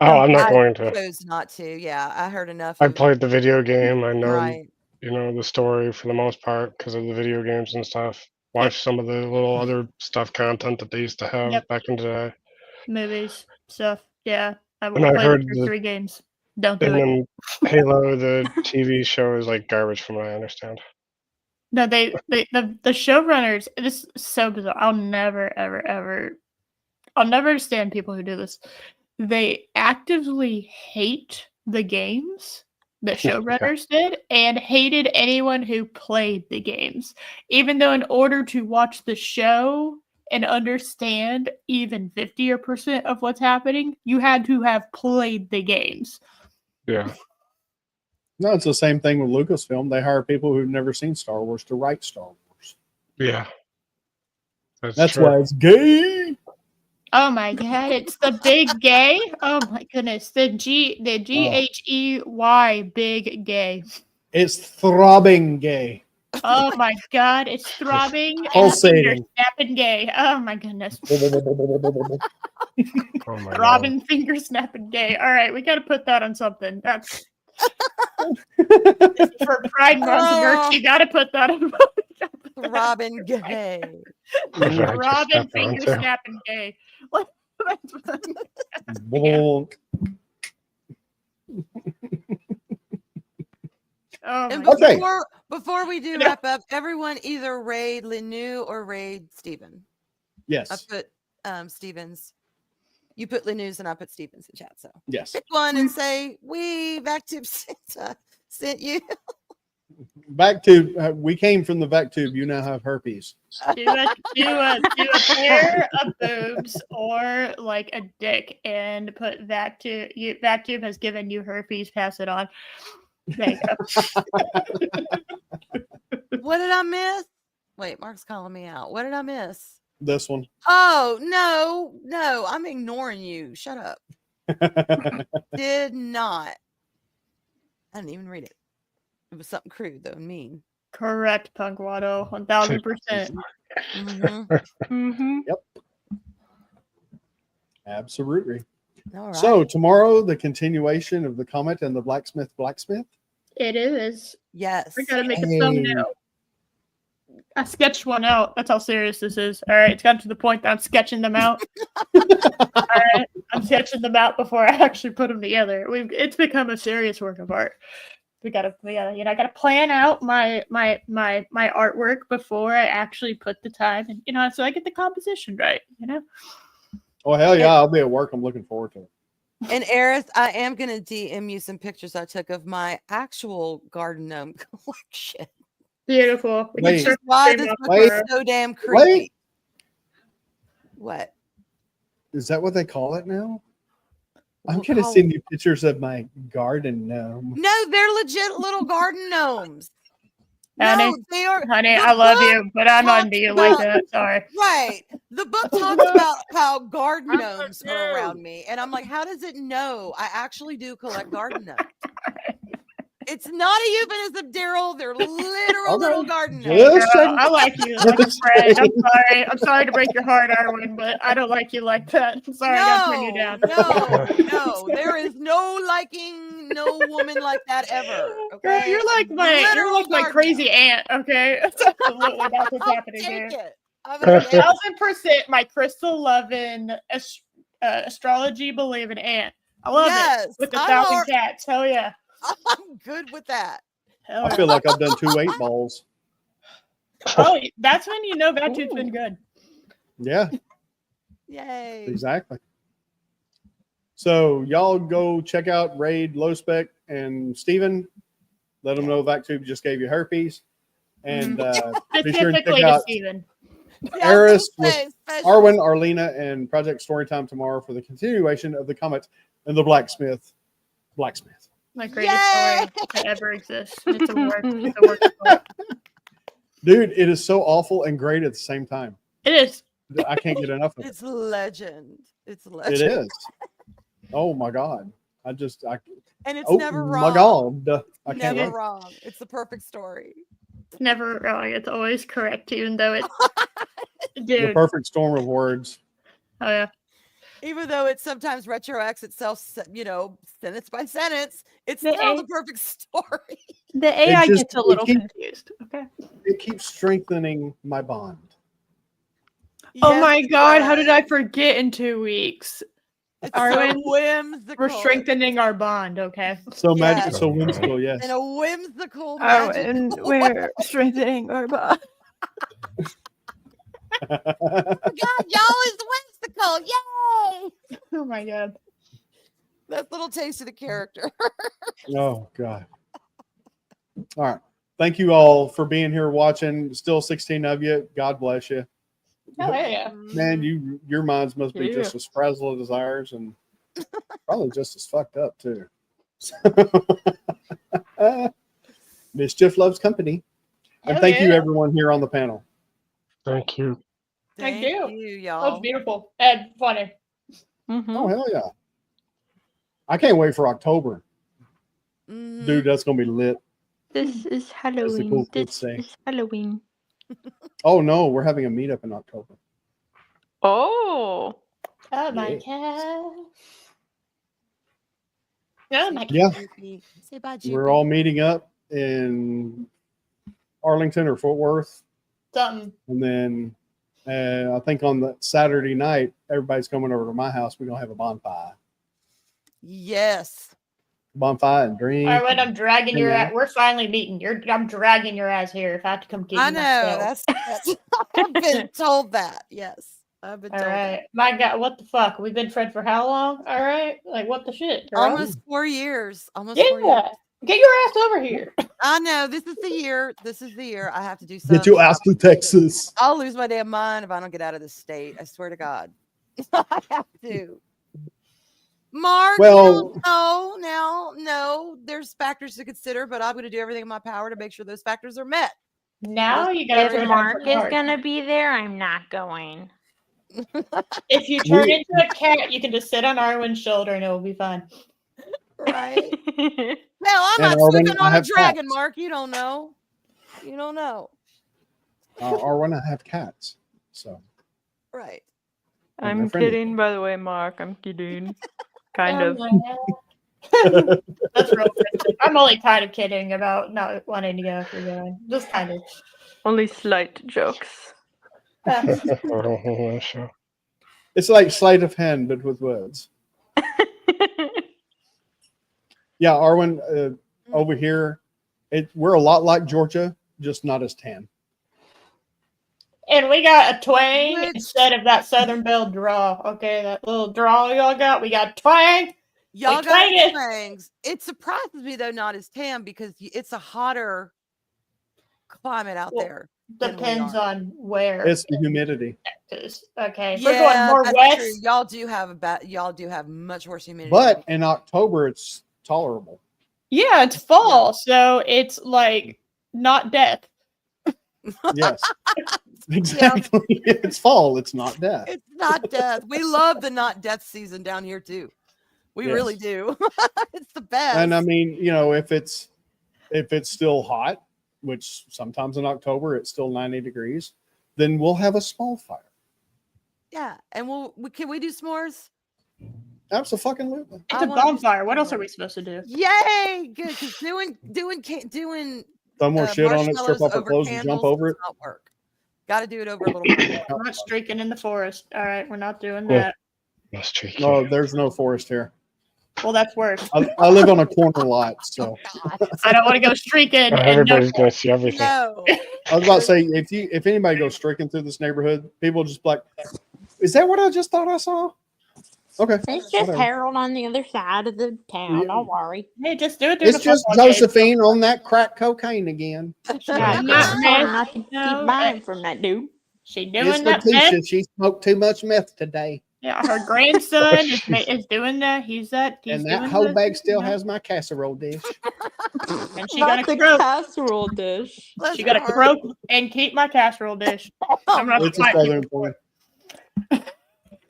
Oh, I'm not I going to. chose not to. Yeah, I heard enough. I of- played the video game. I know, Right. you know, the story for the most part because of the video games and stuff. Watch some of the little other stuff content that they used to have Yep. back in the day. Movies, stuff. Yeah. I And I played heard the the- 3 games. Don't do And it. then Halo, the TV show, is like garbage from what I understand. No, the showrunners, this is so bizarre. I'll never understand people who do this. They actively hate the games the showrunners did and hated anyone who played the games. Even though in order to watch the show and understand even 50% of what's happening, you had to have played the games. Yeah. No, it's the same thing with Lucasfilm. They hire people who've never seen Star Wars to write Star Wars. Yeah. That's true. why it's gay. Oh my god, it's the big gay. Oh my goodness. The GHEY big gay. It's throbbing gay. Oh my god, it's throbbing and Pulsating. finger snapping gay. Oh my goodness. Oh my Robin finger snapping gay. All right, we got to put that on something. That's for Pride Month merch. You got to put that on. Robin Gay. God. Robin finger snapping gay. What? Bonk. Oh And my Okay. before we do wrap up, everyone either raid Lenu or raid Steven. I Yes. put Stevens. You put Lenu's and I put Stevens in chat. So Yes. pick one and say we VacTube sent you. Back to we came from the vac tube. You now have herpes. do a pair of boobs or like a dick and put VacTube. VacTube has given you herpes. Pass it on. There you go. What did I miss? Wait, Mark's calling me out. What did I miss? This one. Oh, no, I'm ignoring you. Shut up. Did not. I didn't even read it. It was something crude, though, and mean. Correct, Punkwado. 1000%. Mm-hmm. Yep. Absolutely. All right. So tomorrow, the continuation of the Comet and the Blacksmith. It is. Yes. We gotta make Hey. a thumbnail. I sketched one out. That's how serious this is. All right, it's gotten to the point that I'm sketching them out. All right, I'm sketching them out before I actually put them together. It's become a serious work of art. We gotta, I gotta plan out my artwork before I actually put the time, and so I get the composition right. Oh hell yeah! I'll be at work. I'm looking forward to it. And Eris, I am going to DM you some pictures I took of my actual garden gnome collection. Beautiful. We can Wait. start Why the this stream book off is tomorrow. so damn creepy. Wait. What? Is that what they call it now? I'm We'll gonna call send you pictures of my garden gnome. No, they're legit little garden gnomes. Honey, No, they are. honey, the I love book you, but I'm not talks into you like about- that. Sorry. Right. The book talks about how garden gnomes are around me. And I'm like, how does it know I actually do collect garden gnomes? It's not a euphemism, Daryl. They're literal Okay. little garden Just gnomes. Girl, checking. I like you like a friend. I'm sorry. I'm sorry to break your heart, Arwen, but I don't like you like that. I'm sorry I gotta turn you down. No. There is no liking no woman like that ever. Okay. Girl, you're like my Literal crazy garden aunt, okay? That's absolutely that's what's gnome. happening here. Take it. I'm gonna take it. 1000% my crystal loving astrology believing aunt. I love Yes, it. With the I'm 1,000 all- cats. Hell yeah. I'm good with that. Hell I yeah. feel like I've done 2 8 balls. Oh, that's when you know VacTube's been good. Yeah, Yay. exactly. So y'all go check out Raid, Low Spec, and Steven. Let them know VacTube just gave you herpes. And be sure and check Specifically to out Steven. Eris with Arwen, Arlena, and Project Storytime tomorrow for the continuation of the Comet and the Blacksmith. My greatest story that ever exists. It's a work. It's a work story. Dude, it is so awful and great at the same time. It is. I can't get enough of it. It's legend. It's legend. It is. Oh my God. And it's oh never wrong. my God. I can't Never wait. wrong. It's the perfect story. It's never wrong. It's always correct, even though it's The dude. perfect storm of words. Oh yeah. Even though it sometimes retroacts itself, sentence by sentence, it's The still A- the perfect story. The AI just- gets a it little keeps- confused. Okay. It keeps strengthening my bond. Oh Yes, my it God! How does. did I forget in 2 weeks? It's Arwen, so whimsical. We're strengthening our bond. Okay. So Yes. magic, so whimsical, yes. In a whimsical, Oh, magical and way. we're strengthening our bond. God, y'all is whimsical. Yay! Oh my God. That's a little taste of the character. Oh God. All right. Thank you all for being here watching. Still 16 of you. God bless you. Oh yeah. Man, your minds must be just as frazzled as ours and probably just as fucked up too. Mischief loves company. And Hell thank you yeah. everyone here on the panel. Thank you. Thank you. you, That was y'all. beautiful and funny. Oh hell yeah. I can't wait for October. Mhm. Dude, that's gonna be lit. This is cool Halloween. kid This say. is Halloween. Oh no, we're having a meetup in October. Oh. Oh my Yeah. God. Oh my God. Yeah. Say bye, We're all meeting up in Arlington or Fort Worth. Something. And then I think on the Saturday night, everybody's coming over to my house. We're going to have a bonfire. Yes. Bonfire and drink. All right, when I'm dragging your Yeah. ass, we're finally meeting. I'm dragging your ass here. If I have to come get you I know. myself. That's I've been told that. Yes. I've been All told right. that. My God, what the fuck? We've been friends for how long? All right. Like, what the shit, girl? Almost 4 years. Almost 4 years. Yeah. Get your ass over here. I know. This is the year. This is the year I have to do Get something. your ass to Texas. I'll lose my damn mind if I don't get out of this state. I swear to God. I have to. Mark, Well- no, there's factors to consider, but I'm going to do everything in my power to make sure those factors are met. Now you got If Mark is gonna be there, I'm not going. If you turn into a cat, you can just sit on Arwen's shoulder and it will be fine. Right? No, I'm And not Arwen, sleeping I on a have dragon, cats. Mark. You don't know. You don't know. Or when I have cats. So Right. And I'm they're friendly. kidding, by the way, Mark. I'm kidding. Kind of. That's real offensive. I'm only kind of kidding about not wanting to go if you're going. Just kind of. Only slight jokes. Sure. it's like sleight of hand, but with words. Yeah, Arwen, over here, we're a lot like Georgia, just not as tan. And we got a twang Which- instead of that Southern Belle draw. Okay, that little draw y'all got. We got twang. Y'all Like, got twang it. twangs. It surprises me though, not as tan, because it's a hotter climate out Well, there. than we Depends are. on where. It's the humidity. Okay, if we're going more that's west. true. Y'all do have much worse humidity. But in October, it's tolerable. Yeah, it's fall, so it's like not death. Yes. Exactly. It's fall. It's not death. It's not death. We love the not death season down here too. We Yes. really do. It's the best. And I mean, if it's still hot, which sometimes in October it's still 90 degrees, then we'll have a small fire. yeah, and can we do s'mores? Absolutely. It's I a wanna do bonfire. What else s'mores. are we supposed to do? Yay! Good, because doing Throw more shit on it, strip marshmallows off our over clothes, and jump candles over does it. not work. Got to do it over a little bit. We're not streaking in the forest. All right, we're not doing Cool. that. That's tricky. No, there's no forest here. Well, that's worse. I live on a corner lot, so I don't want to go streaking. And no, Everybody's gonna see everything. No. I was about to say if anybody goes streaking through this neighborhood, people just be like, is that what I just thought I saw? Okay. It's just whatever. Harold on the other side of the town. Yeah. Don't worry. Hey, just do it during It's the just football game. Josephine on that crack cocaine again. Yeah, I'm not trying meth. not to keep No, buying from that dude. She It's doing that meth. Letitia. She smoked too much meth today. Yeah, her grandson is doing that. He's And doing that whole the, bag still you know, has my casserole dish. and she got Not to the croak. casserole dish. Bless She got to her heart. croak and keep my casserole dish. I'm not It's a fighting southern people for thing. it.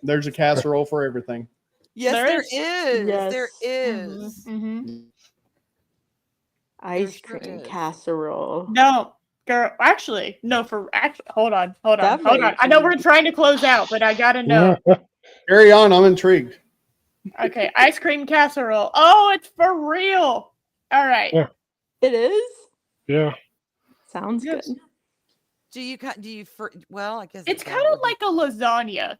There's a casserole for everything. Yes, There there is. is. There Yes. is. Mm-hmm. Ice sure cream is. casserole. No, girl. Actually, no. Hold on. That I know makes we're trying to close out, but I gotta know. Carry on. I'm intrigued. Okay, ice cream casserole. Oh, it's for real. All right. Yeah. It is? Yeah. Sounds Yes. good. Well, I guess It's that kind of would be like a lasagna.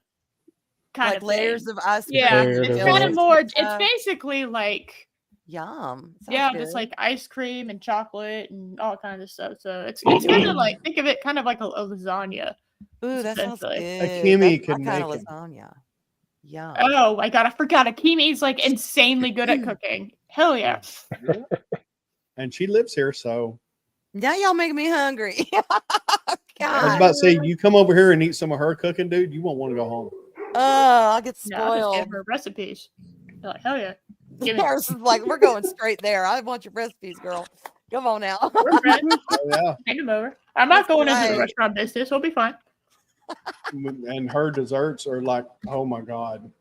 Kind like of layers thing. of ice cream. Yeah, Layered it's of kind of ice. more. It's basically like Yum. Sounds yeah, good. just like ice cream and chocolate and all kinds of stuff. So it's kind of like think of it kind of like a lasagna. Ooh, that sounds essentially. good. Kimmy That's could my kind of make it. lasagna. Yum. Oh my god, I forgot. Akimi's like insanely good at cooking. Hell yeah. And she lives here, so Now y'all making me hungry. I was God. about to say, you come over here and eat some of her cooking, dude. You won't want to go home. Oh, I'll get Yeah, I'll just spoiled. give her recipes. They're like, hell yeah. Give me. Harrison's like, we're going straight there. I want your recipes, girl. Come on now. We're friends. Oh, yeah. Hand them over. I'm not That's going into the right. restaurant business. We'll be fine. And her desserts are like, oh my God.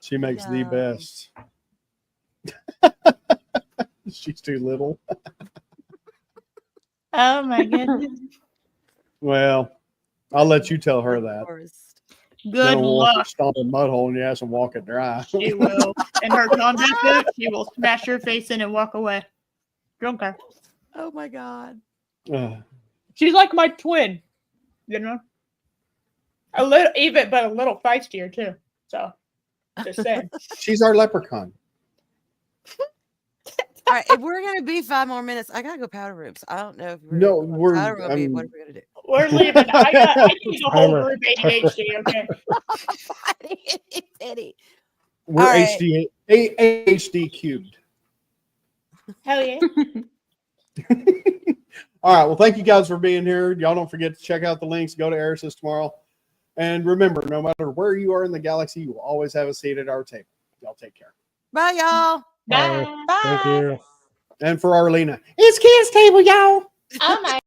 She makes the Yum. best. She's too little. Oh my goodness. Well, I'll let you tell her that. Forest. Good Then we'll luck. stomp a mud hole in your ass and walk it dry. She will. In her combat boot, she will smash your face in and walk away. Don't care. Oh my God. She's like my twin. You know? A little even but a little feistier too. So just saying. She's our leprechaun. All right, if we're gonna be 5 more minutes, I gotta go powder rooms. I don't know if we're No, gonna go we're. powder room. What are we gonna do? We're leaving. I need a whole Timer. group ADHD, okay? Teddy. We're All right. HD cubed. Hell yeah. All right. Well, thank you guys for being here. Y'all don't forget to check out the links. Go to Eris's tomorrow. And remember, no matter where you are in the galaxy, you will always have a seat at our table. Y'all take care. Bye, y'all. Bye. Thank you. And for Arlena, it's kids' table, y'all. Oh my